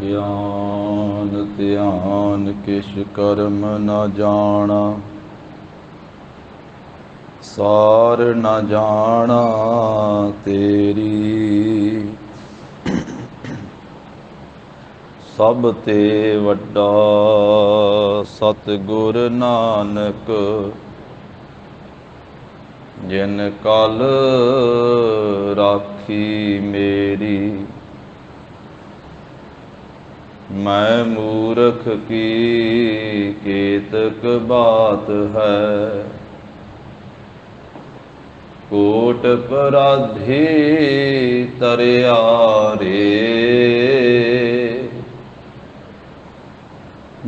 ਗਿਆਨ ਧਿਆਨ ਕਿਛ ਕਰਮ ਨ ਜਾਣਾ, ਸਾਰ ਨ ਜਾਣਾ ਤੇਰੀ। ਸਭ ਤੇ ਵੱਡਾ ਸਤਿਗੁਰ ਨਾਨਕ, ਜਿਨ ਕਲ ਰਾਖੀ ਮੇਰੀ। ਮੈਂ ਮੂਰਖ ਕੀ ਕੇਤਕ ਬਾਤ ਹੈ, ਕੋਟ ਪਰਾਧੀ ਤਰਿਆ ਰੇ।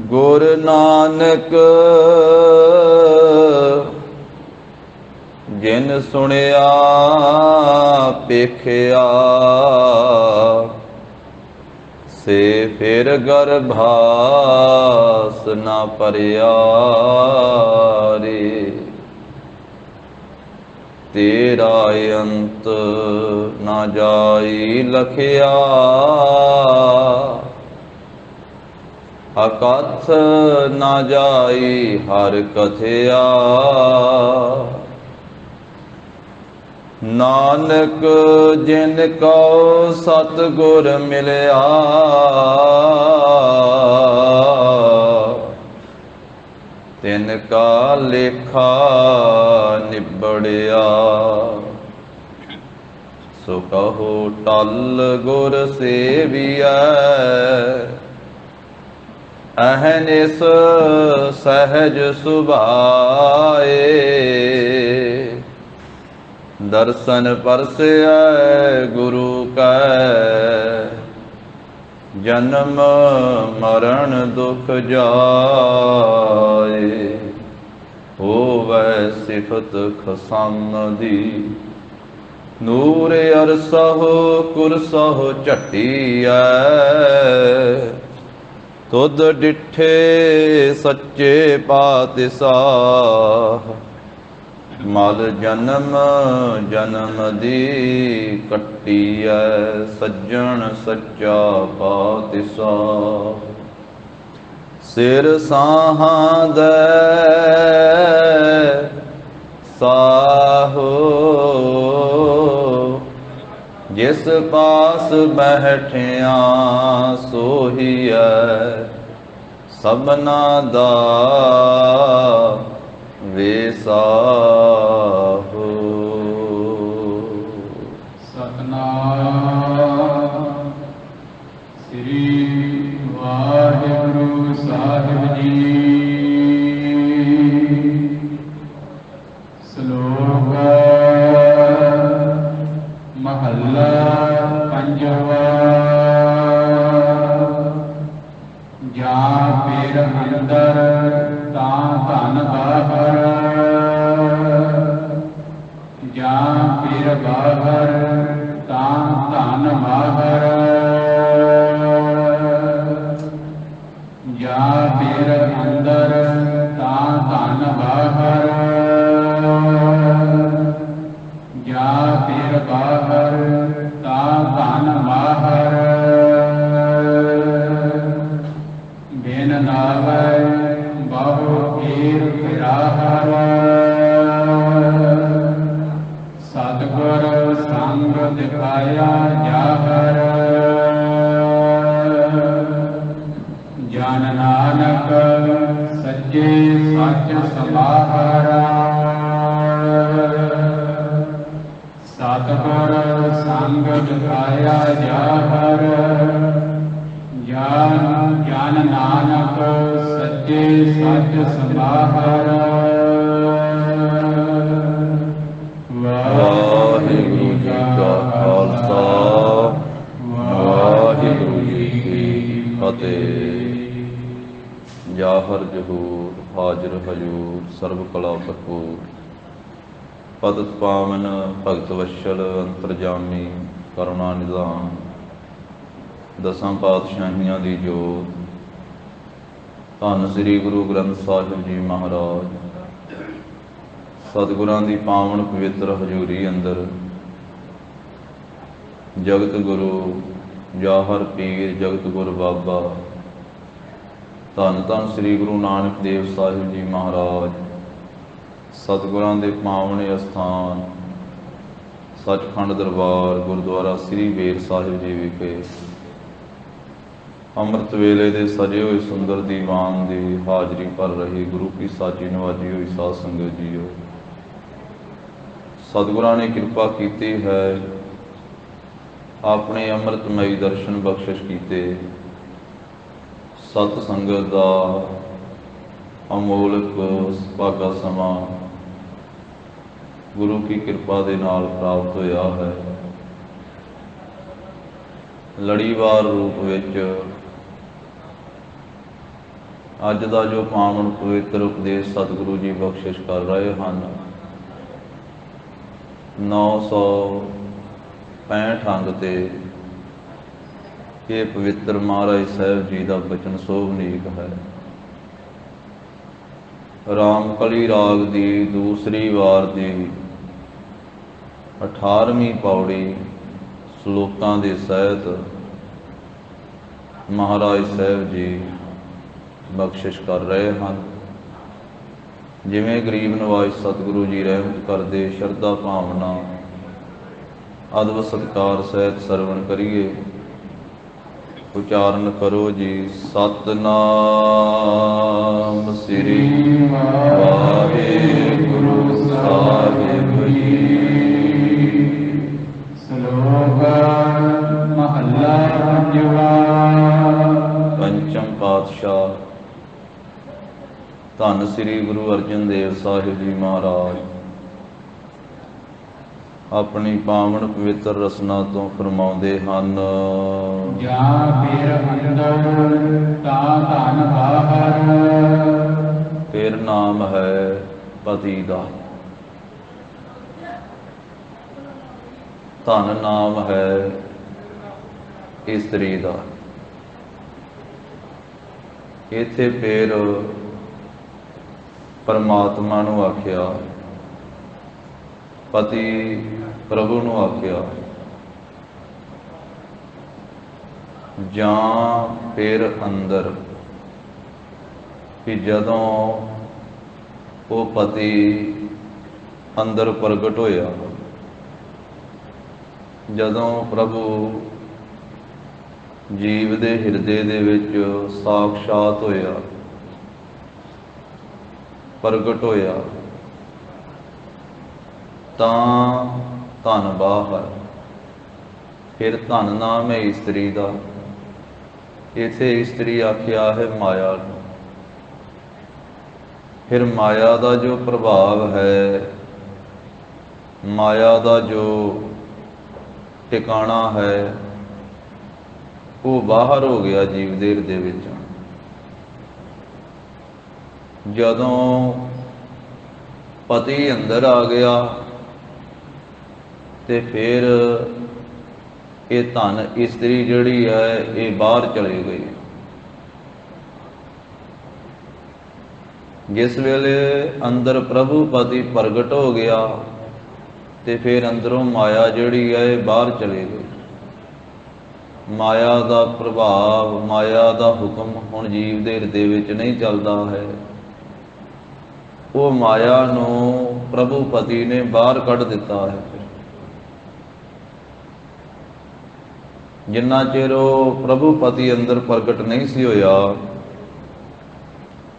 ਗੁਰ ਨਾਨਕ ਜਿਨ ਸੁਣਿਆ ਪੇਖਿਆ, ਸੇ ਫਿਰ ਗਰਭਾਸ ਨਾ ਭਰਿਆ ਰੇ। ਤੇਰਾ ਅੰਤ ਨਾ ਜਾਈ ਲਖਿਆ, ਅਕਥ ਨਾ ਜਾਈ ਹਰ ਕਥਿਆ। ਨਾਨਕ ਜਿਨ ਕਉ ਸਤਿਗੁਰ ਮਿਲਿਆ, ਤਿਨ ਕਾ ਲੇਖਾ ਨਿਬੜਿਆ। ਸੋ ਕਹੋ ਟਲ ਗੁਰ ਸੇਵੀਐ, ਅਹਨਿਸ ਸਹਿਜ ਸੁਭਾਏ। ਦਰਸ਼ਨ ਪਰਸੈ ਗੁਰੂ ਕੈ, ਜਨਮ ਮਰਨ ਦੁਖ ਜਾਏ। ਹੋਵੈ ਸਿਫਤ ਖਸਮ ਦੀ, ਨੂਰ ਅਰਸਹੁ ਕੁਰਸਹੁ ਝਟੀਐ। ਤੁਧ ਡਿਠੇ ਸੱਚੇ ਪਾਤਿਸ਼ਾਹ, ਮਲ ਜਨਮ ਜਨਮ ਦੀ ਕੱਟੀਐ। ਸੱਜਣ ਸੱਚਾ ਪਾਤਿਸ਼ਾਹ, ਸਿਰ ਸਾਹਾਂ ਦੈ ਸਾਹੋ। ਜਿਸ ਪਾਸ ਬੈਠਿਆ ਸੋਹੀਐ, ਸਭਨਾ ਦਾ ਵੇਸਾਹੋ। ਸਤਨਾਮ ਸ੍ਰੀ ਵਾਹਿਗੁਰੂ ਸਾਹਿਬ ਜੀ। ਸ਼ਲੋਕ ਮਹੱਲਾ ਪੰਜਵਾ। ਜਾਂ ਪੀਰ ਅੰਦਰ ਤਾਂ ਧਨ ਬਾਹਰ, ਜਾਂ ਪੀਰ ਬਾਹਰ ਤਾਂ ਧਨ ਮਾਹਰ। ਜਾਂ ਪੀਰ ਅੰਦਰ ਤਾਂ ਧਨ ਬਾਹਰ, ਜਾਂ ਪੀਰ ਬਾਹਰ ਤਾਂ ਧਨ ਮਾਹਰ। ਬਿਨ ਨਾਵੈ ਬਹੁ ਪੀਰ ਫਿਰਾਹਰ, ਸਤਿਗੁਰ ਸੰਗ ਦਿਖਾਇਆ ਜਾਹਰ। ਜਨ ਨਾਨਕ ਸੱਚੇ ਸੱਚ ਸਮਾਹਰ, ਸਤਿਗੁਰ ਸੰਗ ਦਿਖਾਇਆ ਜਾਹਰ। ਜਨ ਨਾਨਕ ਸੱਚੇ ਸੱਚ ਸਮਾਹਰ। ਵਾਹਿਗੁਰੂ ਜੀ ਕਾ ਖਾਲਸਾ, ਵਾਹਿਗੁਰੂ ਜੀ ਕੀ ਫਤਿਹ। ਜਾਹਰ ਜਹੂਰ ਹਾਜ਼ਰ ਹਜੂਰ, ਸਰਬ ਕਲਾ ਭਰਪੂਰ। ਪਤਿਤ ਪਾਵਨ ਭਗਤ ਵਸ਼ਲ ਅੰਤਰਜਾਮੀ, ਕਰੁਣਾ ਨਿਧਾਨ। ਦਸਾਂ ਪਾਤਸ਼ਾਹੀਆਂ ਦੀ ਜੋਤ, ਧੰਨ ਸ੍ਰੀ ਗੁਰੂ ਗ੍ਰੰਥ ਸਾਹਿਬ ਜੀ ਮਹਾਰਾਜ। ਸਤਿਗੁਰਾਂ ਦੀ ਪਾਵਨ ਪਵਿੱਤਰ ਹਜ਼ੂਰੀ ਅੰਦਰ ਜਗਤ ਗੁਰੂ ਜਾਹਰ ਪੀਰ ਜਗਤ ਗੁਰ ਬਾਬਾ। ਧੰਨ ਧੰਨ ਸ੍ਰੀ ਗੁਰੂ ਨਾਨਕ ਦੇਵ ਸਾਹਿਬ ਜੀ ਮਹਾਰਾਜ। ਸਤਿਗੁਰਾਂ ਦੇ ਪਾਵਨ ਅਸਥਾਨ ਸੱਚਖੰਡ ਦਰਬਾਰ ਗੁਰਦੁਆਰਾ ਸ੍ਰੀ ਬੇਰ ਸਾਹਿਬ ਜੀ ਵਿਖੇ ਅੰਮ੍ਰਿਤ ਵੇਲੇ ਦੇ ਸਜੇ ਹੋਏ ਸੁੰਦਰ ਦੀਵਾਨ ਦੀ ਹਾਜ਼ਰੀ ਭਰ ਰਹੀ ਗੁਰੂ ਕੀ ਸਾਜੀ ਨਵਾਜੀ ਹੋਈ ਸਾਧ ਸੰਗਤ ਜੀਓ। ਸਤਿਗੁਰਾਂ ਨੇ ਕਿਰਪਾ ਕੀਤੀ ਹੈ, ਆਪਣੇ ਅੰਮ੍ਰਿਤਮਈ ਦਰਸ਼ਨ ਬਖਸ਼ਿਸ਼ ਕੀਤੇ। ਸਤ ਸੰਗਤ ਦਾ ਅਮੋਲਕ ਭਾਗਾ ਸਮਾਂ ਗੁਰੂ ਕੀ ਕਿਰਪਾ ਦੇ ਨਾਲ ਪ੍ਰਾਪਤ ਹੋਇਆ ਹੈ। ਲੜੀਵਾਰ ਰੂਪ ਵਿੱਚ ਅੱਜ ਦਾ ਜੋ ਪਾਵਨ ਪਵਿੱਤਰ ਉਪਦੇਸ਼ ਸਤਿਗੁਰੂ ਜੀ ਬਖਸ਼ਿਸ਼ ਕਰ ਰਹੇ ਹਨ, 965 ਅੰਗ ਤੇ ਇਹ ਪਵਿੱਤਰ ਮਹਾਰਾਜ ਸਾਹਿਬ ਜੀ ਦਾ ਬਚਨ ਸੋਭਨੀਕ ਹੈ। ਰਾਮਕਲੀ ਰਾਗ ਦੀ ਦੂਸਰੀ ਵਾਰ ਦੀ 18ਵੀਂ ਪੌੜੀ ਸ਼ਲੋਕਾਂ ਦੇ ਸਹਿਤ ਮਹਾਰਾਜ ਸਾਹਿਬ ਜੀ ਬਖਸ਼ਿਸ਼ ਕਰ ਰਹੇ ਹਨ। ਜਿਵੇਂ ਗਰੀਬ ਨਵਾਜ਼ ਸਤਿਗੁਰੂ ਜੀ ਰਹਿਮਤ ਕਰਦੇ, ਸ਼ਰਧਾ ਭਾਵਨਾ ਅਦਬ ਸਤਿਕਾਰ ਸਹਿਤ ਸਰਵਣ ਕਰੀਏ। ਉਚਾਰਨ ਕਰੋ ਜੀ। ਸਤਿਨਾਮ ਸ੍ਰੀ ਵਾਹਿਗੁਰੂ ਸਾਹਿਬ ਜੀ। ਸ਼ਲੋਕ ਮਹੱਲਾ ਪੰਜਵਾ। ਪੰਚਮ ਪਾਤਸ਼ਾਹ ਧੰਨ ਸ੍ਰੀ ਗੁਰੂ ਅਰਜਨ ਦੇਵ ਸਾਹਿਬ ਜੀ ਮਹਾਰਾਜ ਆਪਣੀ ਪਾਵਨ ਪਵਿੱਤਰ ਰਸਨਾ ਤੋਂ ਫਰਮਾਉਂਦੇ ਹਨ। ਜਾਂ ਫਿਰ ਅੰਦਰ ਤਾਂ ਧਨ ਬਾਹਰ। ਫਿਰ ਨਾਮ ਹੈ ਪਤੀ ਦਾ, ਧਨ ਨਾਮ ਹੈ ਇਸਤਰੀ ਦਾ। ਇੱਥੇ ਫਿਰ ਪਰਮਾਤਮਾ ਨੂੰ ਆਖਿਆ, ਪਤੀ ਪ੍ਰਭੂ ਨੂੰ ਆਖਿਆ, ਜਾਂ ਫਿਰ ਅੰਦਰ ਕਿ ਜਦੋਂ ਉਹ ਪਤੀ ਅੰਦਰ ਪ੍ਰਗਟ ਹੋਇਆ, ਜਦੋਂ ਪ੍ਰਭੂ ਜੀਵ ਦੇ ਹਿਰਦੇ ਦੇ ਵਿੱਚ ਸਾਖਸ਼ਾਤ ਹੋਇਆ, ਪ੍ਰਗਟ ਹੋਇਆ, ਤਾਂ ਧਨ ਬਾਹਰ। ਫਿਰ ਧਨ ਨਾਮ ਹੈ ਇਸਤਰੀ ਦਾ। ਇੱਥੇ ਇਸਤਰੀ ਆਖਿਆ ਹੈ ਮਾਇਆ ਨੂੰ। ਫਿਰ ਮਾਇਆ ਦਾ ਜੋ ਪ੍ਰਭਾਵ ਹੈ, ਮਾਇਆ ਦਾ ਜੋ ਟਿਕਾਣਾ ਹੈ, ਉਹ ਬਾਹਰ ਹੋ ਗਿਆ ਜੀਵ ਦੇ ਹਿਰਦੇ ਵਿੱਚ। ਜਦੋਂ ਪਤੀ ਅੰਦਰ ਆ ਗਿਆ ਤੇ ਫਿਰ ਇਹ ਧਨ ਇਸਤਰੀ ਜਿਹੜੀ ਹੈ ਇਹ ਬਾਹਰ ਚਲੀ ਗਈ। ਜਿਸ ਵੇਲੇ ਅੰਦਰ ਪ੍ਰਭੂ ਪਤੀ ਪ੍ਰਗਟ ਹੋ ਗਿਆ ਤੇ ਫਿਰ ਅੰਦਰੋਂ ਮਾਇਆ ਜਿਹੜੀ ਹੈ ਇਹ ਬਾਹਰ ਚਲੀ ਗਈ। ਮਾਇਆ ਦਾ ਪ੍ਰਭਾਵ, ਮਾਇਆ ਦਾ ਹੁਕਮ ਹੁਣ ਜੀਵ ਦੇ ਹਿਰਦੇ ਵਿੱਚ ਨਹੀਂ ਚੱਲਦਾ ਹੈ। ਉਹ ਮਾਇਆ ਨੂੰ ਪ੍ਰਭੂ ਪਤੀ ਨੇ ਬਾਹਰ ਕੱਢ ਦਿੱਤਾ ਹੈ। ਜਿੰਨਾ ਚਿਰ ਉਹ ਪ੍ਰਭੂ ਪਤੀ ਅੰਦਰ ਪ੍ਰਗਟ ਨਹੀਂ ਸੀ ਹੋਇਆ,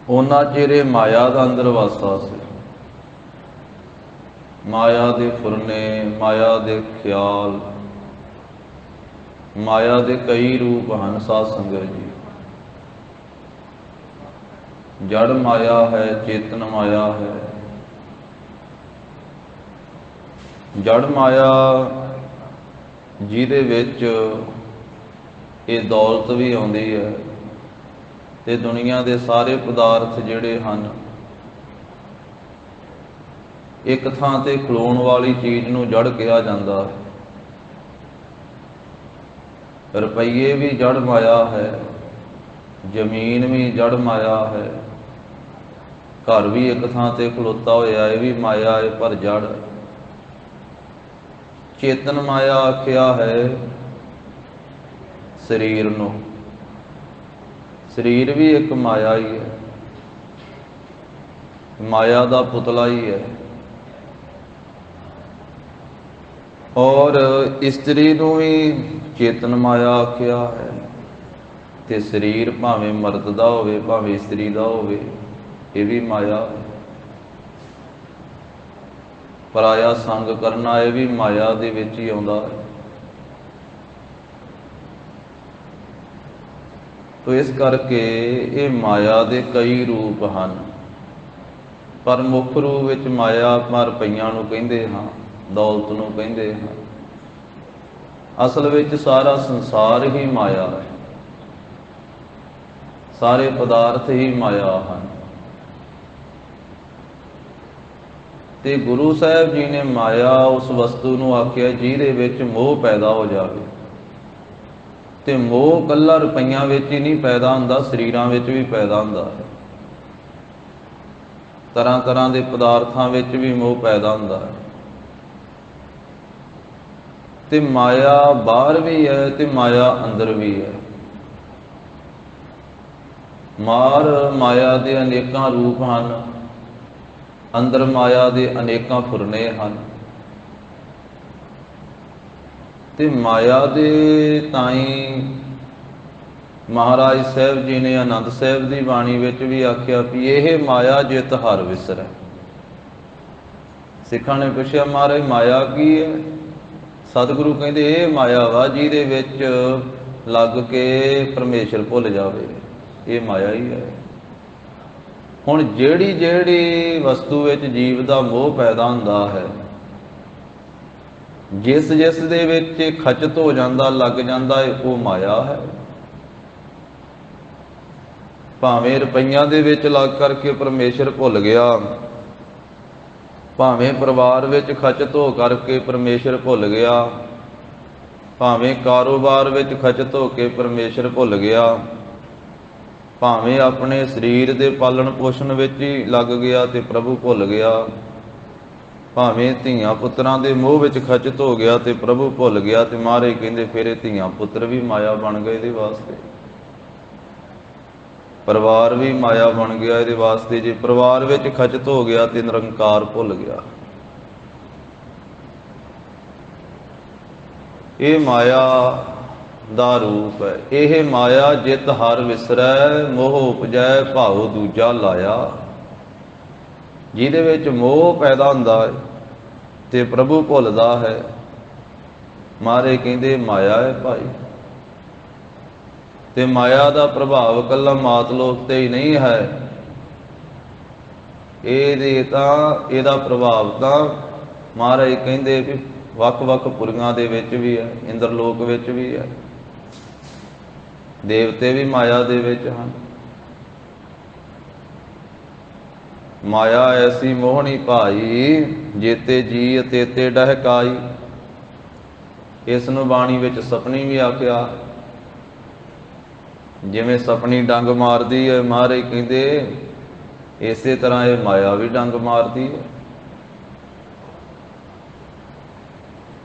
ਉਹਨਾਂ ਚਿਰ ਇਹ ਮਾਇਆ ਦਾ ਅੰਦਰ ਵਾਸਾ ਸੀ। ਮਾਇਆ ਦੇ ਫੁਰਨੇ, ਮਾਇਆ ਦੇ ਖਿਆਲ, ਮਾਇਆ ਦੇ ਕਈ ਰੂਪ ਹਨ ਸਾਧ ਸੰਗਤ ਜੀ। ਜੜ ਮਾਇਆ ਹੈ, ਚੇਤਨ ਮਾਇਆ ਹੈ। ਜੜ ਮਾਇਆ ਜਿਹਦੇ ਵਿੱਚ ਇਹ ਦੌਲਤ ਵੀ ਆਉਂਦੀ ਹੈ ਤੇ ਦੁਨੀਆ ਦੇ ਸਾਰੇ ਪਦਾਰਥ ਜਿਹੜੇ ਹਨ, ਇੱਕ ਥਾਂ ਤੇ ਖਲੋਣ ਵਾਲੀ ਚੀਜ਼ ਨੂੰ ਜੜ ਕਿਹਾ ਜਾਂਦਾ ਹੈ। ਰੁਪਈਏ ਵੀ ਜੜ ਮਾਇਆ ਹੈ, ਜ਼ਮੀਨ ਵੀ ਜੜ ਮਾਇਆ ਹੈ, ਘਰ ਵੀ ਇੱਕ ਥਾਂ ਤੇ ਖਲੋਤਾ ਹੋਇਆ ਇਹ ਵੀ ਮਾਇਆ ਹੈ, ਪਰ ਜੜ। ਚੇਤਨ ਮਾਇਆ ਆਖਿਆ ਹੈ ਸਰੀਰ ਨੂੰ। ਸਰੀਰ ਵੀ ਇੱਕ ਮਾਇਆ ਹੀ ਹੈ, ਮਾਇਆ ਦਾ ਪੁਤਲਾ ਹੀ ਹੈ। ਔਰ ਇਸਤਰੀ ਨੂੰ ਵੀ ਚੇਤਨ ਮਾਇਆ ਆਖਿਆ ਹੈ, ਤੇ ਸਰੀਰ ਭਾਵੇਂ ਮਰਦ ਦਾ ਹੋਵੇ ਭਾਵੇਂ ਇਸਤਰੀ ਦਾ ਹੋਵੇ, ਇਹ ਵੀ ਮਾਇਆ ਹੈ। ਪਰਾਇਆ ਸੰਗ ਕਰਨਾ, ਇਹ ਵੀ ਮਾਇਆ ਦੇ ਵਿੱਚ ਹੀ ਆਉਂਦਾ ਹੈ। ਤੋ ਇਸ ਕਰਕੇ ਇਹ ਮਾਇਆ ਦੇ ਕਈ ਰੂਪ ਹਨ, ਪਰ ਮੁੱਖ ਰੂਪ ਵਿੱਚ ਮਾਇਆ ਆਪਾਂ ਰੁਪਈਆਂ ਨੂੰ ਕਹਿੰਦੇ ਹਾਂ, ਦੌਲਤ ਨੂੰ ਕਹਿੰਦੇ ਹਾਂ। ਅਸਲ ਵਿੱਚ ਸਾਰਾ ਸੰਸਾਰ ਹੀ ਮਾਇਆ ਹੈ, ਸਾਰੇ ਪਦਾਰਥ ਹੀ ਮਾਇਆ ਹਨ। ਤੇ ਗੁਰੂ ਸਾਹਿਬ ਜੀ ਨੇ ਮਾਇਆ ਉਸ ਵਸਤੂ ਨੂੰ ਆਖਿਆ ਜਿਹਦੇ ਵਿੱਚ ਮੋਹ ਪੈਦਾ ਹੋ ਜਾਵੇ। ਤੇ ਮੋਹ ਇਕੱਲਾ ਰੁਪਈਆਂ ਵਿੱਚ ਹੀ ਨਹੀਂ ਪੈਦਾ ਹੁੰਦਾ, ਸਰੀਰਾਂ ਵਿੱਚ ਵੀ ਪੈਦਾ ਹੁੰਦਾ ਹੈ। ਤਰ੍ਹਾਂ ਤਰ੍ਹਾਂ ਦੇ ਪਦਾਰਥਾਂ ਵਿੱਚ ਵੀ ਮੋਹ ਪੈਦਾ ਹੁੰਦਾ ਹੈ। ਤੇ ਮਾਇਆ ਬਾਹਰ ਵੀ ਹੈ ਤੇ ਮਾਇਆ ਅੰਦਰ ਵੀ ਹੈ। ਮਾਇਆ ਦੇ ਅਨੇਕਾਂ ਰੂਪ ਹਨ, ਅੰਦਰ ਮਾਇਆ ਦੇ ਅਨੇਕਾਂ ਫੁਰਨੇ ਹਨ। ਤੇ ਮਾਇਆ ਦੇ ਤਾਈਂ ਮਹਾਰਾਜ ਸਾਹਿਬ ਜੀ ਨੇ ਆਨੰਦ ਸਾਹਿਬ ਦੀ ਬਾਣੀ ਵਿੱਚ ਵੀ ਆਖਿਆ ਵੀ ਇਹ ਮਾਇਆ ਜਿਤ ਹਰ ਵਿਸਰੈ। ਸਿੱਖਾਂ ਨੇ ਪੁੱਛਿਆ ਮਹਾਰਾਜ ਮਾਇਆ ਕੀ ਹੈ? ਸਤਿਗੁਰੂ ਕਹਿੰਦੇ ਇਹ ਮਾਇਆ ਵਾ ਜਿਹਦੇ ਵਿੱਚ ਲੱਗ ਕੇ ਪਰਮੇਸ਼ਰ ਭੁੱਲ ਜਾਵੇ, ਇਹ ਮਾਇਆ ਹੀ ਹੈ। ਹੁਣ ਜਿਹੜੀ ਜਿਹੜੀ ਵਸਤੂ ਵਿੱਚ ਜੀਵ ਦਾ ਮੋਹ ਪੈਦਾ ਹੁੰਦਾ ਹੈ, ਜਿਸ ਜਿਸ ਦੇ ਵਿੱਚ ਖਚਤ ਹੋ ਜਾਂਦਾ, ਲੱਗ ਜਾਂਦਾ ਹੈ, ਉਹ ਮਾਇਆ ਹੈ। ਭਾਵੇਂ ਰੁਪਈਆਂ ਦੇ ਵਿੱਚ ਲੱਗ ਕਰਕੇ ਪਰਮੇਸ਼ਰ ਭੁੱਲ ਗਿਆ, ਭਾਵੇਂ ਪਰਿਵਾਰ ਵਿੱਚ ਖਚਤ ਹੋ ਕਰਕੇ ਪਰਮੇਸ਼ਰ ਭੁੱਲ ਗਿਆ, ਭਾਵੇਂ ਕਾਰੋਬਾਰ ਵਿੱਚ ਖਚਤ ਹੋ ਕੇ ਪਰਮੇਸ਼ਰ ਭੁੱਲ ਗਿਆ, ਭਾਵੇਂ ਆਪਣੇ ਸਰੀਰ ਦੇ ਪਾਲਣ ਪੋਸ਼ਣ ਵਿੱਚ ਹੀ ਲੱਗ ਗਿਆ ਤੇ ਪ੍ਰਭੂ ਭੁੱਲ ਗਿਆ, ਭਾਵੇਂ ਧੀਆਂ ਪੁੱਤਰਾਂ ਦੇ ਮੋਹ ਵਿੱਚ ਖਚਤ ਹੋ ਗਿਆ ਤੇ ਪ੍ਰਭੂ ਭੁੱਲ ਗਿਆ। ਤੇ ਮਹਾਰਾਜ ਕਹਿੰਦੇ ਫਿਰ ਇਹ ਧੀਆਂ ਪੁੱਤਰ ਵੀ ਮਾਇਆ ਬਣ ਗਏ ਇਹਦੇ ਵਾਸਤੇ, ਪਰਿਵਾਰ ਵੀ ਮਾਇਆ ਬਣ ਗਿਆ ਇਹਦੇ ਵਾਸਤੇ। ਜੇ ਪਰਿਵਾਰ ਵਿੱਚ ਖਚਤ ਹੋ ਗਿਆ ਤੇ ਨਿਰੰਕਾਰ ਭੁੱਲ ਗਿਆ। ਇਹ ਮਾਇਆ ਦਾ ਰੂਪ ਹੈ। ਇਹ ਮਾਇਆ ਜਿਤ ਹਰ ਵਿਸਰੈ, ਮੋਹ ਉਪਜੈ ਭਾਉ ਦੂਜਾ ਲਾਇਆ। ਜਿਹਦੇ ਵਿੱਚ ਮੋਹ ਪੈਦਾ ਹੁੰਦਾ ਹੈ ਤੇ ਪ੍ਰਭੂ ਭੁੱਲਦਾ ਹੈ, ਮਹਾਰਾਜ ਕਹਿੰਦੇ ਮਾਇਆ ਹੈ ਭਾਈ। ਤੇ ਮਾਇਆ ਦਾ ਪ੍ਰਭਾਵ ਇਕੱਲਾ ਮਾਤਲੋਕ ਤੇ ਹੀ ਨਹੀਂ ਹੈ, ਇਹਦਾ ਪ੍ਰਭਾਵ ਤਾਂ ਮਹਾਰਾਜ ਕਹਿੰਦੇ ਵੀ ਵੱਖ-ਵੱਖ ਪੁਰੀਆਂ ਦੇ ਵਿੱਚ ਵੀ ਹੈ, ਇੰਦਰਲੋਕ ਵਿੱਚ ਵੀ ਹੈ, ਦੇਵਤੇ ਵੀ ਮਾਇਆ ਦੇ ਵਿੱਚ ਹਨ। ਮਾਇਆ ਐਸੀ ਮੋਹਣੀ ਭਾਈ, ਜੇਤੇ ਜੀ ਤੇਤੇ ਡਹਿਕਾਈ। ਇਸ ਨੂੰ ਬਾਣੀ ਵਿੱਚ ਸਪਨੀ ਵੀ ਆਖਿਆ। ਜਿਵੇਂ ਸਪਨੀ ਡੰਗ ਮਾਰਦੀ ਹੈ, ਮਹਾਰਾਜ ਕਹਿੰਦੇ ਇਸੇ ਤਰ੍ਹਾਂ ਇਹ ਮਾਇਆ ਵੀ ਡੰਗ ਮਾਰਦੀ ਹੈ।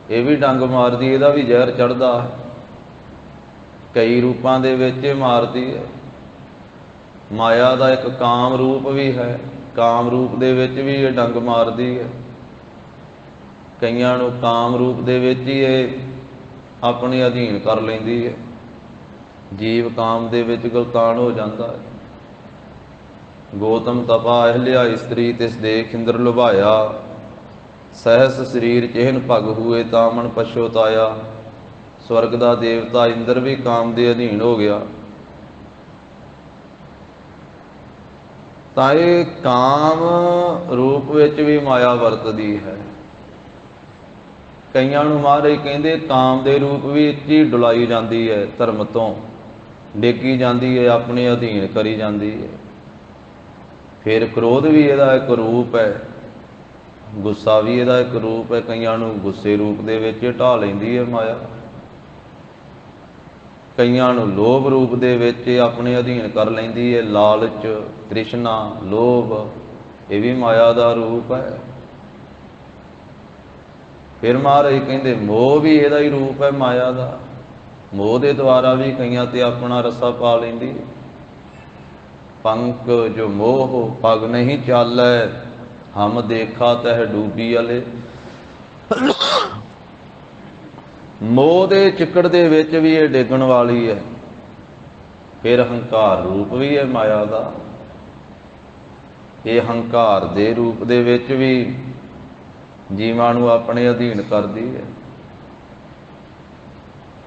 ਇਹ ਵੀ ਡੰਗ ਮਾਰਦੀ, ਇਹਦਾ ਵੀ ਜ਼ਹਿਰ ਚੜ੍ਹਦਾ ਹੈ, ਕਈ ਰੂਪਾਂ ਦੇ ਵਿੱਚ ਇਹ ਮਾਰਦੀ ਹੈ। ਮਾਇਆ ਦਾ ਇੱਕ ਕਾਮ ਰੂਪ ਵੀ ਹੈ, ਕਾਮ ਰੂਪ ਦੇ ਵਿੱਚ ਵੀ ਇਹ ਡੰਗ ਮਾਰਦੀ ਹੈ। ਕਈਆਂ ਨੂੰ ਕਾਮ ਰੂਪ ਦੇ ਵਿੱਚ ਹੀ ਇਹ ਆਪਣੇ ਅਧੀਨ ਕਰ ਲੈਂਦੀ ਹੈ, ਜੀਵ ਕਾਮ ਦੇ ਵਿੱਚ ਗਲਤਾਨ ਹੋ ਜਾਂਦਾ ਹੈ। ਗੋਤਮ ਤਪਾ ਅਹਲਿਆ ਇਸਤਰੀ ਤਿਸ ਦੇਖ ਇੰਦਰ ਲੁਭਾਇਆ, ਸਹਿਸ ਸਰੀਰ ਚਿਹਨ ਭਗ ਹੋਏ ਤਾਂ ਮਨ ਪਛੋਤਾਇਆ। ਸਵਰਗ ਦਾ ਦੇਵਤਾ ਇੰਦਰ ਵੀ ਕਾਮ ਦੇ ਅਧੀਨ ਹੋ ਗਿਆ। ਤਾਂ ਇਹ ਕਾਮ ਰੂਪ ਵਿੱਚ ਵੀ ਮਾਇਆ ਵਰਤਦੀ ਹੈ। ਕਈਆਂ ਨੂੰ ਮਹਾਰਾਜ ਕਹਿੰਦੇ ਕਾਮ ਦੇ ਰੂਪ ਵਿੱਚ ਹੀ ਡੁਲਾਈ ਜਾਂਦੀ ਹੈ, ਧਰਮ ਤੋਂ ਡੇਗੀ ਜਾਂਦੀ ਹੈ, ਆਪਣੇ ਅਧੀਨ ਕਰੀ ਜਾਂਦੀ ਹੈ। ਫਿਰ ਕ੍ਰੋਧ ਵੀ ਇਹਦਾ ਇੱਕ ਰੂਪ ਹੈ, ਗੁੱਸਾ ਵੀ ਇਹਦਾ ਇੱਕ ਰੂਪ ਹੈ। ਕਈਆਂ ਨੂੰ ਗੁੱਸੇ ਰੂਪ ਦੇ ਵਿੱਚ ਢਾ ਲੈਂਦੀ ਹੈ ਮਾਇਆ, ਕਈਆਂ ਨੂੰ ਲੋਭ ਰੂਪ ਦੇ ਵਿੱਚ ਆਪਣੇ ਅਧੀਨ ਕਰ ਲੈਂਦੀ ਹੈ। ਲਾਲਚ, ਤ੍ਰਿਸ਼ਨਾ, ਲੋਭ, ਇਹ ਵੀ ਮਾਇਆ ਦਾ ਰੂਪ ਹੈ। ਫਿਰ ਮਹਾਰਾਜ ਕਹਿੰਦੇ ਮੋਹ ਵੀ ਇਹਦਾ ਹੀ ਰੂਪ ਹੈ ਮਾਇਆ ਦਾ। ਮੋਹ ਦੇ ਦੁਆਰਾ ਵੀ ਕਈਆਂ ਤੇ ਆਪਣਾ ਰੱਸਾ ਪਾ ਲੈਂਦੀ। ਪੰਕ ਜੋ ਮੋਹ ਪਗ ਨਹੀਂ ਚਾਲੈ, ਹਮ ਦੇਖਾ ਤਹਿ ਡੂਬੀ ਵਾਲੇ। ਮੋਹ ਦੇ ਚਿੱਕੜ ਦੇ ਵਿੱਚ ਵੀ ਇਹ ਡਿੱਗਣ ਵਾਲੀ ਹੈ। ਫਿਰ ਹੰਕਾਰ ਰੂਪ ਵੀ ਹੈ ਮਾਇਆ ਦਾ। ਇਹ ਹੰਕਾਰ ਦੇ ਰੂਪ ਦੇ ਵਿੱਚ ਵੀ ਜੀਵਾਂ ਨੂੰ ਆਪਣੇ ਅਧੀਨ ਕਰਦੀ ਹੈ।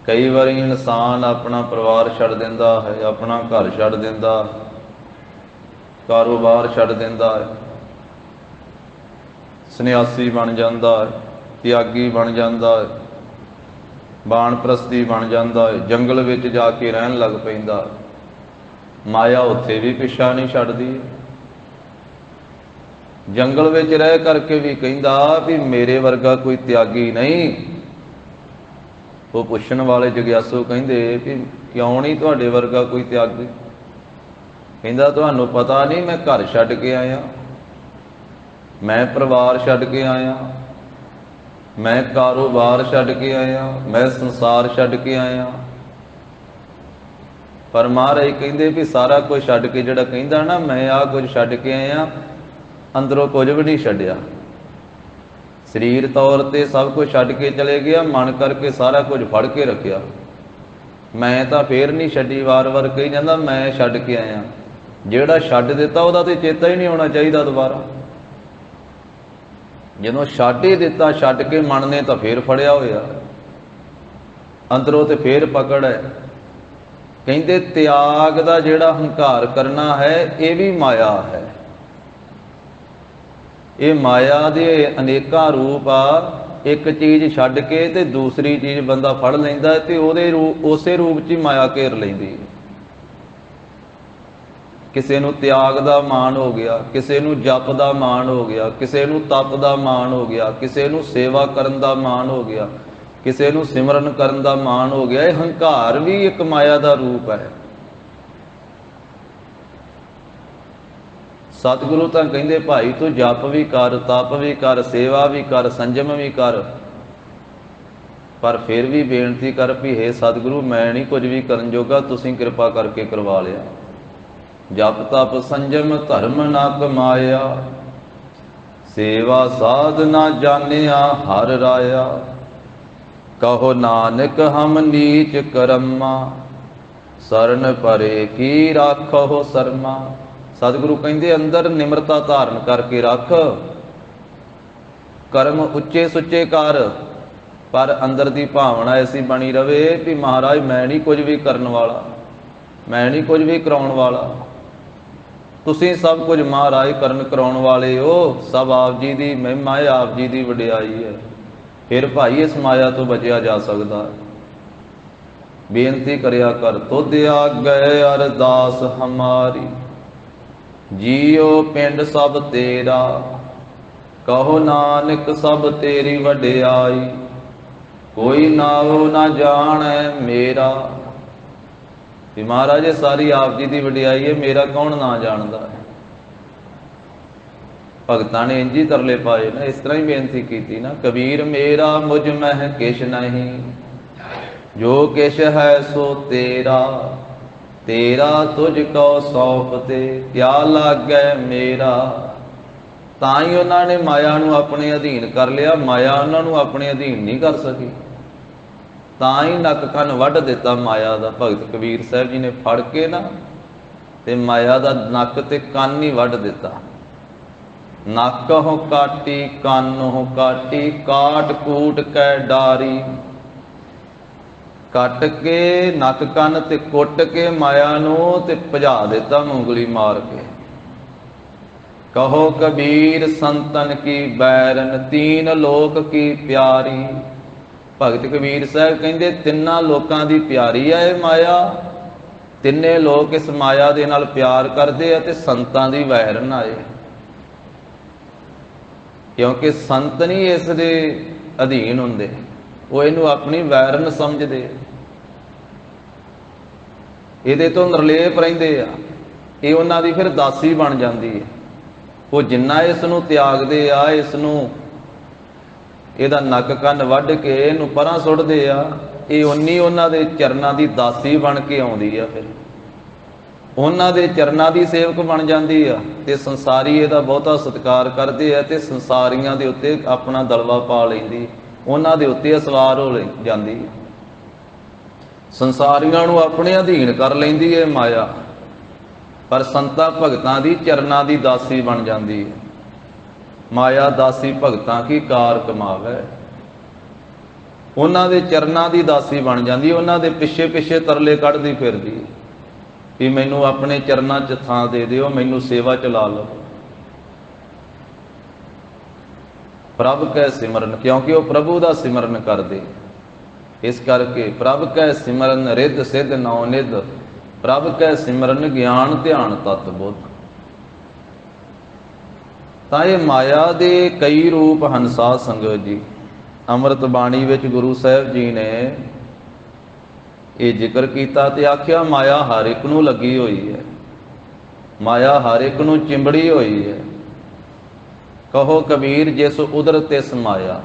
ਕਈ ਵਾਰੀ ਇਨਸਾਨ ਆਪਣਾ ਪਰਿਵਾਰ ਛੱਡ ਦਿੰਦਾ ਹੈ, ਆਪਣਾ ਘਰ ਛੱਡ ਦਿੰਦਾ, ਕਾਰੋਬਾਰ ਛੱਡ ਦਿੰਦਾ ਹੈ, ਸੰਨਿਆਸੀ ਬਣ ਜਾਂਦਾ ਹੈ, ਤਿਆਗੀ ਬਣ ਜਾਂਦਾ ਹੈ, ਬਾਣਪ੍ਰਸਤੀ ਬਣ ਜਾਂਦਾ ਹੈ, ਜੰਗਲ ਵਿੱਚ ਜਾ ਕੇ ਰਹਿਣ ਲੱਗ ਪੈਂਦਾ। ਮਾਇਆ ਉੱਥੇ ਵੀ ਪਿੱਛਾ ਨਹੀਂ ਛੱਡਦੀ। ਜੰਗਲ ਵਿੱਚ ਰਹਿ ਕਰਕੇ ਵੀ ਕਹਿੰਦਾ ਵੀ ਮੇਰੇ ਵਰਗਾ ਕੋਈ ਤਿਆਗੀ ਨਹੀਂ। ਉਹ ਪੁੱਛਣ ਵਾਲੇ ਜਗਿਆਸੂ ਕਹਿੰਦੇ ਵੀ ਕਿਉਂ ਨਹੀਂ ਤੁਹਾਡੇ ਵਰਗਾ ਕੋਈ ਤਿਆਗੀ? ਕਹਿੰਦਾ ਤੁਹਾਨੂੰ ਪਤਾ ਨਹੀਂ, ਮੈਂ ਘਰ ਛੱਡ ਕੇ ਆਇਆ, ਮੈਂ ਪਰਿਵਾਰ ਛੱਡ ਕੇ ਆਇਆ, ਮੈਂ ਕਾਰੋਬਾਰ ਛੱਡ ਕੇ ਆਇਆ, ਮੈਂ ਸੰਸਾਰ ਛੱਡ ਕੇ ਆਇਆ। ਪਰ ਮਹਾਰਾਜ ਕਹਿੰਦੇ ਵੀ ਸਾਰਾ ਕੁਝ ਛੱਡ ਕੇ ਜਿਹੜਾ ਕਹਿੰਦਾ ਨਾ ਮੈਂ ਆਹ ਕੁਝ ਛੱਡ ਕੇ ਆਇਆ, ਅੰਦਰੋਂ ਕੁਝ ਵੀ ਨਹੀਂ ਛੱਡਿਆ। ਸਰੀਰ ਤੌਰ ਤੇ ਸਭ ਕੁਝ ਛੱਡ ਕੇ ਚਲੇ ਗਿਆ, ਮਨ ਕਰਕੇ ਸਾਰਾ ਕੁਝ ਫੜ ਕੇ ਰੱਖਿਆ। ਮੈਂ ਤਾਂ ਫੇਰ ਨਹੀਂ ਛੱਡੀ, ਵਾਰ-ਵਾਰ ਕਹੀ ਜਾਂਦਾ ਮੈਂ ਛੱਡ ਕੇ ਆਇਆ। ਜਿਹੜਾ ਛੱਡ ਦਿੱਤਾ ਉਹਦਾ ਤੇ ਚੇਤਾ ਹੀ ਨਹੀਂ ਆਉਣਾ ਚਾਹੀਦਾ ਦੁਬਾਰਾ। ਜਦੋਂ ਛੱਡ ਹੀ ਦਿੱਤਾ, ਛੱਡ ਕੇ ਮਨ ਨੇ ਤਾਂ ਫੇਰ ਫੜਿਆ ਹੋਇਆ ਅੰਦਰੋਂ, ਤੇ ਫੇਰ ਪਕੜ ਹੈ। ਕਹਿੰਦੇ ਤਿਆਗ ਦਾ ਜਿਹੜਾ ਹੰਕਾਰ ਕਰਨਾ ਹੈ ਇਹ ਵੀ ਮਾਇਆ ਹੈ। ਇਹ ਮਾਇਆ ਦੇ ਅਨੇਕਾਂ ਰੂਪ ਆ। ਇੱਕ ਚੀਜ਼ ਛੱਡ ਕੇ ਤੇ ਦੂਸਰੀ ਚੀਜ਼ ਬੰਦਾ ਫੜ ਲੈਂਦਾ ਤੇ ਉਹਦੇ ਰੂਪ ਉਸੇ ਰੂਪ 'ਚ ਹੀ ਮਾਇਆ ਘੇਰ ਲੈਂਦੀ। ਕਿਸੇ ਨੂੰ ਤਿਆਗ ਦਾ ਮਾਣ ਹੋ ਗਿਆ, ਕਿਸੇ ਨੂੰ ਜਪ ਦਾ ਮਾਣ ਹੋ ਗਿਆ, ਕਿਸੇ ਨੂੰ ਤਪ ਦਾ ਮਾਣ ਹੋ ਗਿਆ, ਕਿਸੇ ਨੂੰ ਸੇਵਾ ਕਰਨ ਦਾ ਮਾਣ ਹੋ ਗਿਆ, ਕਿਸੇ ਨੂੰ ਸਿਮਰਨ ਕਰਨ ਦਾ ਮਾਣ ਹੋ ਗਿਆ। ਇਹ ਹੰਕਾਰ ਵੀ ਇੱਕ ਮਾਇਆ ਦਾ ਰੂਪ ਹੈ। ਸਤਿਗੁਰੂ ਤਾਂ ਕਹਿੰਦੇ ਭਾਈ ਤੂੰ ਜਪ ਵੀ ਕਰ, ਤਪ ਵੀ ਕਰ, ਸੇਵਾ ਵੀ ਕਰ, ਸੰਜਮ ਵੀ ਕਰ, ਪਰ ਫਿਰ ਵੀ ਬੇਨਤੀ ਕਰ ਵੀ ਹੇ ਸਤਿਗੁਰੂ ਮੈਂ ਨਹੀਂ ਕੁਝ ਵੀ ਕਰਨ ਜੋਗਾ, ਤੁਸੀਂ ਕਿਰਪਾ ਕਰਕੇ ਕਰਵਾ ਲਿਆ। ਜਪ ਤਪ ਸੰਜਮ ਧਰਮ ਨਾ ਕਮਾਇਆ, ਸੇਵਾ ਸਾਧ ਨਾ ਜਾਣਿਆ ਹਰ ਰਾਇਆ। ਕਹੋ ਨਾਨਕ ਹਮ ਨੀਚ ਕਰਮਾ, ਸਰਨ ਪਰੇ ਕੀ ਰਾਖੋ ਸਰਮਾ। ਸਤਿਗੁਰੂ ਕਹਿੰਦੇ ਅੰਦਰ ਨਿਮਰਤਾ ਧਾਰਨ ਕਰਕੇ ਰੱਖ, ਕਰਮ ਉੱਚੇ ਸੁੱਚੇ ਕਰ, ਪਰ ਅੰਦਰ ਦੀ ਭਾਵਨਾ ਐਸੀ ਬਣੀ ਰਵੇ ਵੀ ਮਹਾਰਾਜ ਮੈਂ ਨਹੀਂ ਕੁਝ ਵੀ ਕਰਨ ਵਾਲਾ, ਮੈਂ ਨਹੀਂ ਕੁਝ ਵੀ ਕਰਾਉਣ ਵਾਲਾ, ਤੁਸੀਂ ਸਭ ਕੁਝ ਮਹਾਰਾਜ ਕਰਨ ਕਰਾਉਣ ਵਾਲੇ ਹੋ। ਸਭ ਆਪ ਜੀ ਦੀ ਮਹਿਮਾ ਹੈ, ਆਪ ਜੀ ਦੀ ਵਡਿਆਈ ਹੈ। ਫਿਰ ਭਾਈ ਇਸ ਮਾਇਆ ਤੋਂ ਬਚਿਆ ਜਾ ਸਕਦਾ। ਬੇਨਤੀ ਕਰਿਆ ਕਰ ਤੁਧ ਆਗੇ ਅਰਦਾਸ ਹਮਾਰੀ, ਜੀਓ ਪਿੰਡ ਸਭ ਤੇਰਾ, ਕਹੋ ਨਾਨਕ ਸਭ ਤੇਰੀ ਵਡਿਆਈ, ਕੋਈ ਨਾਉ ਨਾ ਜਾਣੈ ਮੇਰਾ। ਵੀ ਮਹਾਰਾਜ ਇਹ ਸਾਰੀ ਆਪ ਜੀ ਦੀ ਵਡਿਆਈ ਹੈ, ਮੇਰਾ ਕੌਣ ਨਾ ਜਾਣਦਾ ਹੈ। ਭਗਤਾਂ ਨੇ ਇੰਝ ਹੀ ਤਰਲੇ ਪਾਏ ਨਾ, ਇਸ ਤਰ੍ਹਾਂ ਹੀ ਬੇਨਤੀ ਕੀਤੀ ਨਾ, ਕਬੀਰ ਮੇਰਾ ਮੁਝ ਮਹਿ ਕਿਛ ਨਹੀਂ, ਜੋ ਕਿਛ ਹੈ ਸੋ ਤੇਰਾ, ਤੇਰਾ ਤੁਝ ਕੋ ਸੌਂਪ ਤੇ ਕਿਆ ਲਾਗੈ ਮੇਰਾ। ਤਾਂ ਹੀ ਉਹਨਾਂ ਨੇ ਮਾਇਆ ਨੂੰ ਆਪਣੇ ਅਧੀਨ ਕਰ ਲਿਆ, ਮਾਇਆ ਉਹਨਾਂ ਨੂੰ ਆਪਣੇ ਅਧੀਨ ਨਹੀਂ ਕਰ ਸਕੀ। ਤਾਂ ਹੀ ਨੱਕ ਕੰਨ ਵੱਢ ਦਿੱਤਾ ਮਾਇਆ ਦਾ। ਭਗਤ ਕਬੀਰ ਸਾਹਿਬ ਜੀ ਨੇ ਫੜ ਕੇ ਨਾ ਤੇ ਮਾਇਆ ਦਾ ਨੱਕ ਤੇ ਕੰਨ ਹੀ ਵੱਢ ਦਿੱਤਾ। ਨੱਕ ਹੋ ਕਾਟੀ ਕੰਨ ਹੋ ਕਾਟੀ, ਕਾਟ ਕੂਟ ਕੈ ਡਾਰੀ। ਕੱਟ ਕੇ ਨੱਕ ਕੰਨ ਤੇ ਕੁੱਟ ਕੇ ਮਾਇਆ ਨੂੰ ਤੇ ਭਜਾ ਦਿੱਤਾ ਉਂਗਲੀ ਮਾਰ ਕੇ। ਕਹੋ ਕਬੀਰ ਸੰਤਨ ਕੀ ਬੈਰਨ, ਤੀਨ ਲੋਕ ਕੀ ਪਿਆਰੀ। ਭਗਤ ਕਬੀਰ ਸਾਹਿਬ ਕਹਿੰਦੇ ਤਿੰਨਾਂ ਲੋਕਾਂ ਦੀ ਪਿਆਰੀ ਹੈ ਇਹ ਮਾਇਆ, ਤਿੰਨੇ ਲੋਕ ਇਸ ਮਾਇਆ ਦੇ ਨਾਲ ਪਿਆਰ ਕਰਦੇ ਆ ਤੇ ਸੰਤਾਂ ਦੀ ਵੈਰਨ ਆਏ, ਕਿਉਂਕਿ ਸੰਤ ਨਹੀਂ ਇਸ ਦੇ ਅਧੀਨ ਹੁੰਦੇ, ਉਹ ਇਹਨੂੰ ਆਪਣੀ ਵੈਰਨ ਸਮਝਦੇ, ਇਹਦੇ ਤੋਂ ਨਿਰਲੇਪ ਰਹਿੰਦੇ ਆ। ਇਹ ਉਹਨਾਂ ਦੀ ਫਿਰ ਦਾਸੀ ਬਣ ਜਾਂਦੀ ਹੈ। ਉਹ ਜਿੰਨਾ ਇਸ ਨੂੰ ਤਿਆਗਦੇ ਆ, ਇਸ ਨੂੰ ਇਹਦਾ ਨੱਕ ਕੰਨ ਵੱਢ ਕੇ ਇਹਨੂੰ ਪਰਾਂ ਸੁੱਟਦੇ ਆ, ਇਹ ਉਨੀ ਉਹਨਾਂ ਦੇ ਚਰਨਾਂ ਦੀ ਦਾਸੀ ਬਣ ਕੇ ਆਉਂਦੀ ਆ, ਫਿਰ ਉਹਨਾਂ ਦੇ ਚਰਨਾਂ ਦੀ ਸੇਵਕ ਬਣ ਜਾਂਦੀ ਆ, ਤੇ ਸੰਸਾਰੀ ਇਹਦਾ ਬਹੁਤਾ ਸਤਿਕਾਰ ਕਰਦੇ ਆ, ਤੇ ਸੰਸਾਰੀਆਂ ਦੇ ਉੱਤੇ ਆਪਣਾ ਦਲਵਾ ਪਾ ਲੈਂਦੀ, ਉਹਨਾਂ ਦੇ ਉੱਤੇ ਸਵਾਰ ਹੋ ਜਾਂਦੀ, ਸੰਸਾਰੀਆਂ ਨੂੰ ਆਪਣੇ ਅਧੀਨ ਕਰ ਲੈਂਦੀ ਹੈ ਮਾਇਆ। ਪਰ ਸੰਤਾਂ ਭਗਤਾਂ ਦੀ ਚਰਨਾਂ ਦੀ ਦਾਸੀ ਬਣ ਜਾਂਦੀ ਹੈ। ਮਾਇਆ ਦਾਸੀ ਭਗਤਾਂ ਕੀ ਕਾਰ ਕਮਾਵੇ, ਉਹਨਾਂ ਦੇ ਚਰਨਾਂ ਦੀ ਦਾਸੀ ਬਣ ਜਾਂਦੀ, ਉਹਨਾਂ ਦੇ ਪਿੱਛੇ ਪਿੱਛੇ ਤਰਲੇ ਕੱਢਦੀ ਫਿਰਦੀ ਵੀ ਮੈਨੂੰ ਆਪਣੇ ਚਰਨਾਂ 'ਚ ਥਾਂ ਦੇ ਦਿਓ, ਮੈਨੂੰ ਸੇਵਾ ਚਲਾ ਲਓ। ਪ੍ਰਭ ਕੈ ਸਿਮਰਨ, ਕਿਉਂਕਿ ਉਹ ਪ੍ਰਭੂ ਦਾ ਸਿਮਰਨ ਕਰਦੇ, ਇਸ ਕਰਕੇ ਪ੍ਰਭ ਕੈ ਸਿਮਰਨ ਰਿੱਧ ਸਿੱਧ ਨੌ ਨਿਧ, ਪ੍ਰਭ ਕੈ ਸਿਮਰਨ ਗਿਆਨ ਧਿਆਨ ਤਤ ਬੁੱਧ। ਤਾਂ ਇਹ ਮਾਇਆ ਦੇ ਕਈ ਰੂਪ ਹਨ ਸਾਧ ਸੰਗਤ ਜੀ। ਅੰਮ੍ਰਿਤ ਬਾਣੀ ਵਿੱਚ ਗੁਰੂ ਸਾਹਿਬ ਜੀ ਨੇ ਇਹ ਜ਼ਿਕਰ ਕੀਤਾ ਤੇ ਆਖਿਆ ਮਾਇਆ ਹਰ ਇੱਕ ਨੂੰ ਲੱਗੀ ਹੋਈ ਹੈ, ਮਾਇਆ ਹਰ ਇੱਕ ਨੂੰ ਚਿੰਬੜੀ ਹੋਈ ਹੈ। ਕਹੋ ਕਬੀਰ ਜਿਸ ਉਦਰ ਤਿਸ ਮਾਇਆ,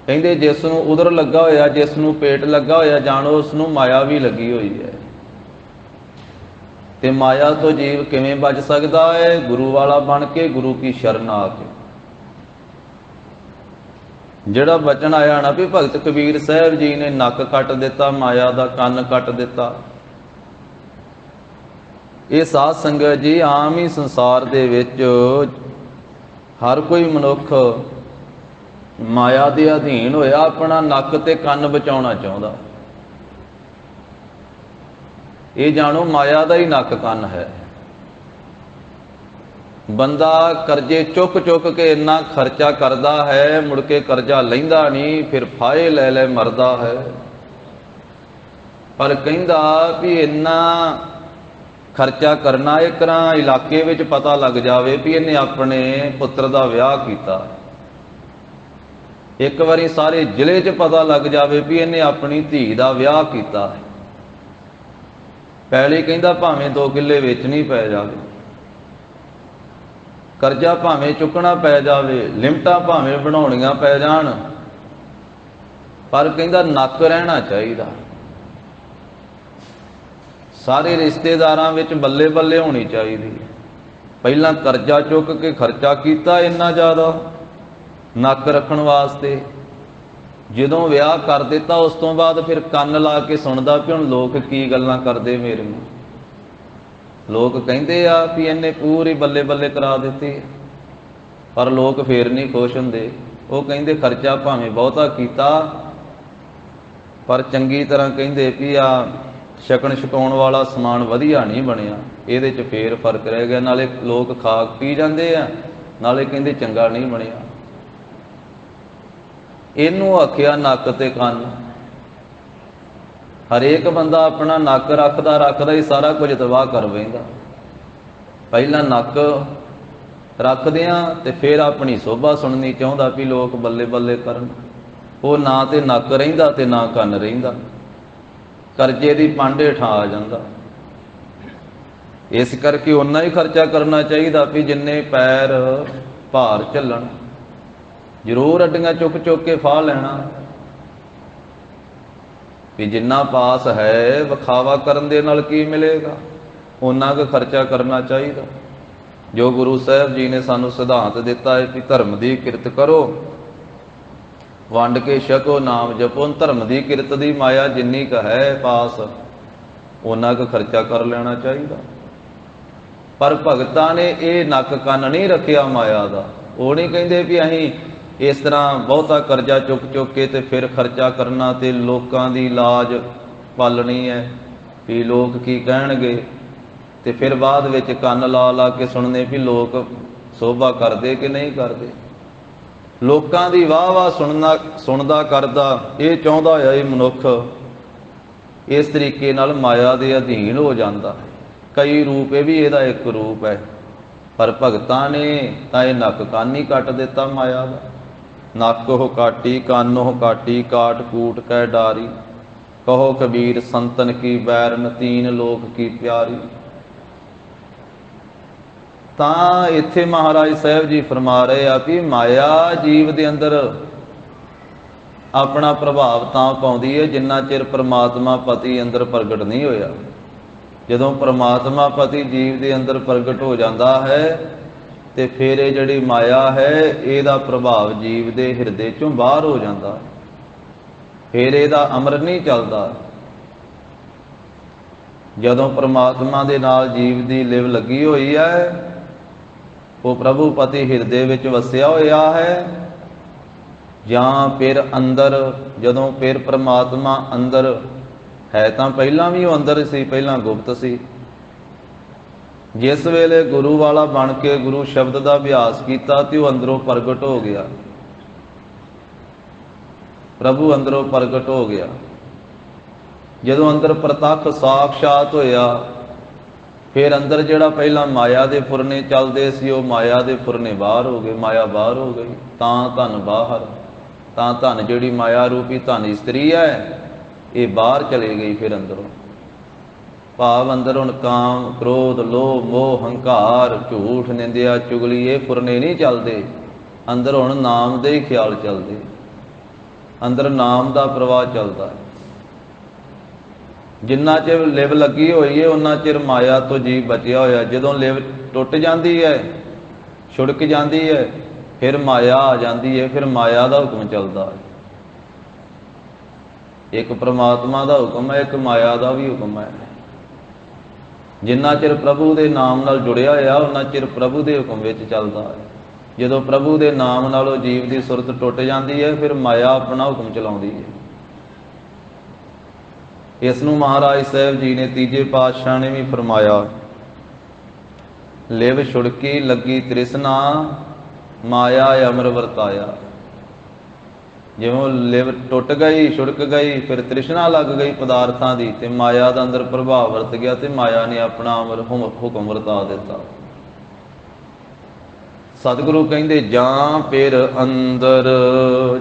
ਕਹਿੰਦੇ ਜਿਸ ਨੂੰ ਉਦਰ ਲੱਗਾ ਹੋਇਆ, ਜਿਸ ਨੂੰ ਪੇਟ ਲੱਗਾ ਹੋਇਆ, ਜਾਣੋ ਉਸ ਨੂੰ ਮਾਇਆ ਵੀ ਲੱਗੀ ਹੋਈ ਹੈ। ਤੇ ਮਾਇਆ ਤੋਂ ਜੀਵ ਕਿਵੇਂ ਬਚ ਸਕਦਾ ਹੈ? ਗੁਰੂ ਵਾਲਾ ਬਣ ਕੇ, ਗੁਰੂ ਕੀ ਸ਼ਰਨ ਆ ਕੇ। ਜਿਹੜਾ ਬਚਨ ਆਇਆ ਨਾ ਵੀ ਭਗਤ ਕਬੀਰ ਸਾਹਿਬ ਜੀ ਨੇ ਨੱਕ ਕੱਟ ਦਿੱਤਾ ਮਾਇਆ ਦਾ, ਕੰਨ ਕੱਟ ਦਿੱਤਾ, ਇਹ ਸਾਧ ਸੰਗਤ ਜੀ ਆਮ ਹੀ ਸੰਸਾਰ ਦੇ ਵਿੱਚ ਹਰ ਕੋਈ ਮਨੁੱਖ ਮਾਇਆ ਦੇ ਅਧੀਨ ਹੋਇਆ ਆਪਣਾ ਨੱਕ ਤੇ ਕੰਨ ਬਚਾਉਣਾ ਚਾਹੁੰਦਾ। ਇਹ ਜਾਣੋ ਮਾਇਆ ਦਾ ਹੀ ਨੱਕ ਕੰਨ ਹੈ। ਬੰਦਾ ਕਰਜ਼ੇ ਚੁੱਕ ਚੁੱਕ ਕੇ ਇੰਨਾ ਖਰਚਾ ਕਰਦਾ ਹੈ, ਮੁੜ ਕੇ ਕਰਜ਼ਾ ਲੈਂਦਾ ਨਹੀਂ, ਫਿਰ ਫਾਹੇ ਲੈ ਲੈ ਮਰਦਾ ਹੈ। ਪਰ ਕਹਿੰਦਾ ਵੀ ਇੰਨਾ ਖਰਚਾ ਕਰਨਾ, ਇੱਕ ਤਰ੍ਹਾਂ ਇਲਾਕੇ ਵਿੱਚ ਪਤਾ ਲੱਗ ਜਾਵੇ ਵੀ ਇਹਨੇ ਆਪਣੇ ਪੁੱਤਰ ਦਾ ਵਿਆਹ ਕੀਤਾ, ਇੱਕ ਵਾਰੀ ਸਾਰੇ ਜ਼ਿਲ੍ਹੇ 'ਚ ਪਤਾ ਲੱਗ ਜਾਵੇ ਵੀ ਇਹਨੇ ਆਪਣੀ ਧੀ ਦਾ ਵਿਆਹ ਕੀਤਾ। ਪੈਲੀ ਕਹਿੰਦਾ ਭਾਵੇਂ 2 ਕਿੱਲੇ ਵੇਚਣੀ ਪੈ ਜਾਵੇ, ਕਰਜ਼ਾ ਭਾਵੇਂ ਚੁੱਕਣਾ ਪੈ ਜਾਵੇ, ਲਿਮਟਾਂ ਭਾਵੇਂ ਬਣਾਉਣੀਆਂ ਪੈ ਜਾਣ, ਪਰ ਕਹਿੰਦਾ ਨੱਕ ਰਹਿਣਾ ਚਾਹੀਦਾ। ਸਾਰੇ ਰਿਸ਼ਤੇਦਾਰਾਂ ਵਿੱਚ ਬੱਲੇ ਬੱਲੇ ਹੋਣੀ ਚਾਹੀਦੀ। ਪਹਿਲਾਂ ਕਰਜ਼ਾ ਚੁੱਕ ਕੇ ਖਰਚਾ ਕੀਤਾ ਇੰਨਾ ਜ਼ਿਆਦਾ ਨੱਕ ਰੱਖਣ ਵਾਸਤੇ, ਜਦੋਂ ਵਿਆਹ ਕਰ ਦਿੱਤਾ ਉਸ ਤੋਂ ਬਾਅਦ ਫਿਰ ਕੰਨ ਲਾ ਕੇ ਸੁਣਦਾ ਵੀ ਹੁਣ ਲੋਕ ਕੀ ਗੱਲਾਂ ਕਰਦੇ ਮੇਰੇ ਨੂੰ। ਲੋਕ ਕਹਿੰਦੇ ਆ ਵੀ ਇਹਨੇ ਪੂਰੀ ਬੱਲੇ ਬੱਲੇ ਕਰਾ ਦਿੱਤੀ, ਪਰ ਲੋਕ ਫੇਰ ਨਹੀਂ ਖੁਸ਼ ਹੁੰਦੇ। ਉਹ ਕਹਿੰਦੇ ਖਰਚਾ ਭਾਵੇਂ ਬਹੁਤਾ ਕੀਤਾ, ਪਰ ਚੰਗੀ ਤਰ੍ਹਾਂ ਕਹਿੰਦੇ ਵੀ ਆ ਛਕਣ ਛਕਾਉਣ ਵਾਲਾ ਸਮਾਨ ਵਧੀਆ ਨਹੀਂ ਬਣਿਆ, ਇਹਦੇ 'ਚ ਫੇਰ ਫਰਕ ਰਹਿ ਗਿਆ। ਨਾਲੇ ਲੋਕ ਖਾ ਪੀ ਜਾਂਦੇ ਆ, ਨਾਲੇ ਕਹਿੰਦੇ ਚੰਗਾ ਨਹੀਂ ਬਣਿਆ। ਇਹਨੂੰ ਆਖਿਆ ਨੱਕ ਤੇ ਕੰਨ। ਹਰੇਕ ਬੰਦਾ ਆਪਣਾ ਨੱਕ ਰੱਖਦਾ ਰੱਖਦਾ ਹੀ ਸਾਰਾ ਕੁਝ ਤਬਾਹ ਕਰ ਬੈਂਦਾ। ਪਹਿਲਾਂ ਨੱਕ ਰੱਖਦੇ ਆ ਤੇ ਫਿਰ ਆਪਣੀ ਸੋਭਾ ਸੁਣਨੀ ਚਾਹੁੰਦਾ ਵੀ ਲੋਕ ਬੱਲੇ ਬੱਲੇ ਕਰਨ। ਉਹ ਨਾ ਤੇ ਨੱਕ ਰਹਿੰਦਾ ਤੇ ਨਾ ਕੰਨ ਰਹਿੰਦਾ, ਕਰਜ਼ੇ ਦੀ ਪੰਡ ਹੇਠਾਂ ਆ ਜਾਂਦਾ। ਇਸ ਕਰਕੇ ਓਨਾ ਹੀ ਖਰਚਾ ਕਰਨਾ ਚਾਹੀਦਾ ਵੀ ਜਿੰਨੇ ਪੈਰ ਭਾਰ ਝੱਲਣ। ਜ਼ਰੂਰ ਅੱਡੀਆਂ ਚੁੱਕ ਚੁੱਕ ਕੇ ਫਾਹ ਲੈਣਾ ਵੀ ਜਿੰਨਾ ਪਾਸ ਹੈ, ਵਿਖਾਵਾ ਕਰਨ ਦੇ ਨਾਲ ਕੀ ਮਿਲੇਗਾ, ਓਨਾ ਕੁ ਖਰਚਾ ਕਰਨਾ ਚਾਹੀਦਾ। ਜੋ ਗੁਰੂ ਸਾਹਿਬ ਜੀ ਨੇ ਸਾਨੂੰ ਸਿਧਾਂਤ ਦਿੱਤਾ ਹੈ ਕਿ ਧਰਮ ਦੀ ਕਿਰਤ ਕਰੋ, ਵੰਡ ਕੇ ਛਕੋ, ਨਾਮ ਜਪੋ। ਧਰਮ ਦੀ ਕਿਰਤ ਦੀ ਮਾਇਆ ਜਿੰਨੀ ਕੁ ਹੈ ਪਾਸ, ਓਨਾ ਕੁ ਖਰਚਾ ਕਰ ਲੈਣਾ ਚਾਹੀਦਾ। ਪਰ ਭਗਤਾਂ ਨੇ ਇਹ ਨੱਕ ਕੰਨ ਨਹੀਂ ਰੱਖਿਆ ਮਾਇਆ ਦਾ। ਉਹ ਨਹੀਂ ਕਹਿੰਦੇ ਵੀ ਅਸੀਂ ਇਸ ਤਰ੍ਹਾਂ ਬਹੁਤਾ ਕਰਜ਼ਾ ਚੁੱਕ ਚੁੱਕ ਕੇ ਤੇ ਫਿਰ ਖਰਚਾ ਕਰਨਾ ਤੇ ਲੋਕਾਂ ਦੀ ਲਾਜ ਪਾਲਣੀ ਹੈ ਵੀ ਲੋਕ ਕੀ ਕਹਿਣਗੇ, ਤੇ ਫਿਰ ਬਾਅਦ ਵਿੱਚ ਕੰਨ ਲਾ ਲਾ ਕੇ ਸੁਣਨੇ ਵੀ ਲੋਕ ਸੋਭਾ ਕਰਦੇ ਕਿ ਨਹੀਂ ਕਰਦੇ। ਲੋਕਾਂ ਦੀ ਵਾਹ ਵਾਹ ਸੁਣਦਾ ਕਰਦਾ ਇਹ ਚਾਹੁੰਦਾ ਹੋਇਆ ਇਹ ਮਨੁੱਖ ਇਸ ਤਰੀਕੇ ਨਾਲ ਮਾਇਆ ਦੇ ਅਧੀਨ ਹੋ ਜਾਂਦਾ। ਕਈ ਰੂਪ, ਇਹ ਵੀ ਇਹਦਾ ਇੱਕ ਰੂਪ ਹੈ। ਪਰ ਭਗਤਾਂ ਨੇ ਤਾਂ ਇਹ ਨੱਕ ਕੰਨ ਹੀ ਕੱਟ ਦਿੱਤਾ ਮਾਇਆ ਦਾ। ਨੱਕ ਉਹ ਕਾਟੀ, ਕੰਨ ਉਹ ਕਾਟੀ, ਕਾਟ ਕੂਟ ਕੈ ਡਾਰੀ। ਕਹੋ ਕਬੀਰ ਸੰਤਨ ਕੀ ਬੈਰਨ, ਤੀਨ ਲੋਕ ਕੀ ਪਿਆਰੀ। ਤਾਂ ਇੱਥੇ ਮਹਾਰਾਜ ਸਾਹਿਬ ਜੀ ਫਰਮਾ ਰਹੇ ਆ ਵੀ ਮਾਇਆ ਜੀਵ ਦੇ ਅੰਦਰ ਆਪਣਾ ਪ੍ਰਭਾਵ ਤਾਂ ਪਾਉਂਦੀ ਹੈ ਜਿੰਨਾ ਚਿਰ ਪ੍ਰਮਾਤਮਾ ਪਤੀ ਅੰਦਰ ਪ੍ਰਗਟ ਨਹੀਂ ਹੋਇਆ। ਜਦੋਂ ਪ੍ਰਮਾਤਮਾ ਪਤੀ ਜੀਵ ਦੇ ਅੰਦਰ ਪ੍ਰਗਟ ਹੋ ਜਾਂਦਾ ਹੈ ਤੇ ਫਿਰ ਇਹ ਜਿਹੜੀ ਮਾਇਆ ਹੈ ਇਹਦਾ ਪ੍ਰਭਾਵ ਜੀਵ ਦੇ ਹਿਰਦੇ ਚੋਂ ਬਾਹਰ ਹੋ ਜਾਂਦਾ, ਫਿਰ ਇਹਦਾ ਅਮਰ ਨਹੀਂ ਚੱਲਦਾ। ਜਦੋਂ ਪ੍ਰਮਾਤਮਾ ਦੇ ਨਾਲ ਜੀਵ ਦੀ ਲਿਵ ਲੱਗੀ ਹੋਈ ਹੈ, ਉਹ ਪ੍ਰਭੂ ਪਤੀ ਹਿਰਦੇ ਵਿੱਚ ਵਸਿਆ ਹੋਇਆ ਹੈ, ਜਾਂ ਫਿਰ ਅੰਦਰ ਜਦੋਂ ਫਿਰ ਪ੍ਰਮਾਤਮਾ ਅੰਦਰ ਹੈ ਤਾਂ ਪਹਿਲਾਂ ਵੀ ਉਹ ਅੰਦਰ ਸੀ, ਪਹਿਲਾਂ ਗੁਪਤ ਸੀ। ਜਿਸ ਵੇਲੇ ਗੁਰੂ ਵਾਲਾ ਬਣ ਕੇ ਗੁਰੂ ਸ਼ਬਦ ਦਾ ਅਭਿਆਸ ਕੀਤਾ ਤੇ ਉਹ ਅੰਦਰੋਂ ਪ੍ਰਗਟ ਹੋ ਗਿਆ, ਪ੍ਰਭੂ ਅੰਦਰੋਂ ਪ੍ਰਗਟ ਹੋ ਗਿਆ। ਜਦੋਂ ਅੰਦਰ ਪ੍ਰਤੱਖ ਸਾਖਸ਼ਾਤ ਹੋਇਆ, ਫਿਰ ਅੰਦਰ ਜਿਹੜਾ ਪਹਿਲਾਂ ਮਾਇਆ ਦੇ ਫੁਰਨੇ ਚੱਲਦੇ ਸੀ ਉਹ ਮਾਇਆ ਦੇ ਫੁਰਨੇ ਬਾਹਰ ਹੋ ਗਏ, ਮਾਇਆ ਬਾਹਰ ਹੋ ਗਈ। ਤਾਂ ਧਨ ਬਾਹਰ, ਤਾਂ ਧਨ ਜਿਹੜੀ ਮਾਇਆ ਰੂਪੀ ਧਨ ਇਸਤਰੀ ਹੈ ਇਹ ਬਾਹਰ ਚਲੇ ਗਈ। ਫਿਰ ਅੰਦਰੋਂ ਭਾਵ ਅੰਦਰ ਹੁਣ ਕਾਮ, ਕ੍ਰੋਧ, ਲੋਭ, ਮੋਹ, ਹੰਕਾਰ, ਝੂਠ, ਨਿੰਦਿਆ, ਚੁਗਲੀ ਇਹ ਫੁਰਨੇ ਨਹੀਂ ਚੱਲਦੇ। ਅੰਦਰ ਹੁਣ ਨਾਮ ਦੇ ਹੀ ਖਿਆਲ ਚੱਲਦੇ, ਅੰਦਰ ਨਾਮ ਦਾ ਪ੍ਰਵਾਹ ਚੱਲਦਾ। ਜਿੰਨਾ ਚਿਰ ਲਿਵ ਲੱਗੀ ਹੋਈ ਹੈ ਉਹਨਾਂ ਚਿਰ ਮਾਇਆ ਤੋਂ ਜੀਵ ਬਚਿਆ ਹੋਇਆ। ਜਦੋਂ ਲਿਵ ਟੁੱਟ ਜਾਂਦੀ ਹੈ, ਛੁੜਕ ਜਾਂਦੀ ਹੈ, ਫਿਰ ਮਾਇਆ ਆ ਜਾਂਦੀ ਹੈ, ਫਿਰ ਮਾਇਆ ਦਾ ਹੁਕਮ ਚੱਲਦਾ ਹੈ। ਇੱਕ ਪ੍ਰਮਾਤਮਾ ਦਾ ਹੁਕਮ ਹੈ, ਇੱਕ ਮਾਇਆ ਦਾ ਵੀ ਹੁਕਮ ਹੈ। ਜਿੰਨਾ ਚਿਰ ਪ੍ਰਭੂ ਦੇ ਨਾਮ ਨਾਲ ਜੁੜਿਆ ਹੋਇਆ ਉਹਨਾਂ ਚਿਰ ਪ੍ਰਭੂ ਦੇ ਹੁਕਮ ਵਿੱਚ ਚੱਲਦਾ ਹੈ। ਜਦੋਂ ਪ੍ਰਭੂ ਦੇ ਨਾਮ ਨਾਲੋਂ ਜੀਵ ਦੀ ਸੁਰਤ ਟੁੱਟ ਜਾਂਦੀ ਹੈ ਫਿਰ ਮਾਇਆ ਆਪਣਾ ਹੁਕਮ ਚਲਾਉਂਦੀ ਹੈ। ਇਸ ਨੂੰ ਮਹਾਰਾਜ ਸਾਹਿਬ ਜੀ ਨੇ ਤੀਜੇ ਪਾਤਸ਼ਾਹ ਨੇ ਵੀ ਫਰਮਾਇਆ, ਲਿਵ ਛੁੜਕੀ ਲੱਗੀ ਤ੍ਰਿਸ਼ਨਾ, ਮਾਇਆ ਅਮਰ ਵਰਤਾਇਆ। ਜਿਵੇਂ ਲਿਵ ਟੁੱਟ ਗਈ, ਛੁੜਕ ਗਈ, ਫਿਰ ਤ੍ਰਿਸ਼ਨਾ ਲੱਗ ਗਈ ਪਦਾਰਥਾਂ ਦੀ ਤੇ ਮਾਇਆ ਦਾ ਅੰਦਰ ਪ੍ਰਭਾਵ ਵਰਤ ਗਿਆ ਤੇ ਮਾਇਆ ਨੇ ਆਪਣਾ ਅਮਰ ਹੁਕਮ ਵਰਤਾ ਦਿੱਤਾ। ਸਤਿਗੁਰੂ ਕਹਿੰਦੇ ਜਾਂ ਫਿਰ ਅੰਦਰ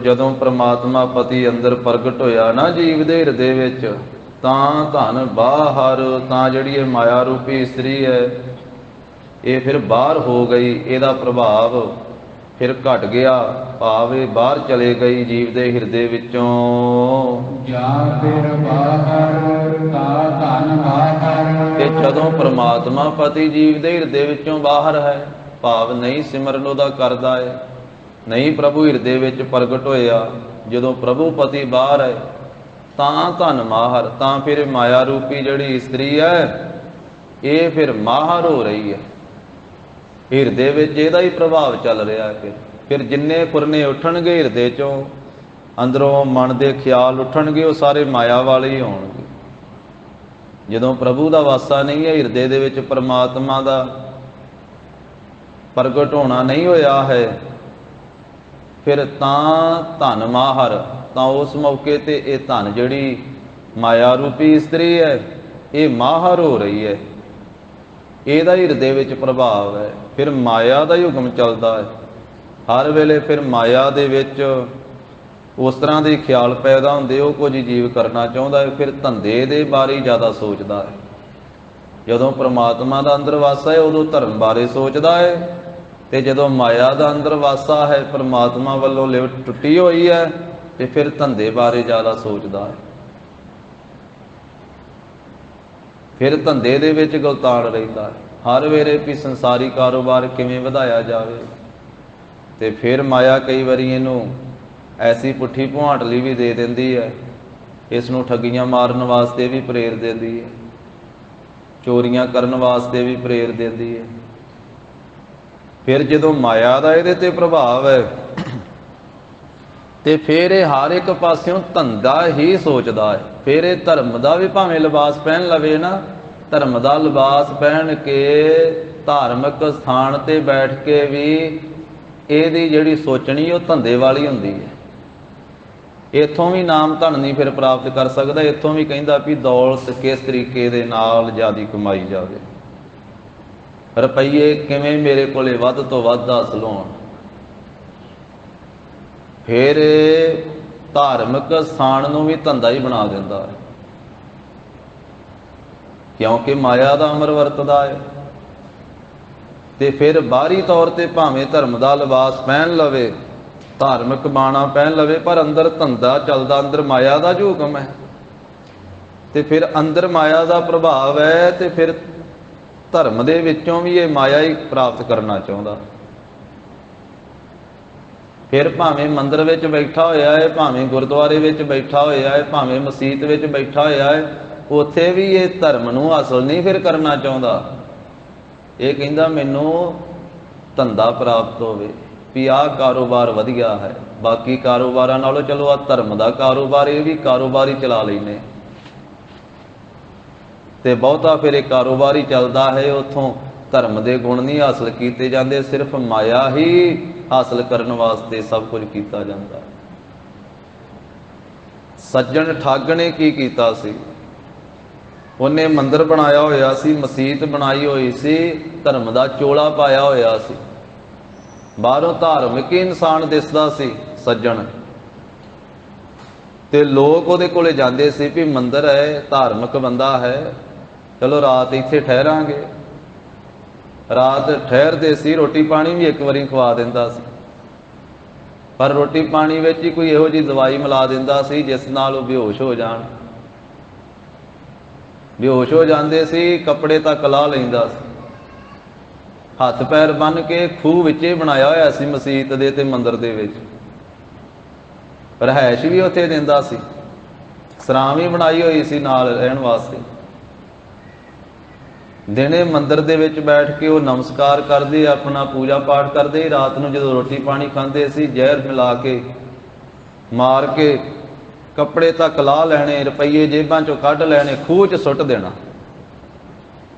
ਜਦੋਂ ਪ੍ਰਮਾਤਮਾ ਪਤੀ ਅੰਦਰ ਪ੍ਰਗਟ ਹੋਇਆ ਨਾ ਜੀਵ ਦੇ ਹਿਰਦੇ ਵਿੱਚ, ਤਾਂ ਧਨ ਬਾਹਰ, ਤਾਂ ਜਿਹੜੀ ਇਹ ਮਾਇਆ ਰੂਪੀ ਇਸਤਰੀ ਹੈ ਇਹ ਫਿਰ ਬਾਹਰ ਹੋ ਗਈ, ਇਹਦਾ ਪ੍ਰਭਾਵ ਫਿਰ ਘਟ ਗਿਆ, ਭਾਵ ਇਹ ਬਾਹਰ ਚਲੇ ਗਈ ਜੀਵ ਦੇ ਹਿਰਦੇ ਵਿੱਚੋਂ। ਜਾਂ ਫਿਰ ਬਾਹਰ ਤਾਂ ਧਨ ਬਾਹਰ। ਤੇ ਜਦੋਂ ਪ੍ਰਮਾਤਮਾ ਪਤੀ ਜੀਵ ਦੇ ਹਿਰਦੇ ਵਿੱਚੋਂ ਬਾਹਰ ਹੈ, ਭਾਵ ਨਹੀਂ ਸਿਮਰਨ ਉਹਦਾ ਕਰਦਾ ਹੈ, ਨਹੀਂ ਪ੍ਰਭੂ ਹਿਰਦੇ ਵਿੱਚ ਪ੍ਰਗਟ ਹੋਇਆ, ਜਦੋਂ ਪ੍ਰਭੂ ਪਤੀ ਬਾਹਰ ਹੈ ਤਾਂ ਧਨ ਮਾਹਰ, ਤਾਂ ਫਿਰ ਮਾਇਆ ਰੂਪੀ ਜਿਹੜੀ ਇਸਤਰੀ ਹੈ ਇਹ ਫਿਰ ਮਾਹਰ ਹੋ ਰਹੀ ਹੈ। ਹਿਰਦੇ ਵਿੱਚ ਇਹਦਾ ਹੀ ਪ੍ਰਭਾਵ ਚੱਲ ਰਿਹਾ ਹੈ। ਫਿਰ ਜਿੰਨੇ ਫੁਰਨੇ ਉੱਠਣਗੇ ਹਿਰਦੇ ਚੋਂ, ਅੰਦਰੋਂ ਮਨ ਦੇ ਖਿਆਲ ਉੱਠਣਗੇ, ਉਹ ਸਾਰੇ ਮਾਇਆ ਵਾਲੇ ਹੀ ਹੋਣਗੇ। ਜਦੋਂ ਪ੍ਰਭੂ ਦਾ ਵਾਸਾ ਨਹੀਂ ਹੈ ਹਿਰਦੇ ਦੇ ਵਿੱਚ, ਪਰਮਾਤਮਾ ਦਾ ਪ੍ਰਗਟ ਹੋਣਾ ਨਹੀਂ ਹੋਇਆ ਹੈ, ਫਿਰ ਤਾਂ ਧਨ ਮਾਹਰ, ਤਾਂ ਉਸ ਮੌਕੇ ਤੇ ਇਹ ਧਨ ਜਿਹੜੀ ਮਾਇਆ ਰੂਪੀ ਇਸਤਰੀ ਹੈ ਇਹ ਮਾਹਰ ਹੋ ਰਹੀ ਹੈ, ਇਹਦਾ ਹਿਰਦੇ ਵਿੱਚ ਪ੍ਰਭਾਵ ਹੈ। ਫਿਰ ਮਾਇਆ ਦਾ ਹੀ ਹੁਕਮ ਚੱਲਦਾ ਹੈ ਹਰ ਵੇਲੇ। ਫਿਰ ਮਾਇਆ ਦੇ ਵਿੱਚ ਉਸ ਤਰ੍ਹਾਂ ਦੇ ਖਿਆਲ ਪੈਦਾ ਹੁੰਦੇ, ਉਹ ਕੁਝ ਜੀਵ ਕਰਨਾ ਚਾਹੁੰਦਾ ਹੈ, ਫਿਰ ਧੰਦੇ ਦੇ ਬਾਰੇ ਜ਼ਿਆਦਾ ਸੋਚਦਾ ਹੈ। ਜਦੋਂ ਪ੍ਰਮਾਤਮਾ ਦਾ ਅੰਦਰ ਵਾਸਾ ਹੈ ਉਦੋਂ ਧਰਮ ਬਾਰੇ ਸੋਚਦਾ ਹੈ, ਤੇ ਜਦੋਂ ਮਾਇਆ ਦਾ ਅੰਦਰ ਵਾਸਾ ਹੈ, ਪ੍ਰਮਾਤਮਾ ਵੱਲੋਂ ਲਿਵ ਟੁੱਟੀ ਹੋਈ ਹੈ, ਤੇ ਫਿਰ ਧੰਦੇ ਬਾਰੇ ਜ਼ਿਆਦਾ ਸੋਚਦਾ ਹੈ। ਫਿਰ ਧੰਦੇ ਦੇ ਵਿੱਚ ਗੁਲਤਾਨ ਰਹਿੰਦਾ ਹੈ ਹਰ ਵੇਲੇ ਵੀ ਸੰਸਾਰੀ ਕਾਰੋਬਾਰ ਕਿਵੇਂ ਵਧਾਇਆ ਜਾਵੇ। ਤੇ ਫਿਰ ਮਾਇਆ ਕਈ ਵਾਰੀ ਇਹਨੂੰ ਐਸੀ ਪੁੱਠੀ ਭੁਆਂਟਲੀ ਵੀ ਦੇ ਦਿੰਦੀ ਹੈ, ਇਸ ਨੂੰ ਠੱਗੀਆਂ ਮਾਰਨ ਵਾਸਤੇ ਵੀ ਪ੍ਰੇਰ ਦਿੰਦੀ ਹੈ, ਚੋਰੀਆਂ ਕਰਨ ਵਾਸਤੇ ਵੀ ਪ੍ਰੇਰ ਦਿੰਦੀ ਹੈ। ਫਿਰ ਜਦੋਂ ਮਾਇਆ ਦਾ ਇਹਦੇ ਤੇ ਪ੍ਰਭਾਵ ਹੈ ਤੇ ਫਿਰ ਇਹ ਹਰ ਇੱਕ ਪਾਸਿਓਂ ਧੰਦਾ ਹੀ ਸੋਚਦਾ ਹੈ। ਫਿਰ ਇਹ ਧਰਮ ਦਾ ਵੀ ਭਾਵੇਂ ਲਿਬਾਸ ਪਹਿਨ ਲਵੇ ਨਾ, ਧਰਮ ਦਾ ਲਿਬਾਸ ਪਹਿਨ ਕੇ ਧਾਰਮਿਕ ਸਥਾਨ ਤੇ ਬੈਠ ਕੇ ਵੀ ਇਹਦੀ ਜਿਹੜੀ ਸੋਚਣੀ ਉਹ ਧੰਦੇ ਵਾਲੀ ਹੁੰਦੀ ਹੈ। ਇੱਥੋਂ ਵੀ ਨਾਮ ਧਨ ਨਹੀਂ ਫਿਰ ਪ੍ਰਾਪਤ ਕਰ ਸਕਦਾ, ਇੱਥੋਂ ਵੀ ਕਹਿੰਦਾ ਵੀ ਦੌਲਤ ਕਿਸ ਤਰੀਕੇ ਦੇ ਨਾਲ ਜ਼ਿਆਦਾ ਕਮਾਈ ਜਾਵੇ, ਰੁਪਈਏ ਕਿਵੇਂ ਮੇਰੇ ਕੋਲੇ ਵੱਧ ਤੋਂ ਵੱਧ ਹਾਸਲ ਹੋਣ। ਫਿਰ ਧਾਰਮਿਕ ਸਥਾਨ ਨੂੰ ਵੀ ਧੰਦਾ ਹੀ ਬਣਾ ਦਿੰਦਾ ਹੈ, ਕਿਉਂਕਿ ਮਾਇਆ ਦਾ ਅਮਰ ਵਰਤਦਾ ਹੈ। ਤੇ ਫਿਰ ਬਾਹਰੀ ਤੌਰ ਤੇ ਭਾਵੇਂ ਧਰਮ ਦਾ ਲਿਬਾਸ ਪਹਿਨ ਲਵੇ, ਧਾਰਮਿਕ ਬਾਣਾ ਪਹਿਨ ਲਵੇ ਪਰ ਅੰਦਰ ਧੰਦਾ ਚੱਲਦਾ, ਅੰਦਰ ਮਾਇਆ ਦਾ ਜੋ ਹੁਕਮ ਹੈ, ਤੇ ਫਿਰ ਅੰਦਰ ਮਾਇਆ ਦਾ ਪ੍ਰਭਾਵ ਹੈ, ਤੇ ਫਿਰ ਧਰਮ ਦੇ ਵਿੱਚੋਂ ਵੀ ਇਹ ਮਾਇਆ ਹੀ ਪ੍ਰਾਪਤ ਕਰਨਾ ਚਾਹੁੰਦਾ। ਫਿਰ ਭਾਵੇਂ ਮੰਦਿਰ ਵਿੱਚ ਬੈਠਾ ਹੋਇਆ ਹੈ, ਭਾਵੇਂ ਗੁਰਦੁਆਰੇ ਵਿੱਚ ਬੈਠਾ ਹੋਇਆ ਹੈ, ਭਾਵੇਂ ਮਸੀਤ ਵਿੱਚ ਬੈਠਾ ਹੋਇਆ ਹੈ, ਉੱਥੇ ਵੀ ਇਹ ਧਰਮ ਨੂੰ ਹਾਸਲ ਨਹੀਂ ਫਿਰ ਕਰਨਾ ਚਾਹੁੰਦਾ। ਇਹ ਕਹਿੰਦਾ ਮੈਨੂੰ ਧੰਦਾ ਪ੍ਰਾਪਤ ਹੋਵੇ, ਵੀ ਆਹ ਕਾਰੋਬਾਰ ਵਧੀਆ ਹੈ, ਬਾਕੀ ਕਾਰੋਬਾਰਾਂ ਨਾਲੋਂ ਚਲੋ ਆਹ ਧਰਮ ਦਾ ਕਾਰੋਬਾਰ, ਇਹ ਵੀ ਕਾਰੋਬਾਰ ਹੀ ਚਲਾ ਲੈਨੇ, ਤੇ ਬਹੁਤਾ ਫਿਰ ਇਹ ਕਾਰੋਬਾਰ ਹੀ ਚੱਲਦਾ ਹੈ। ਉੱਥੋਂ ਧਰਮ ਦੇ ਗੁਣ ਨਹੀਂ ਹਾਸਲ ਕੀਤੇ ਜਾਂਦੇ, ਸਿਰਫ ਮਾਇਆ ਹੀ ਹਾਸਲ ਕਰਨ ਵਾਸਤੇ ਸਭ ਕੁਝ ਕੀਤਾ ਜਾਂਦਾ। ਸੱਜਣ ਠੱਗ ਨੇ ਕੀ ਕੀਤਾ ਸੀ? ਉਹਨੇ ਮੰਦਿਰ ਬਣਾਇਆ ਹੋਇਆ ਸੀ, ਮਸੀਤ ਬਣਾਈ ਹੋਈ ਸੀ, ਧਰਮ ਦਾ ਚੋਲਾ ਪਾਇਆ ਹੋਇਆ ਸੀ, ਬਾਹਰੋਂ ਧਾਰਮਿਕ ਹੀ ਇਨਸਾਨ ਦਿਸਦਾ ਸੀ ਸੱਜਣ, ਤੇ ਲੋਕ ਉਹਦੇ ਕੋਲੇ ਜਾਂਦੇ ਸੀ ਵੀ ਮੰਦਿਰ ਹੈ, ਧਾਰਮਿਕ ਬੰਦਾ ਹੈ, ਚਲੋ ਰਾਤ ਇੱਥੇ ਠਹਿਰਾਂਗੇ। ਰਾਤ ਠਹਿਰਦੇ ਸੀ, ਰੋਟੀ ਪਾਣੀ ਵੀ ਇੱਕ ਵਾਰੀ ਖਵਾ ਦਿੰਦਾ ਸੀ, ਪਰ ਰੋਟੀ ਪਾਣੀ ਵਿੱਚ ਹੀ ਕੋਈ ਇਹੋ ਜਿਹੀ ਦਵਾਈ ਮਿਲਾ ਦਿੰਦਾ ਸੀ ਜਿਸ ਨਾਲ ਉਹ ਬੇਹੋਸ਼ ਹੋ ਜਾਣ। ਬੇਹੋਸ਼ ਹੋ ਜਾਂਦੇ ਸੀ, ਕੱਪੜੇ ਤੱਕ ਲਾਹ ਲੈਂਦਾ ਸੀ, ਹੱਥ ਪੈਰ ਬੰਨ੍ਹ ਕੇ ਖੂਹ ਵਿੱਚੇ ਬਣਾਇਆ ਹੋਇਆ ਸੀ ਮਸੀਤ ਦੇ ਤੇ ਮੰਦਿਰ ਦੇ ਵਿੱਚ, ਰਿਹਾਇਸ਼ ਵੀ ਉੱਥੇ ਦਿੰਦਾ ਸੀ, ਸਰਾਂ ਵੀ ਬਣਾਈ ਹੋਈ ਸੀ ਨਾਲ ਰਹਿਣ ਵਾਸਤੇ। ਦਿਨੇ ਮੰਦਿਰ ਦੇ ਵਿੱਚ ਬੈਠ ਕੇ ਉਹ ਨਮਸਕਾਰ ਕਰਦੇ, ਆਪਣਾ ਪੂਜਾ ਪਾਠ ਕਰਦੇ। ਰਾਤ ਨੂੰ ਜਦੋਂ ਰੋਟੀ ਪਾਣੀ ਖਾਂਦੇ ਸੀ, ਜ਼ਹਿਰ ਮਿਲਾ ਕੇ ਮਾਰ ਕੇ ਕੱਪੜੇ ਤੱਕ ਲਾਹ ਲੈਣੇ, ਰੁਪਈਏ ਜੇਬਾਂ ਚੋਂ ਕੱਢ ਲੈਣੇ, ਖੂਹ 'ਚ ਸੁੱਟ ਦੇਣਾ।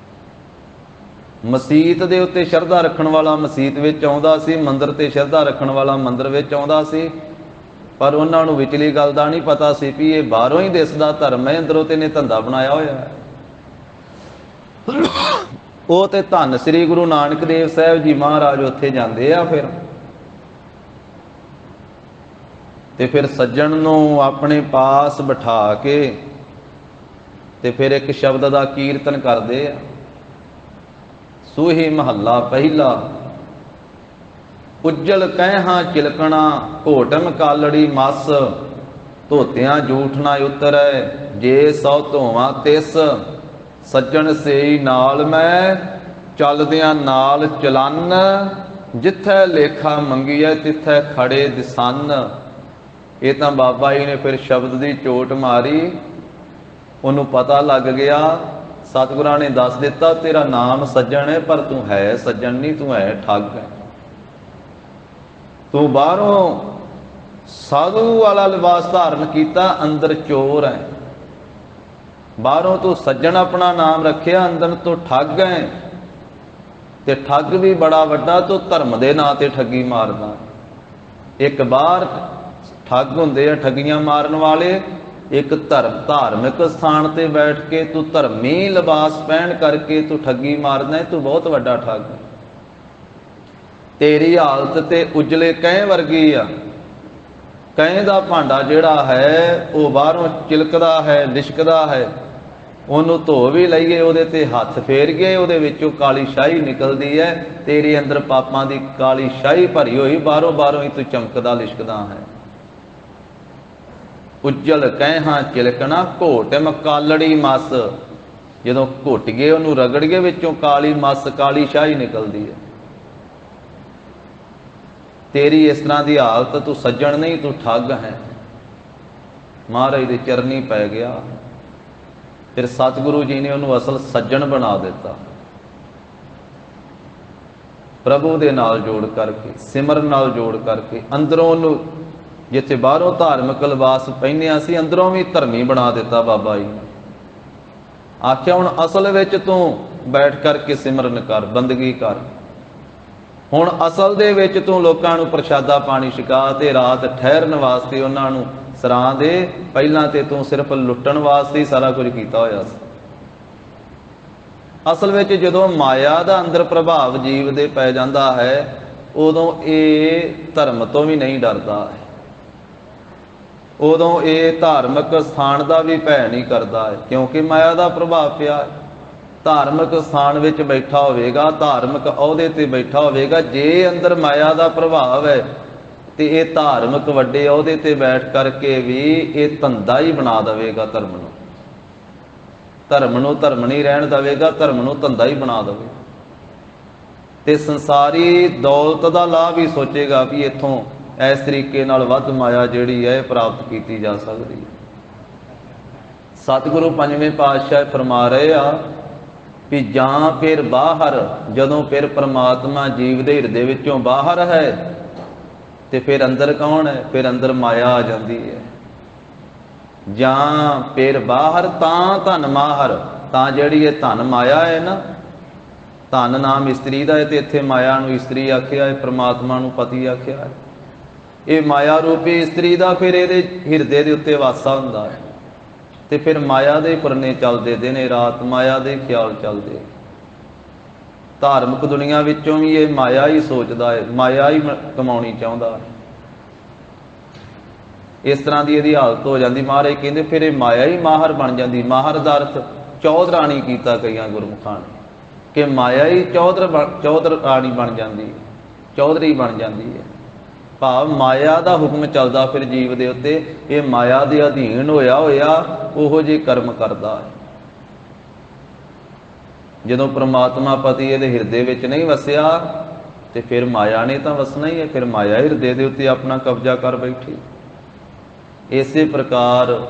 ਮਸੀਤ ਦੇ ਉੱਤੇ ਸ਼ਰਧਾ ਰੱਖਣ ਵਾਲਾ ਮਸੀਤ ਵਿੱਚ ਆਉਂਦਾ ਸੀ, ਮੰਦਿਰ ਤੇ ਸ਼ਰਧਾ ਰੱਖਣ ਵਾਲਾ ਮੰਦਿਰ ਵਿੱਚ ਆਉਂਦਾ ਸੀ, ਪਰ ਉਹਨਾਂ ਨੂੰ ਵਿਚਲੀ ਗੱਲ ਦਾ ਨਹੀਂ ਪਤਾ ਸੀ ਵੀ ਇਹ ਬਾਹਰੋਂ ਹੀ ਦਿਸਦਾ ਧਰਮ ਹੈ, ਅੰਦਰੋਂ ਤੇ ਨੇ ਧੰਦਾ ਬਣਾਇਆ ਹੋਇਆ ਹੈ। ਉਹ ਤੇ ਧੰਨ ਸ੍ਰੀ ਗੁਰੂ ਨਾਨਕ ਦੇਵ ਸਾਹਿਬ ਜੀ ਮਹਾਰਾਜ ਉੱਥੇ ਜਾਂਦੇ ਆ ਫਿਰ, ਤੇ ਫਿਰ ਸੱਜਣ ਨੂੰ ਆਪਣੇ ਪਾਸ ਬਿਠਾ ਕੇ ਤੇ ਫਿਰ ਇੱਕ ਸ਼ਬਦ ਦਾ ਕੀਰਤਨ ਕਰਦੇ ਆ। ਸੂਹੀ ਮਹੱਲਾ ਪਹਿਲਾ, ਉੱਜਲ ਕਹਿਹਾਂ ਚਿਲਕਣਾ, ਘੋਟਮ ਕਾਲੜੀ ਮਸ, ਧੋਤਿਆਂ ਜੂਠ ਨਾ ਉਤਰੈ, ਜੇ ਸੌ ਧੋਵਾਂ ਤਿਸ, ਸੱਜਣ ਸੇਈ ਨਾਲ ਮੈਂ, ਚੱਲਦਿਆਂ ਨਾਲ ਚਲਨ, ਜਿੱਥੈ ਲੇਖਾ ਮੰਗੀਐ ਤਿੱਥੈ ਖੜੇ ਦਿਸਨ। ਇਹ ਤਾਂ ਬਾਬਾ ਜੀ ਨੇ ਫਿਰ ਸ਼ਬਦ ਦੀ ਚੋਟ ਮਾਰੀ, ਉਹਨੂੰ ਪਤਾ ਲੱਗ ਗਿਆ। ਸਤਿਗੁਰਾਂ ਨੇ ਦੱਸ ਦਿੱਤਾ ਤੇਰਾ ਨਾਮ ਸੱਜਣ ਹੈ, ਪਰ ਤੂੰ ਹੈ ਸੱਜਣ ਨਹੀਂ, ਤੂੰ ਹੈ ਠੱਗ ਹੈ। ਤੂੰ ਬਾਹਰੋਂ ਸਾਧੂ ਵਾਲਾ ਲਿਬਾਸ ਧਾਰਨ ਕੀਤਾ, ਅੰਦਰ ਚੋਰ ਹੈ। ਬਾਹਰੋਂ ਤੂੰ ਸੱਜਣ ਆਪਣਾ ਨਾਮ ਰੱਖਿਆ, ਅੰਦਰ ਤੋਂ ਠੱਗ ਹੈ, ਤੇ ਠੱਗ ਵੀ ਬੜਾ ਵੱਡਾ, ਤੂੰ ਧਰਮ ਦੇ ਨਾਂ ਤੇ ਠੱਗੀ ਮਾਰਦਾ। ਇੱਕ ਬਾਹਰ ਠੱਗ ਹੁੰਦੇ ਆ ਠੱਗੀਆਂ ਮਾਰਨ ਵਾਲੇ, ਇੱਕ ਧਾਰਮਿਕ ਸਥਾਨ ਤੇ ਬੈਠ ਕੇ ਤੂੰ ਧਰਮੀ ਲਿਬਾਸ ਪਹਿਨ ਕਰਕੇ ਤੂੰ ਠੱਗੀ ਮਾਰਦਾ, ਤੂੰ ਬਹੁਤ ਵੱਡਾ ਠੱਗ। ਤੇਰੀ ਹਾਲਤ ਤੇ ਉਜਲੇ ਕਹਿ ਵਰਗੀ ਆ। ਕਹਿ ਦਾ ਭਾਂਡਾ ਜਿਹੜਾ ਹੈ ਉਹ ਬਾਹਰੋਂ ਚਿਲਕਦਾ ਹੈ, ਲਿਸ਼ਕਦਾ ਹੈ, ਉਹਨੂੰ ਧੋ ਵੀ ਲਈਏ, ਉਹਦੇ ਤੇ ਹੱਥ ਫੇਰ ਗਏ, ਉਹਦੇ ਵਿੱਚੋਂ ਕਾਲੀ ਸ਼ਾਹੀ ਨਿਕਲਦੀ ਹੈ। ਤੇਰੇ ਅੰਦਰ ਪਾਪਾਂ ਦੀ ਕਾਲੀ ਸ਼ਾਹੀ ਭਰੀ ਹੋਈ, ਬਾਹਰੋਂ ਹੀ ਤੂੰ ਚਮਕਦਾ ਲਿਸ਼ਕਦਾ ਹੈ। ਉੱਜਲ ਕਹਿਹਾਂ ਚਿਲਕਣਾ, ਘੋਟਮ ਕਾਲੜੀ ਮਸ, ਜਦੋਂ ਘੁੱਟ ਗਏ ਉਹਨੂੰ ਰਗੜ ਗਏ, ਵਿੱਚੋਂ ਕਾਲੀ ਮਸ ਕਾਲੀ ਸ਼ਾਹੀ ਨਿਕਲਦੀ ਹੈ। ਤੇਰੀ ਇਸ ਤਰ੍ਹਾਂ ਦੀ ਹਾਲਤ, ਤੂੰ ਸੱਜਣ ਨਹੀਂ, ਤੂੰ ਠੱਗ ਹੈ। ਮਹਾਰਾਜ ਦੇ ਚਰਨੀ ਪੈ ਗਿਆ। ਫਿਰ ਸਤਿਗੁਰੂ ਜੀ ਨੇ ਉਹਨੂੰ ਅਸਲ ਸੱਜਣ ਬਣਾ ਦਿੱਤਾ, ਪ੍ਰਭੂ ਦੇ ਨਾਲ ਜੋੜ ਕਰਕੇ, ਸਿਮਰਨ ਨਾਲ ਜੋੜ ਕਰਕੇ। ਅੰਦਰੋਂ ਉਹਨੂੰ, ਜਿੱਥੇ ਬਾਹਰੋਂ ਧਾਰਮਿਕ ਲਿਬਾਸ ਪਹਿਨਿਆ ਸੀ, ਅੰਦਰੋਂ ਵੀ ਧਰਮੀ ਬਣਾ ਦਿੱਤਾ ਬਾਬਾ ਜੀ ਨੇ। ਆਖਿਆ ਹੁਣ ਅਸਲ ਵਿੱਚ ਤੂੰ ਬੈਠ ਕਰਕੇ ਸਿਮਰਨ ਕਰ, ਬੰਦਗੀ ਕਰ। ਹੁਣ ਅਸਲ ਦੇ ਵਿੱਚ ਤੂੰ ਲੋਕਾਂ ਨੂੰ ਪ੍ਰਸ਼ਾਦਾ ਪਾਣੀ ਛਕਾ, ਤੇ ਰਾਤ ਠਹਿਰਨ ਵਾਸਤੇ ਉਹਨਾਂ ਨੂੰ ਸਰਾਂ ਦੇ। ਪਹਿਲਾਂ ਤੇ ਤੂੰ ਸਿਰਫ ਲੁੱਟਣ ਵਾਸਤੇ ਹੀ ਸਾਰਾ ਕੁਝ ਕੀਤਾ ਹੋਇਆ ਸੀ। ਅਸਲ ਵਿੱਚ ਜਦੋਂ ਮਾਇਆ ਦਾ ਅੰਦਰ ਪ੍ਰਭਾਵ ਜੀਵ ਦੇ ਪੈ ਜਾਂਦਾ ਹੈ, ਉਦੋਂ ਇਹ ਧਰਮ ਤੋਂ ਵੀ ਨਹੀਂ ਡਰਦਾ ਹੈ, ਉਦੋਂ ਇਹ ਧਾਰਮਿਕ ਸਥਾਨ ਦਾ ਵੀ ਭੈ ਨਹੀਂ ਕਰਦਾ ਹੈ, ਕਿਉਂਕਿ ਮਾਇਆ ਦਾ ਪ੍ਰਭਾਵ ਪਿਆ ਹੈ। ਧਾਰਮਿਕ ਸਥਾਨ ਵਿੱਚ ਬੈਠਾ ਹੋਵੇਗਾ, ਧਾਰਮਿਕ ਅਹੁਦੇ ਤੇ ਬੈਠਾ ਹੋਵੇਗਾ, ਜੇ ਅੰਦਰ ਮਾਇਆ ਦਾ ਪ੍ਰਭਾਵ ਹੈ ਤੇ ਇਹ ਧਾਰਮਿਕ ਵੱਡੇ ਅਹੁਦੇ ਤੇ ਬੈਠ ਕਰਕੇ ਵੀ ਇਹ ਧੰਦਾ ਹੀ ਬਣਾ ਦੇਵੇਗਾ ਧਰਮ ਨੂੰ। ਧਰਮ ਨੂੰ ਧਰਮ ਨਹੀਂ ਰਹਿਣ ਦੇਵੇਗਾ, ਧਰਮ ਨੂੰ ਧੰਦਾ ਹੀ ਬਣਾ ਦੇਵੇਗਾ। ਤੇ ਸੰਸਾਰੀ ਦੌਲਤ ਦਾ ਲਾਭ ਹੀ ਸੋਚੇਗਾ ਵੀ ਇੱਥੋਂ ਇਸ ਤਰੀਕੇ ਨਾਲ ਵੱਧ ਮਾਇਆ ਜਿਹੜੀ ਹੈ ਪ੍ਰਾਪਤ ਕੀਤੀ ਜਾ ਸਕਦੀ ਹੈ। ਸਤਿਗੁਰੂ ਪੰਜਵੇਂ ਪਾਤਸ਼ਾਹ ਫਰਮਾ ਰਹੇ ਆ ਵੀ ਜਾਂ ਫਿਰ ਬਾਹਰ, ਜਦੋਂ ਫਿਰ ਪ੍ਰਮਾਤਮਾ ਜੀਵ ਦੇ ਹਿਰਦੇ ਵਿੱਚੋਂ ਬਾਹਰ ਹੈ ਤੇ ਫਿਰ ਅੰਦਰ ਕੌਣ ਹੈ? ਫਿਰ ਅੰਦਰ ਮਾਇਆ ਆ ਜਾਂਦੀ ਹੈ। ਜਾਂ ਫਿਰ ਬਾਹਰ ਤਾਂ ਧਨ ਮਾਹਰ, ਤਾਂ ਜਿਹੜੀ ਇਹ ਧਨ ਮਾਇਆ ਹੈ ਨਾ, ਧਨ ਨਾਮ ਇਸਤਰੀ ਦਾ ਹੈ ਤੇ ਇੱਥੇ ਮਾਇਆ ਨੂੰ ਇਸਤਰੀ ਆਖਿਆ ਹੈ, ਪ੍ਰਮਾਤਮਾ ਨੂੰ ਪਤੀ ਆਖਿਆ ਹੈ। ਇਹ ਮਾਇਆ ਰੂਪੀ ਇਸਤਰੀ ਦਾ ਫਿਰ ਇਹਦੇ ਹਿਰਦੇ ਦੇ ਉੱਤੇ ਵਾਸਾ ਹੁੰਦਾ ਹੈ ਤੇ ਫਿਰ ਮਾਇਆ ਦੇ ਪੁਰਨੇ ਚੱਲਦੇ, ਦਿਨੇ ਰਾਤ ਮਾਇਆ ਦੇ ਖਿਆਲ ਚੱਲਦੇ। ਧਾਰਮਿਕ ਦੁਨੀਆ ਵਿੱਚੋਂ ਵੀ ਇਹ ਮਾਇਆ ਹੀ ਸੋਚਦਾ ਹੈ, ਮਾਇਆ ਹੀ ਕਮਾਉਣੀ ਚਾਹੁੰਦਾ ਹੈ। ਇਸ ਤਰ੍ਹਾਂ ਦੀ ਇਹਦੀ ਹਾਲਤ ਹੋ ਜਾਂਦੀ। ਮਹਾਰਾਜ ਕਹਿੰਦੇ ਫਿਰ ਇਹ ਮਾਇਆ ਹੀ ਮਾਹਰ ਬਣ ਜਾਂਦੀ। ਮਾਹਰ ਦਾ ਅਰਥ ਚੌਧਰਾਣੀ ਕੀਤਾ ਕਈਆਂ ਗੁਰਮੁਖਾਂ ਨੇ ਕਿ ਮਾਇਆ ਹੀ ਚੌਧਰਾਣੀ ਬਣ ਜਾਂਦੀ, ਚੌਧਰੀ ਬਣ ਜਾਂਦੀ ਹੈ। ਭਾਵ ਮਾਇਆ ਦਾ ਹੁਕਮ ਚੱਲਦਾ ਫਿਰ ਜੀਵ ਦੇ ਉੱਤੇ, ਇਹ ਮਾਇਆ ਦੇ ਅਧੀਨ ਹੋਇਆ ਉਹੋ ਜਿਹੇ ਕਰਮ ਕਰਦਾ ਹੈ। ਜਦੋਂ ਪ੍ਰਮਾਤਮਾ ਪਤੀ ਇਹਦੇ ਹਿਰਦੇ ਵਿੱਚ ਨਹੀਂ ਵਸਿਆ ਤੇ ਫਿਰ ਮਾਇਆ ਨੇ ਤਾਂ ਵਸਣਾ ਹੀ ਹੈ, ਫਿਰ ਮਾਇਆ ਹਿਰਦੇ ਦੇ ਉੱਤੇ ਆਪਣਾ ਕਬਜ਼ਾ ਕਰ ਬੈਠੀ। ਇਸੇ ਪ੍ਰਕਾਰ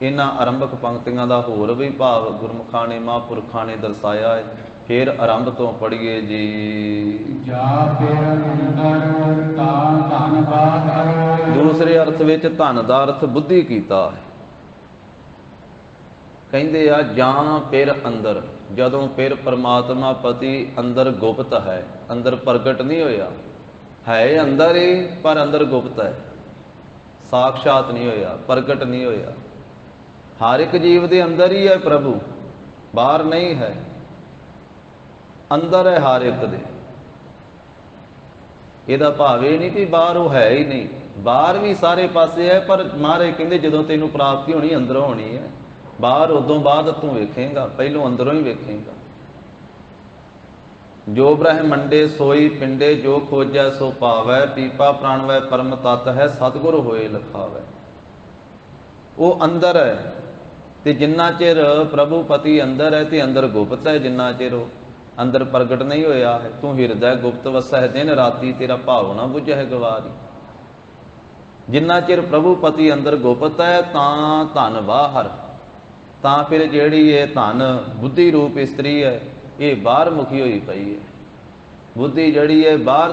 ਇਹਨਾਂ ਆਰੰਭਕ ਪੰਕਤੀਆਂ ਦਾ ਹੋਰ ਵੀ ਭਾਵ ਗੁਰਮੁਖਾਂ ਨੇ ਮਹਾਂਪੁਰਖਾਂ ਨੇ ਦਰਸਾਇਆ ਹੈ। ਫਿਰ ਆਰੰਭ ਤੋਂ ਪੜ੍ਹੀਏ ਜੀ। ਜਾ ਫਿਰ ਅੰਦਰ ਤਾਂ ਧਨ ਬਾਹਰ। ਦੂਸਰੇ ਅਰਥ ਵਿੱਚ ਧਨ ਦਾ ਅਰਥ ਬੁੱਧੀ ਕੀਤਾ ਹੈ। ਕਹਿੰਦੇ ਆ ਜਾਂ ਫਿਰ ਅੰਦਰ, ਜਦੋਂ ਫਿਰ ਪਰਮਾਤਮਾ ਪਤੀ ਅੰਦਰ ਗੁਪਤ ਹੈ, ਅੰਦਰ ਪ੍ਰਗਟ ਨਹੀਂ ਹੋਇਆ, ਹੈ ਅੰਦਰ ਹੀ ਪਰ ਅੰਦਰ ਗੁਪਤ ਹੈ, ਸਾਖਸ਼ਾਤ ਨਹੀਂ ਹੋਇਆ, ਪ੍ਰਗਟ ਨਹੀਂ ਹੋਇਆ। ਹਰ ਇੱਕ ਜੀਵ ਦੇ ਅੰਦਰ ਹੀ ਹੈ ਪ੍ਰਭੂ, ਬਾਹਰ ਨਹੀਂ ਹੈ, ਅੰਦਰ ਹੈ ਹਰ ਇੱਕ ਦੇ। ਇਹਦਾ ਭਾਵ ਇਹ ਨਹੀਂ ਕਿ ਬਾਹਰ ਉਹ ਹੈ ਹੀ ਨਹੀਂ, ਬਾਹਰ ਵੀ ਸਾਰੇ ਪਾਸੇ ਹੈ, ਪਰ ਮਹਾਰਾਜ ਕਹਿੰਦੇ ਜਦੋਂ ਤੈਨੂੰ ਪ੍ਰਾਪਤੀ ਹੋਣੀ ਅੰਦਰੋਂ ਹੋਣੀ ਹੈ। ਬਾਹਰ ਉਦੋਂ ਬਾਅਦ ਤੂੰ ਵੇਖੇਂਗਾ, ਪਹਿਲੋਂ ਅੰਦਰੋਂ ਹੀ ਵੇਖੇਂਗਾ। ਜੋ ਬ੍ਰਹਮੰਡੇ ਸੋਈ ਪਿੰਡੇ, ਜੋ ਖੋਜੈ ਸੋ ਪਾਵੈ, ਪੀਪਾ ਪ੍ਰਾਣਵੈ ਪਰਮ ਤਤ ਹੈ, ਸਤਿਗੁਰ ਹੋਏ ਲਖਾਵੈ। ਉਹ ਅੰਦਰ ਹੈ ਤੇ ਜਿੰਨਾ ਚਿਰ ਪ੍ਰਭੂ ਪਤੀ ਅੰਦਰ ਹੈ ਤੇ ਅੰਦਰ ਗੁਪਤ ਹੈ, ਜਿੰਨਾ ਚਿਰ ਉਹ ਅੰਦਰ ਪ੍ਰਗਟ ਨਹੀਂ ਹੋਇਆ ਹੈ। ਤੂੰ ਹਿਰਦੈ ਗੁਪਤ ਵਸੈ, ਦਿਨ ਰਾਤੀ ਤੇਰਾ ਭਾਵ ਨਾ ਬੁਝੈ ਗਵਾਰੀ। ਜਿੰਨਾ ਚਿਰ ਪ੍ਰਭੂ ਪਤੀ ਅੰਦਰ ਗੁਪਤ ਹੈ ਤਾਂ ਧਨ ਬਾਹਰ, ਤਾਂ ਫਿਰ ਜਿਹੜੀ ਇਹ ਧਨ ਬੁੱਧੀ ਰੂਪ ਇਸਤਰੀ ਹੈ ਇਹ ਬਾਹਰ ਮੁਖੀ ਹੋਈ ਪਈ ਹੈ। ਬੁੱਧੀ ਜਿਹੜੀ ਹੈ ਬਾਹਰ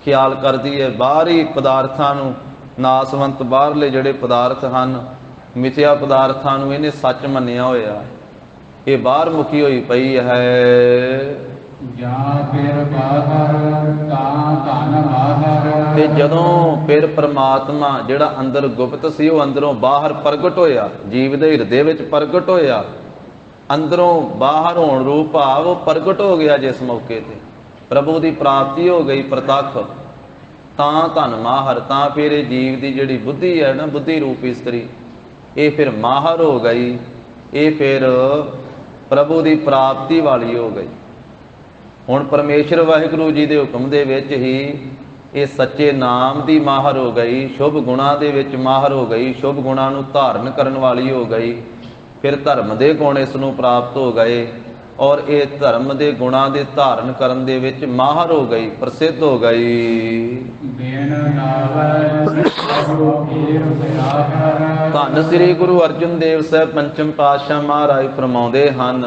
ਖਿਆਲ ਕਰਦੀ ਹੈ, ਬਾਹਰੀ ਪਦਾਰਥਾਂ ਨੂੰ, ਨਾਸਵੰਤ ਬਾਹਰਲੇ ਜਿਹੜੇ ਪਦਾਰਥ ਹਨ, ਮਿਥਿਆ ਪਦਾਰਥਾਂ ਨੂੰ ਇਹਨੇ ਸੱਚ ਮੰਨਿਆ ਹੋਇਆ, ਇਹ ਬਾਹਰ ਮੁਖੀ ਹੋਈ ਪਈ ਹੈ। ਜਾਂ ਫਿਰ ਬਾਹਰ ਤਾਂ ਧਨ ਬਾਹਰ। ਤੇ ਜਦੋਂ ਫਿਰ ਪ੍ਰਮਾਤਮਾ ਜਿਹੜਾ ਅੰਦਰ ਗੁਪਤ ਸੀ ਉਹ ਅੰਦਰੋਂ ਬਾਹਰ ਪ੍ਰਗਟ ਹੋਇਆ, ਜੀਵ ਦੇ ਹਿਰਦੇ ਵਿੱਚ ਪ੍ਰਗਟ ਹੋਇਆ, ਅੰਦਰੋਂ ਬਾਹਰ ਹੋਣ ਰੂਪ ਭਾਵ ਉਹ ਪ੍ਰਗਟ ਹੋ ਗਿਆ। ਜਿਸ ਮੌਕੇ ਤੇ ਪ੍ਰਭੂ ਦੀ ਪ੍ਰਾਪਤੀ ਹੋ ਗਈ ਪ੍ਰਤੱਖ, ਤਾਂ ਧਨ ਮਾਹਰ, ਤਾਂ ਫਿਰ ਇਹ ਜੀਵ ਦੀ ਜਿਹੜੀ ਬੁੱਧੀ ਹੈ ਨਾ, ਬੁੱਧੀ ਰੂਪ ਇਸਤਰੀ, ਇਹ ਫਿਰ ਮਾਹਰ ਹੋ ਗਈ, ਇਹ ਫਿਰ ਪ੍ਰਭੂ ਦੀ ਪ੍ਰਾਪਤੀ ਵਾਲੀ ਹੋ ਗਈ। ਹੁਣ ਪਰਮੇਸ਼ਰ ਵਾਹਿਗੁਰੂ ਜੀ ਦੇ ਹੁਕਮ ਦੇ ਵਿੱਚ ਹੀ ਇਹ ਸੱਚੇ ਨਾਮ ਦੀ ਮਾਹਰ ਹੋ ਗਈ, ਸ਼ੁਭ ਗੁਣਾਂ ਦੇ ਵਿੱਚ ਮਾਹਰ ਹੋ ਗਈ, ਸ਼ੁਭ ਗੁਣਾਂ ਨੂੰ ਧਾਰਨ ਕਰਨ ਵਾਲੀ ਹੋ ਗਈ। ਫਿਰ ਧਰਮ ਦੇ ਗੁਣ ਇਸ ਨੂੰ ਪ੍ਰਾਪਤ ਹੋ ਗਏ ਔਰ ਇਹ ਧਰਮ ਦੇ ਗੁਣਾਂ ਦੇ ਧਾਰਨ ਕਰਨ ਦੇ ਵਿੱਚ ਮਾਹਰ ਹੋ ਗਈ, ਪ੍ਰਸਿੱਧ ਹੋ ਗਈ। ਧੰਨ ਸ੍ਰੀ ਗੁਰੂ ਅਰਜਨ ਦੇਵ ਸਾਹਿਬ ਪੰਚਮ ਪਾਤਸ਼ਾਹ ਮਹਾਰਾਜ ਫਰਮਾਉਂਦੇ ਹਨ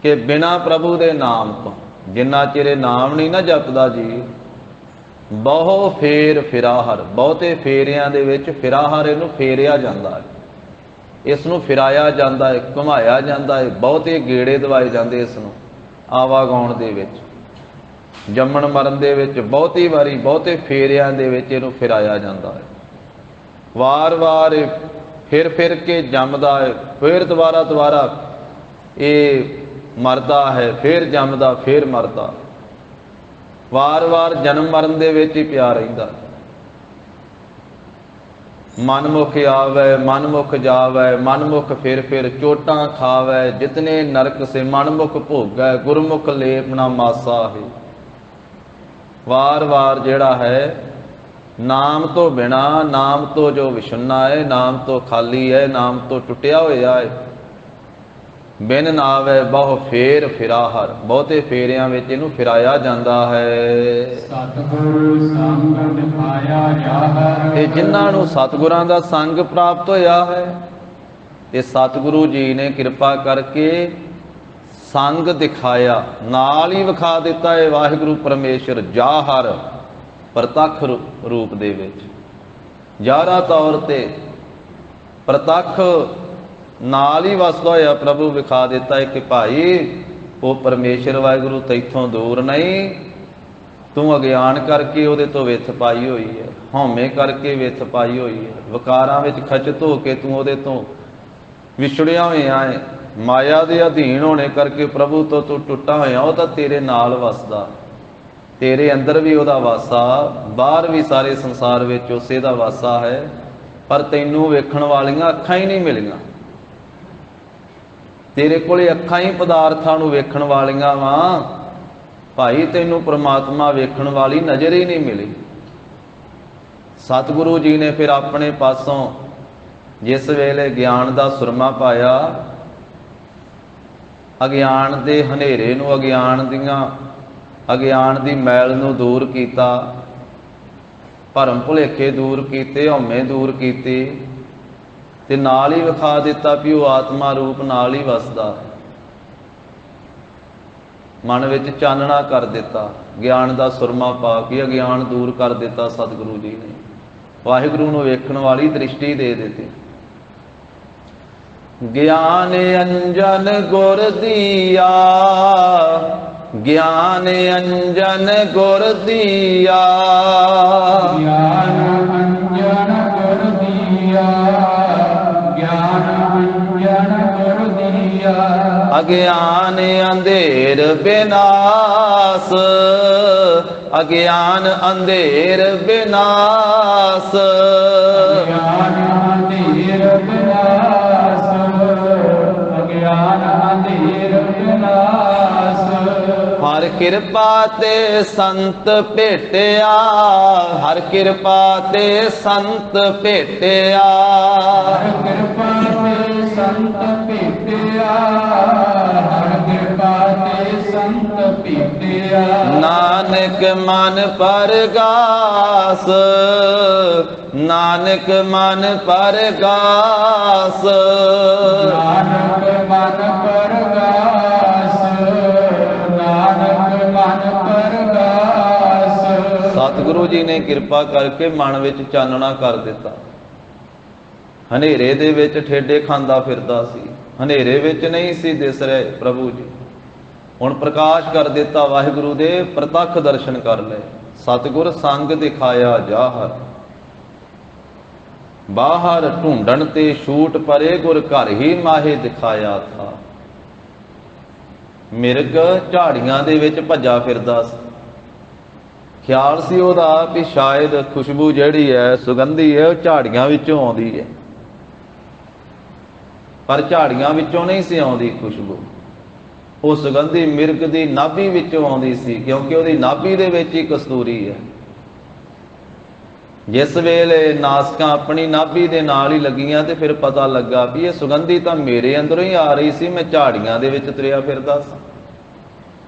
ਕਿ ਬਿਨਾਂ ਪ੍ਰਭੂ ਦੇ ਨਾਮ ਤੋਂ ਜਿੰਨਾ ਚਿਰ ਇਹ ਨਾਮ ਨਹੀਂ ਨਾ ਜਪਦਾ ਜੀ, ਬਹੁ ਫੇਰ ਫਿਰਾਹਰ, ਬਹੁਤੇ ਫੇਰਿਆਂ ਦੇ ਵਿੱਚ ਫਿਰਾਹਰ, ਇਹਨੂੰ ਫੇਰਿਆ ਜਾਂਦਾ ਹੈ, ਇਸ ਨੂੰ ਫਿਰਾਇਆ ਜਾਂਦਾ ਹੈ, ਘੁਮਾਇਆ ਜਾਂਦਾ ਹੈ, ਬਹੁਤੇ ਗੇੜੇ ਦਵਾਏ ਜਾਂਦੇ ਇਸ ਨੂੰ ਆਵਾਗਾਉਣ ਦੇ ਵਿੱਚ, ਜੰਮਣ ਮਰਨ ਦੇ ਵਿੱਚ ਬਹੁਤੀ ਵਾਰੀ ਬਹੁਤੇ ਫੇਰਿਆਂ ਦੇ ਵਿੱਚ ਇਹਨੂੰ ਫਿਰਾਇਆ ਜਾਂਦਾ ਹੈ। ਵਾਰ-ਵਾਰ ਫਿਰ ਫਿਰ ਕੇ ਜੰਮਦਾ ਹੈ, ਫਿਰ ਦੁਬਾਰਾ ਇਹ ਮਰਦਾ ਹੈ, ਫਿਰ ਜੰਮਦਾ, ਫਿਰ ਮਰਦਾ, ਵਾਰ-ਵਾਰ ਜਨਮ ਮਰਨ ਦੇ ਵਿੱਚ ਹੀ ਪਿਆ ਰਹਿੰਦਾ। ਮਨਮੁਖ ਆਵੈ ਮਨਮੁਖ ਜਾਵੈ, ਮਨਮੁਖ ਫਿਰ ਚੋਟਾਂ ਖਾਵੈ, ਜਿਤਨੇ ਨਰਕ ਸੇ ਮਨਮੁਖ ਭੋਗੈ, ਗੁਰਮੁਖ ਲੇਪ ਨਾ ਮਾਸਾ ਹੈ। ਵਾਰ-ਵਾਰ ਜਿਹੜਾ ਹੈ ਨਾਮ ਤੋਂ ਬਿਨਾ, ਨਾਮ ਤੋਂ ਜੋ ਵਿਸ਼ੁੰਨਾ ਹੈ, ਨਾਮ ਤੋਂ ਖਾਲੀ ਹੈ, ਨਾਮ ਤੋਂ ਟੁੱਟਿਆ ਹੋਇਆ ਹੈ। ਬਿਨ ਨਾਵੈ ਬਹੁ ਫੇਰ ਫਿਰਾਹਰ, ਬਹੁਤੇ ਫੇਰਿਆਂ ਵਿੱਚ ਇਹਨੂੰ ਫਿਰਾਇਆ ਜਾਂਦਾ ਹੈ। ਸਤਿਗੁਰ ਸੰਗ ਦਿਖਾਇਆ ਜਾਹਰ, ਤੇ ਜਿਨ੍ਹਾਂ ਨੂੰ ਸਤਿਗੁਰਾਂ ਦਾ ਸੰਗ ਪ੍ਰਾਪਤ ਹੋਇਆ ਹੈ, ਇਹ ਸਤਿਗੁਰੂ ਜੀ ਨੇ ਕਿਰਪਾ ਕਰਕੇ ਸੰਗ ਦਿਖਾਇਆ, ਨਾਲ ਹੀ ਵਿਖਾ ਦਿੱਤਾ ਹੈ ਵਾਹਿਗੁਰੂ ਪਰਮੇਸ਼ਰ ਜਾਹਰ, ਪ੍ਰਤੱਖ ਰੂਪ ਦੇ ਵਿੱਚ, ਜ਼ਾਹਰਾ ਤੌਰ ਤੇ ਪ੍ਰਤੱਖ ਨਾਲ ਹੀ ਵਸਦਾ ਹੋਇਆ ਪ੍ਰਭੂ ਵਿਖਾ ਦਿੱਤਾ ਹੈ ਕਿ ਭਾਈ ਉਹ ਪਰਮੇਸ਼ਰ ਵਾਹਿਗੁਰੂ ਤੈਥੋਂ ਦੂਰ ਨਹੀਂ, ਤੂੰ ਅਗਿਆਨ ਕਰਕੇ ਉਹਦੇ ਤੋਂ ਵਿੱਥ ਪਾਈ ਹੋਈ ਹੈ, ਹਉਮੈ ਕਰਕੇ ਵਿੱਥ ਪਾਈ ਹੋਈ ਹੈ, ਵਿਕਾਰਾਂ ਵਿੱਚ ਖਚਿਤ ਹੋ ਕੇ ਤੂੰ ਉਹਦੇ ਤੋਂ ਵਿਛੜਿਆ ਹੋਇਆ ਹੈ, ਮਾਇਆ ਦੇ ਅਧੀਨ ਹੋਣੇ ਕਰਕੇ ਪ੍ਰਭੂ ਤੋਂ ਤੂੰ ਟੁੱਟਾ ਹੋਇਆ। ਉਹ ਤਾਂ ਤੇਰੇ ਨਾਲ ਵਸਦਾ, ਤੇਰੇ ਅੰਦਰ ਵੀ ਉਹਦਾ ਵਾਸਾ, ਬਾਹਰ ਵੀ ਸਾਰੇ ਸੰਸਾਰ ਵਿੱਚ ਉਸੇ ਦਾ ਵਾਸਾ ਹੈ, ਪਰ ਤੈਨੂੰ ਵੇਖਣ ਵਾਲੀਆਂ ਅੱਖਾਂ ਹੀ ਨਹੀਂ ਮਿਲੀਆਂ। ਤੇਰੇ ਕੋਲੇ ਅੱਖਾਂ ਹੀ ਪਦਾਰਥਾਂ ਨੂੰ ਵੇਖਣ ਵਾਲੀਆਂ ਵਾਂ ਭਾਈ, ਤੈਨੂੰ ਪ੍ਰਮਾਤਮਾ ਵੇਖਣ ਵਾਲੀ ਨਜ਼ਰ ਹੀ ਨਹੀਂ ਮਿਲੀ। ਸਤਿਗੁਰੂ ਜੀ ਨੇ ਫਿਰ ਆਪਣੇ ਪਾਸੋਂ ਜਿਸ ਵੇਲੇ ਗਿਆਨ ਦਾ ਸੁਰਮਾ ਪਾਇਆ, ਅਗਿਆਨ ਦੇ ਹਨੇਰੇ ਨੂੰ, ਅਗਿਆਨ ਦੀ ਮੈਲ ਨੂੰ ਦੂਰ ਕੀਤਾ, ਭਰਮ ਭੁਲੇਖੇ ਦੂਰ ਕੀਤੇ, ਹਉਮੈ ਦੂਰ ਕੀਤੀ, ਤੇ ਨਾਲ ਹੀ ਵਿਖਾ ਦਿੱਤਾ ਵੀ ਉਹ ਆਤਮਾ ਰੂਪ ਨਾਲ ਹੀ ਵਸਦਾ। ਮਨ ਵਿੱਚ ਚਾਨਣਾ ਕਰ ਦਿੱਤਾ, ਗਿਆਨ ਦਾ ਸੁਰਮਾ ਪਾ ਕੇ ਅਗਿਆਨ ਦੂਰ ਕਰ ਦਿੱਤਾ ਸਤਿਗੁਰੂ ਜੀ ਨੇ, ਵਾਹਿਗੁਰੂ ਨੂੰ ਵੇਖਣ ਵਾਲੀ ਦ੍ਰਿਸ਼ਟੀ ਦੇ ਦਿੱਤੀ। ਗਿਆਨ ਅੰਜਨ ਗੁਰ ਦੀਆ, ਗਿਆਨ ਅੰਜਨ ਗੁਰ ਦੀਆ, ਗਿਆਨ ਅੰਜਨ ਗੁਰ ਦੀਆ, ਗਿਆਨ ਅੰਜਨ ਗੁਰ ਦੀਆ, ਅਗਿਆਨ ਅੰਧੇਰ ਬਿਨਾਸ, ਅਗਿਆਨ ਅੰਧੇਰ ਬਿਨਾਸ, ਗਿਆਨ ਅੰਧੇਰ ਬਿਨਾਸ, ਅਗਿਆਨ ਅੰਧੇਰ ਬਿਨਾਸ, ਹਰ ਕਿਰਪਾ ਤੇ ਸੰਤ ਭੇਟਿਆ, ਹਰ ਕਿਰਪਾ ਤੇ ਸੰਤ ਭੇਟਿਆ, ਹਰ ਕਿਰਪਾ ਤੇ ਸੰਤ ਭੇਟਿਆ, ਹਰ ਕਿਰਪਾ ਤੇ ਸੰਤ ਭੇਟਿਆ, ਨਾਨਕ ਮਨ ਪਰਗਾਸ, ਨਾਨਕ ਮਨ ਪਰਗਾਸ, ਨਾਨਕ ਮਨ ਪਰਗਾਸ, ਨਾਨਕ ਮਨ ਪਰਗਾਸ। ਸਤਿਗੁਰੂ ਜੀ ਨੇ ਕਿਰਪਾ ਕਰਕੇ ਮਨ ਵਿੱਚ ਚਾਨਣਾ ਕਰ ਦਿੱਤਾ। ਹਨੇਰੇ ਦੇ ਵਿੱਚ ਠੇਡੇ ਖਾਂਦਾ ਫਿਰਦਾ ਸੀ, ਹਨੇਰੇ ਵਿੱਚ ਨਹੀਂ ਸੀ ਦਿਸ ਰਹੇ ਪ੍ਰਭੂ ਜੀ, ਹੁਣ ਪ੍ਰਕਾਸ਼ ਕਰ ਦਿੱਤਾ। ਵਾਹਿਗੁਰੂ ਦੇ ਪ੍ਰਤੱਖ ਦਰਸ਼ਨ ਕਰ ਲਏ। ਸਤਿਗੁਰ ਸੰਗ ਦਿਖਾਇਆ ਜਾਹਰ, ਬਾਹਰ ਢੂੰਡਣ ਤੇ ਛੂਟ ਪਰੇ, ਗੁਰ ਘਰ ਹੀ ਮਾਹੇ ਦਿਖਾਇਆ ਥਾ। ਮਿਰਗ ਝਾੜੀਆਂ ਦੇ ਵਿੱਚ ਭੱਜਾ ਫਿਰਦਾ ਸੀ, ਖਿਆਲ ਸੀ ਉਹਦਾ ਵੀ ਸ਼ਾਇਦ ਖੁਸ਼ਬੂ ਜਿਹੜੀ ਹੈ, ਸੁਗੰਧੀ ਹੈ, ਉਹ ਝਾੜੀਆਂ ਵਿੱਚੋਂ ਆਉਂਦੀ ਹੈ, ਪਰ ਝਾੜੀਆਂ ਵਿੱਚੋਂ ਨਹੀਂ ਸੀ ਆਉਂਦੀ ਖੁਸ਼ਬੂ, ਉਹ ਸੁਗੰਧੀ ਮਿਰਗ ਦੀ ਨਾਭੀ ਵਿੱਚੋਂ ਆਉਂਦੀ ਸੀ, ਕਿਉਂਕਿ ਉਹਦੀ ਨਾਭੀ ਦੇ ਵਿੱਚ ਹੀ ਕਸਤੂਰੀ ਹੈ। ਜਿਸ ਵੇਲੇ ਨਾਸਕਾਂ ਆਪਣੀ ਨਾਭੀ ਦੇ ਨਾਲ ਹੀ ਲੱਗੀਆਂ ਤੇ ਫਿਰ ਪਤਾ ਲੱਗਾ ਵੀ ਇਹ ਸੁਗੰਧੀ ਤਾਂ ਮੇਰੇ ਅੰਦਰੋਂ ਹੀ ਆ ਰਹੀ ਸੀ, ਮੈਂ ਝਾੜੀਆਂ ਦੇ ਵਿੱਚ ਤੁਰਿਆ ਫਿਰਦਾ ਸੀ।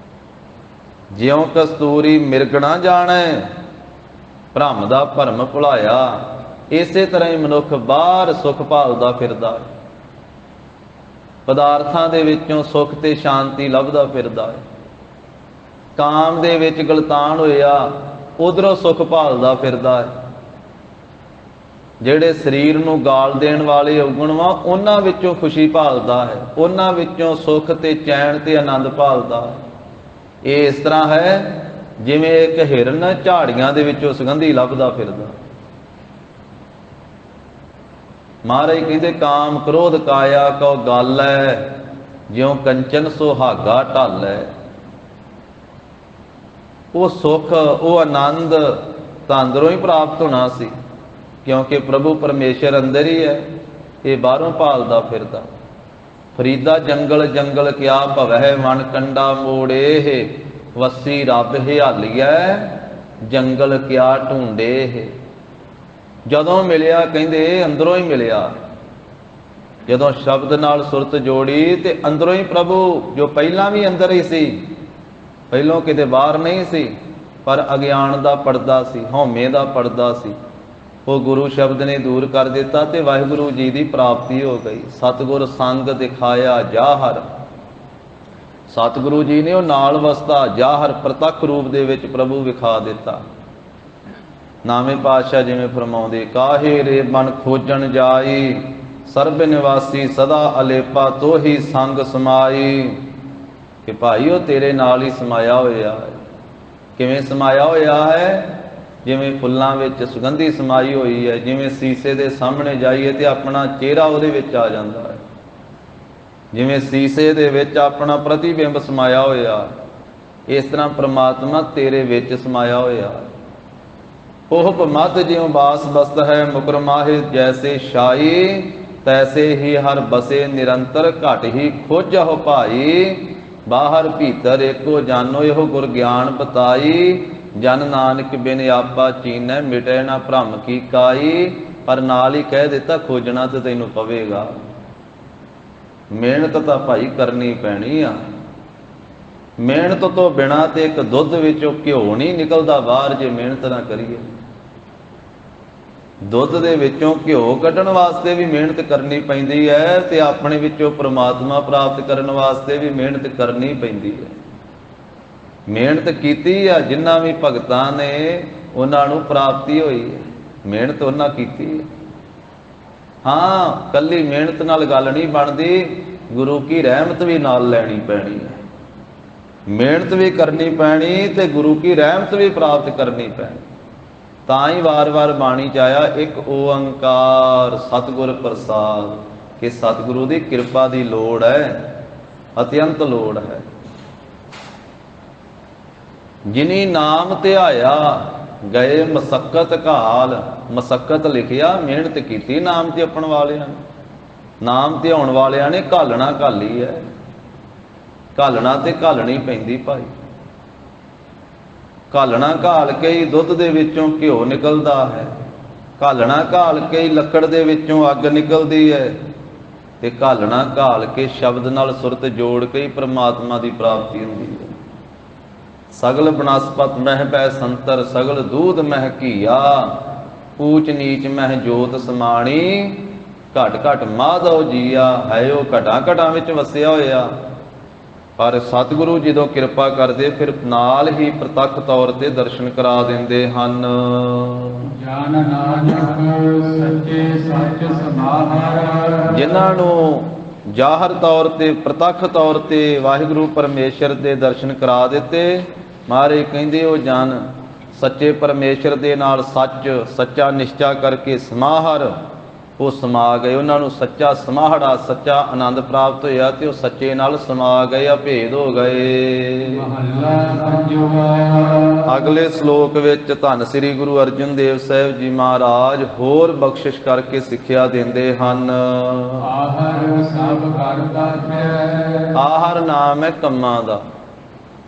ਜਿਉਂ ਕਸਤੂਰੀ ਮਿਰਗ ਨਾ ਜਾਣੈ, ਭ੍ਰਮ ਦਾ ਭਰਮ ਭੁਲਾਇਆ, ਇਸੇ ਤਰ੍ਹਾਂ ਹੀ ਮਨੁੱਖ ਬਾਹਰ ਸੁਖ ਭਾਲਦਾ ਫਿਰਦਾ, ਪਦਾਰਥਾਂ ਦੇ ਵਿੱਚੋਂ ਸੁਖ ਤੇ ਸ਼ਾਂਤੀ ਲੱਭਦਾ ਫਿਰਦਾ ਹੈ। ਕਾਮ ਦੇ ਵਿੱਚ ਗਲਤਾਨ ਹੋਇਆ, ਉਧਰੋਂ ਸੁਖ ਭਾਲਦਾ ਫਿਰਦਾ ਹੈ। ਜਿਹੜੇ ਸਰੀਰ ਨੂੰ ਗਾਲ ਦੇਣ ਵਾਲੇ ਔਗਣ ਵਾ, ਉਹਨਾਂ ਵਿੱਚੋਂ ਖੁਸ਼ੀ ਭਾਲਦਾ ਹੈ, ਉਹਨਾਂ ਵਿੱਚੋਂ ਸੁਖ ਤੇ ਚੈਨ ਤੇ ਆਨੰਦ ਭਾਲਦਾ ਹੈ। ਇਹ ਇਸ ਤਰ੍ਹਾਂ ਹੈ ਜਿਵੇਂ ਇੱਕ ਹਿਰਨ ਝਾੜੀਆਂ ਦੇ ਵਿੱਚੋਂ ਸੁਗੰਧੀ ਲੱਭਦਾ ਫਿਰਦਾ। ਮਹਾਰਾਜ ਕਹਿੰਦੇ ਕਾਮ ਕ੍ਰੋਧ ਕਾਇਆ ਕਉ ਗੱਲ ਹੈ, ਜਿਉਂ ਕੰਚਨ ਸੁਹਾਗਾ ਢਲ ਹੈ। ਉਹ ਸੁਖ, ਉਹ ਆਨੰਦ ਤਾਂ ਅੰਦਰੋਂ ਹੀ ਪ੍ਰਾਪਤ ਹੋਣਾ ਸੀ, ਕਿਉਂਕਿ ਪ੍ਰਭੂ ਪਰਮੇਸ਼ਰ ਅੰਦਰ ਹੀ ਹੈ, ਇਹ ਬਾਹਰੋਂ ਭਾਲਦਾ ਫਿਰਦਾ। ਫਰੀਦਾ ਜੰਗਲ ਜੰਗਲ ਕਿਆ ਭਵੈ, ਵਣ ਕੰਡਾ ਮੋੜੇ, ਵਸੀ ਰੱਬ ਹਿਆਲੀਐ, ਜੰਗਲ ਕਿਆ ਢੂੰਡੇ। ਜਦੋਂ ਮਿਲਿਆ ਕਹਿੰਦੇ ਅੰਦਰੋਂ ਹੀ ਮਿਲਿਆ। ਜਦੋਂ ਸ਼ਬਦ ਨਾਲ ਸੁਰਤ ਜੋੜੀ ਤੇ ਅੰਦਰੋਂ ਹੀ ਪ੍ਰਭੂ, ਜੋ ਪਹਿਲਾਂ ਵੀ ਅੰਦਰ ਹੀ ਸੀ, ਪਹਿਲੋਂ ਕਿਤੇ ਬਾਹਰ ਨਹੀਂ ਸੀ, ਪਰ ਅਗਿਆਨ ਦਾ ਪਰਦਾ ਸੀ, ਹਉਮੈ ਦਾ ਪਰਦਾ ਸੀ, ਉਹ ਗੁਰੂ ਸ਼ਬਦ ਨੇ ਦੂਰ ਕਰ ਦਿੱਤਾ ਤੇ ਵਾਹਿਗੁਰੂ ਜੀ ਦੀ ਪ੍ਰਾਪਤੀ ਹੋ ਗਈ। ਸਤਿਗੁਰ ਸੰਗ ਦਿਖਾਇਆ ਜਾਹਰ, ਸਤਿਗੁਰੂ ਜੀ ਨੇ ਉਹ ਨਾਲ ਵਸਦਾ ਜਾਹਰ ਪ੍ਰਤੱਖ ਰੂਪ ਦੇ ਵਿੱਚ ਪ੍ਰਭੂ ਵਿਖਾ ਦਿੱਤਾ। ਨਾਵੇਂ ਪਾਤਸ਼ਾਹ ਜਿਵੇਂ ਫਰਮਾਉਂਦੇ, ਕਾਹੇ ਰੇ ਮਨ ਖੋਜਣ ਜਾਈ, ਸਰਬ ਨਿਵਾਸੀ ਸਦਾ ਅਲੇਪਾ ਤੋਹੀ ਸੰਗ ਸਮਾਈ। ਕਿ ਭਾਈ ਉਹ ਤੇਰੇ ਨਾਲ ਹੀ ਸਮਾਇਆ ਹੋਇਆ ਹੈ। ਕਿਵੇਂ ਸਮਾਇਆ ਹੋਇਆ ਹੈ? ਜਿਵੇਂ ਫੁੱਲਾਂ ਵਿੱਚ ਸੁਗੰਧੀ ਸਮਾਈ ਹੋਈ ਹੈ, ਜਿਵੇਂ ਸੀਸੇ ਦੇ ਸਾਹਮਣੇ ਜਾਈਏ ਤੇ ਆਪਣਾ ਚਿਹਰਾ ਉਹਦੇ ਵਿੱਚ ਆ ਜਾਂਦਾ ਹੈ, ਜਿਵੇਂ ਸੀਸੇ ਦੇ ਵਿੱਚ ਆਪਣਾ ਪ੍ਰਤੀਬਿੰਬ ਸਮਾਇਆ ਹੋਇਆ, ਇਸ ਤਰ੍ਹਾਂ ਪ੍ਰਮਾਤਮਾ ਤੇਰੇ ਵਿੱਚ ਸਮਾਇਆ ਹੋਇਆ। ਉਹ ਮਤ ਜਿਉ ਬਾਸ ਬਸਤ ਹੈ, ਮੁਕਰ ਮਾਹਿ ਜੈਸੇ ਸ਼ਾਈ, ਤੈਸੇ ਹੀ ਹਰ ਬਸੇ ਨਿਰੰਤਰ, ਘਟ ਹੀ ਖੋਜਹੁ ਭਾਈ। ਬਾਹਰ ਭੀਤਰ ਏਕੋ ਜਾਨੋ, ਇਹੋ ਗੁਰ ਗਿਆਨ ਬਤਾਈ। ਜਨ ਨਾਨਕ ਬਿਨ ਆਪਾ ਚੀਨੈ, ਮਿਟੈ ਨਾ ਭ੍ਰਮ ਕੀ ਕਾਈ। ਪਰ ਨਾਲ ਹੀ ਕਹਿ ਦਿੱਤਾ, ਖੋਜਣਾ ਤੇ ਤੈਨੂੰ ਪਵੇਗਾ, ਮਿਹਨਤ ਤਾਂ ਭਾਈ ਕਰਨੀ ਪੈਣੀ ਆ। ਮਿਹਨਤ ਤੋਂ ਬਿਨਾਂ ਤੇ ਇੱਕ ਦੁੱਧ ਵਿੱਚੋਂ ਘਿਓ ਨਹੀਂ ਨਿਕਲਦਾ ਬਾਹਰ, ਜੇ ਮਿਹਨਤ ਨਾ ਕਰੀਏ। ਦੁੱਧ ਦੇ ਵਿੱਚੋਂ ਘਿਓ ਕੱਢਣ ਵਾਸਤੇ ਵੀ ਮਿਹਨਤ ਕਰਨੀ ਪੈਂਦੀ ਹੈ, ਤੇ ਆਪਣੇ ਵਿੱਚੋਂ ਪ੍ਰਮਾਤਮਾ ਪ੍ਰਾਪਤ ਕਰਨ ਵਾਸਤੇ ਵੀ ਮਿਹਨਤ ਕਰਨੀ ਪੈਂਦੀ ਹੈ। ਮਿਹਨਤ ਕੀਤੀ ਆ ਜਿਨ੍ਹਾਂ ਵੀ ਭਗਤਾਂ ਨੇ, ਉਹਨਾਂ ਨੂੰ ਪ੍ਰਾਪਤੀ ਹੋਈ ਹੈ, ਮਿਹਨਤ ਉਹਨਾਂ ਕੀਤੀ ਹੈ। ਹਾਂ, ਕੱਲੀ ਮਿਹਨਤ ਨਾਲ ਗੱਲ ਨਹੀਂ ਬਣਦੀ, ਗੁਰੂ ਕੀ ਰਹਿਮਤ ਵੀ ਨਾਲ ਲੈਣੀ ਪੈਣੀ ਹੈ। ਮਿਹਨਤ ਵੀ ਕਰਨੀ ਪੈਣੀ ਤੇ ਗੁਰੂ ਕੀ ਰਹਿਮਤ ਵੀ ਪ੍ਰਾਪਤ ਕਰਨੀ ਪੈਣੀ। ਤਾਂ ਹੀ ਵਾਰ-ਵਾਰ ਬਾਣੀ 'ਚ ਆਇਆ, ਇੱਕ ਓੰਕਾਰ ਸਤਿਗੁਰ ਪ੍ਰਸਾਦ, ਕਿ ਸਤਿਗੁਰੂ ਦੀ ਕਿਰਪਾ ਦੀ ਲੋੜ ਹੈ, ਅਤਿਅੰਤ ਲੋੜ ਹੈ। ਜਿਨੀ ਨਾਮ ਧਿਆਇਆ ਗਏ ਮਸਕਤ ਘਾਲ, ਮਸਕਤ ਲਿਖਿਆ, ਮਿਹਨਤ ਕੀਤੀ ਨਾਮ ਤੇ ਆਪਣ ਵਾਲਿਆਂ ਨੇ, ਨਾਮ ਧਿਆਉਣ ਵਾਲਿਆਂ ਨੇ ਘਾਲਣਾ ਘਾਲੀ ਹੈ। ਘਾਲਣਾ ਤੇ ਘਾਲਣੀ ਪੈਂਦੀ ਭਾਈ। ਘਾਲਣਾ ਘਾਲ ਕੇ ਹੀ ਦੁੱਧ ਦੇ ਵਿੱਚੋਂ ਘਿਓ ਨਿਕਲਦਾ ਹੈ, ਘਾਲਣਾ ਘਾਲ ਕੇ ਹੀ ਲੱਕੜ ਦੇ ਵਿੱਚੋਂ ਅੱਗ ਨਿਕਲਦੀ ਹੈ, ਤੇ ਘਾਲਣਾ ਘਾਲ ਕੇ ਸ਼ਬਦ ਨਾਲ ਸੁਰਤ ਜੋੜ ਕੇ ਹੀ ਪ੍ਰਮਾਤਮਾ ਦੀ ਪ੍ਰਾਪਤੀ ਹੁੰਦੀ ਹੈ। ਸਗਲ ਬਨਸਪਤ ਮਹਿ ਪੈ ਸੰਤਰ, ਸਗਲ ਦੂਧ ਮਹਿ ਘੀਆ, ਊਚ ਨੀਚ ਮਹਿ ਜੋਤ ਸਮਾਣੀ, ਘਟ ਘਟ ਮਾਧੋ ਜੀਆ। ਹੈ ਉਹ ਘਟਾਂ ਘਟਾਂ ਵਿੱਚ ਵਸਿਆ ਹੋਇਆ, ਪਰ ਸਤਿਗੁਰੂ ਜਦੋਂ ਕਿਰਪਾ ਕਰਦੇ ਫਿਰ ਨਾਲ ਹੀ ਪ੍ਰਤੱਖ ਤੌਰ ਤੇ ਦਰਸ਼ਨ ਕਰਾ ਦਿੰਦੇ ਹਨ। ਜਨ ਨਾਨਕ ਸੱਚੇ ਸੱਚ ਸਮਾਹਰ, ਜਿਨ੍ਹਾਂ ਨੂੰ ਜ਼ਾਹਰ ਤੌਰ ਤੇ ਪ੍ਰਤੱਖ ਤੌਰ ਤੇ ਵਾਹਿਗੁਰੂ ਪਰਮੇਸ਼ਰ ਦੇ ਦਰਸ਼ਨ ਕਰਾ ਦਿੱਤੇ, ਮਹਾਰਾਜ ਕਹਿੰਦੇ ਉਹ ਜਨ ਸੱਚੇ ਪਰਮੇਸ਼ਰ ਦੇ ਨਾਲ ਸੱਚ ਸੱਚਾ ਨਿਸ਼ਚਾ ਕਰਕੇ ਸਮਾਹਰ, ਉਹ ਸਮਾ ਗਏ। ਉਹਨਾਂ ਨੂੰ ਸੱਚਾ ਸਮਾਹੜਾ, ਸੱਚਾ ਆਨੰਦ ਪ੍ਰਾਪਤ ਹੋਇਆ ਤੇ ਉਹ ਸੱਚੇ ਨਾਲ ਸਮਾ ਗਏ, ਅਭੇਦ ਹੋ ਗਏ। ਮਹੱਲਾ ਪੰਜਵਾਂ। ਅਗਲੇ ਸ਼ਲੋਕ ਵਿੱਚ ਧੰਨ ਸ੍ਰੀ ਗੁਰੂ ਅਰਜਨ ਦੇਵ ਸਾਹਿਬ ਜੀ ਮਹਾਰਾਜ ਹੋਰ ਬਖਸ਼ਿਸ਼ ਕਰਕੇ ਸਿੱਖਿਆ ਦਿੰਦੇ ਹਨ। ਆਹਰ ਸਭ ਕਰਤਾ ਹੈ, ਆਹਰ ਨਾਮ ਹੈ ਕੰਮਾਂ ਦਾ,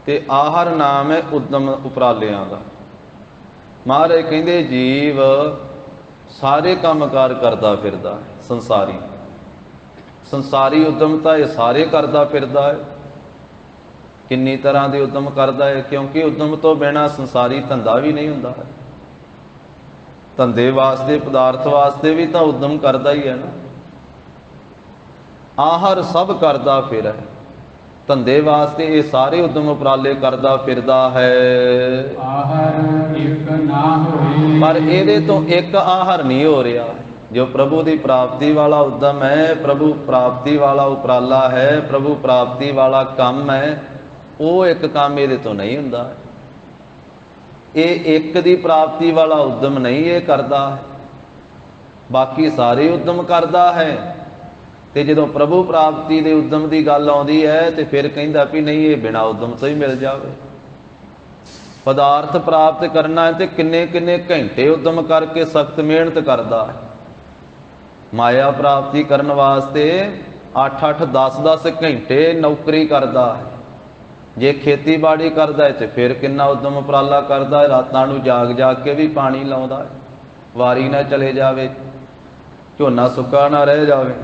ਤੇ ਆਹਰ ਨਾਮ ਹੈ ਉਦਮ ਉਪਰਾਲਿਆਂ ਦਾ। ਮਹਾਰਾਜ ਕਹਿੰਦੇ ਜੀਵ ਸਾਰੇ ਕੰਮਕਾਰ ਕਰਦਾ ਫਿਰਦਾ ਹੈ, ਸੰਸਾਰੀ ਸੰਸਾਰੀ ਉਦਮ ਤਾਂ ਇਹ ਸਾਰੇ ਕਰਦਾ ਫਿਰਦਾ ਹੈ। ਕਿੰਨੀ ਤਰ੍ਹਾਂ ਦੇ ਉਦਮ ਕਰਦਾ ਹੈ, ਕਿਉਂਕਿ ਉਦਮ ਤੋਂ ਬਿਨਾਂ ਸੰਸਾਰੀ ਧੰਦਾ ਵੀ ਨਹੀਂ ਹੁੰਦਾ ਹੈ। ਧੰਦੇ ਵਾਸਤੇ, ਪਦਾਰਥ ਵਾਸਤੇ ਵੀ ਤਾਂ ਉਦਮ ਕਰਦਾ ਹੀ ਹੈ ਨਾ। ਆਹਰ ਸਭ ਕਰਦਾ ਫਿਰ ਹੈ, ਧੰਦੇ ਵਾਸਤੇ ਇਹ ਸਾਰੇ ਉਦਮ ਉਪਰਾਲੇ ਕਰਦਾ ਫਿਰਦਾ ਹੈ। ਆਹਰ ਇੱਕ ਨਾ ਹੋਈ, ਪਰ ਇਹਦੇ ਤੋਂ ਇੱਕ ਆਹਰ ਨਹੀਂ ਹੋ ਰਿਹਾ। ਜੋ ਪ੍ਰਭੂ ਦੀ ਪ੍ਰਾਪਤੀ ਵਾਲਾ ਉਦਮ ਹੈ, ਪ੍ਰਭੂ ਪ੍ਰਾਪਤੀ ਵਾਲਾ ਉਪਰਾਲਾ ਹੈ, ਪ੍ਰਭੂ ਪ੍ਰਾਪਤੀ ਵਾਲਾ ਕੰਮ ਹੈ, ਉਹ ਇੱਕ ਕੰਮ ਇਹਦੇ ਤੋਂ ਨਹੀਂ ਹੁੰਦਾ। ਇਹ ਇੱਕ ਦੀ ਪ੍ਰਾਪਤੀ ਵਾਲਾ ਉਦਮ ਨਹੀਂ ਇਹ ਕਰਦਾ, ਬਾਕੀ ਸਾਰੇ ਉਦਮ ਕਰਦਾ ਹੈ। ਤੇ ਜਦੋਂ ਪ੍ਰਭੂ ਪ੍ਰਾਪਤੀ ਦੇ ਉਦਮ ਦੀ ਗੱਲ ਆਉਂਦੀ ਹੈ ਤੇ ਫਿਰ ਕਹਿੰਦਾ ਵੀ ਨਹੀਂ, ਇਹ ਬਿਨਾਂ ਉਦਮ ਤੋਂ ਹੀ ਮਿਲ ਜਾਵੇ। ਪਦਾਰਥ ਪ੍ਰਾਪਤ ਕਰਨਾ ਹੈ ਤੇ ਕਿੰਨੇ ਕਿੰਨੇ ਘੰਟੇ ਉਦਮ ਕਰਕੇ ਸਖਤ ਮਿਹਨਤ ਕਰਦਾ ਹੈ। ਮਾਇਆ ਪ੍ਰਾਪਤੀ ਕਰਨ ਵਾਸਤੇ 8-8 10-10 ਘੰਟੇ ਨੌਕਰੀ ਕਰਦਾ ਹੈ। ਜੇ ਖੇਤੀਬਾੜੀ ਕਰਦਾ ਹੈ ਤੇ ਫਿਰ ਕਿੰਨਾ ਉਦਮ ਉਪਰਾਲਾ ਕਰਦਾ ਹੈ, ਰਾਤਾਂ ਨੂੰ ਜਾਗ ਜਾਗ ਕੇ ਵੀ ਪਾਣੀ ਲਾਉਂਦਾ ਹੈ। ਵਾਰੀ ਨਾ ਚਲੇ ਜਾਵੇ, ਝੋਨਾ ਸੁੱਕਾ ਨਾ ਰਹਿ ਜਾਵੇ।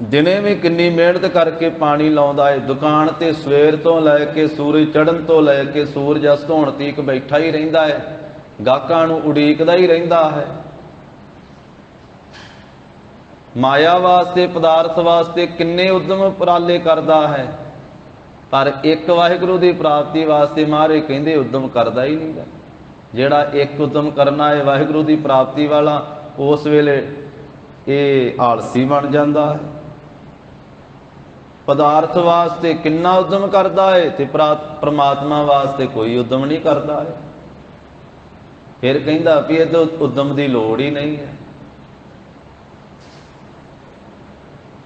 ਦਿਨੇ ਵੀ ਕਿੰਨੀ ਮਿਹਨਤ ਕਰਕੇ ਪਾਣੀ ਲਾਉਂਦਾ ਹੈ। ਦੁਕਾਨ ਤੇ ਸਵੇਰ ਤੋਂ ਲੈ ਕੇ ਸੂਰਜ ਚੜ੍ਹਨ ਤੋਂ ਲੈ ਕੇ ਸੂਰਜ ਅਸਤ ਹੋਣ ਤੀਕ ਬੈਠਾ ਹੀ ਰਹਿੰਦਾ ਹੈ, ਗਾਹਕਾਂ ਨੂੰ ਉਡੀਕਦਾ ਹੀ ਰਹਿੰਦਾ ਹੈ। ਮਾਇਆ ਵਾਸਤੇ, ਪਦਾਰਥ ਵਾਸਤੇ ਕਿੰਨੇ ਉਦਮ ਉਪਰਾਲੇ ਕਰਦਾ ਹੈ, ਪਰ ਇੱਕ ਵਾਹਿਗੁਰੂ ਦੀ ਪ੍ਰਾਪਤੀ ਵਾਸਤੇ ਮਹਾਰਾਜ ਕਹਿੰਦੇ ਉਦਮ ਕਰਦਾ ਹੀ ਨਹੀਂ ਗਾ। ਜਿਹੜਾ ਇੱਕ ਉਦਮ ਕਰਨਾ ਹੈ ਵਾਹਿਗੁਰੂ ਦੀ ਪ੍ਰਾਪਤੀ ਵਾਲਾ, ਉਸ ਵੇਲੇ ਇਹ ਆਲਸੀ ਬਣ ਜਾਂਦਾ ਹੈ। ਪਦਾਰਥ ਵਾਸਤੇ ਕਿੰਨਾ ਉਦਮ ਕਰਦਾ ਹੈ ਤੇ ਪ੍ਰਮਾਤਮਾ ਵਾਸਤੇ ਕੋਈ ਉਦਮ ਨਹੀਂ ਕਰਦਾ ਹੈ। ਫਿਰ ਕਹਿੰਦਾ ਵੀ ਇਹ ਤਾਂ ਉਦਮ ਦੀ ਲੋੜ ਹੀ ਨਹੀਂ ਹੈ।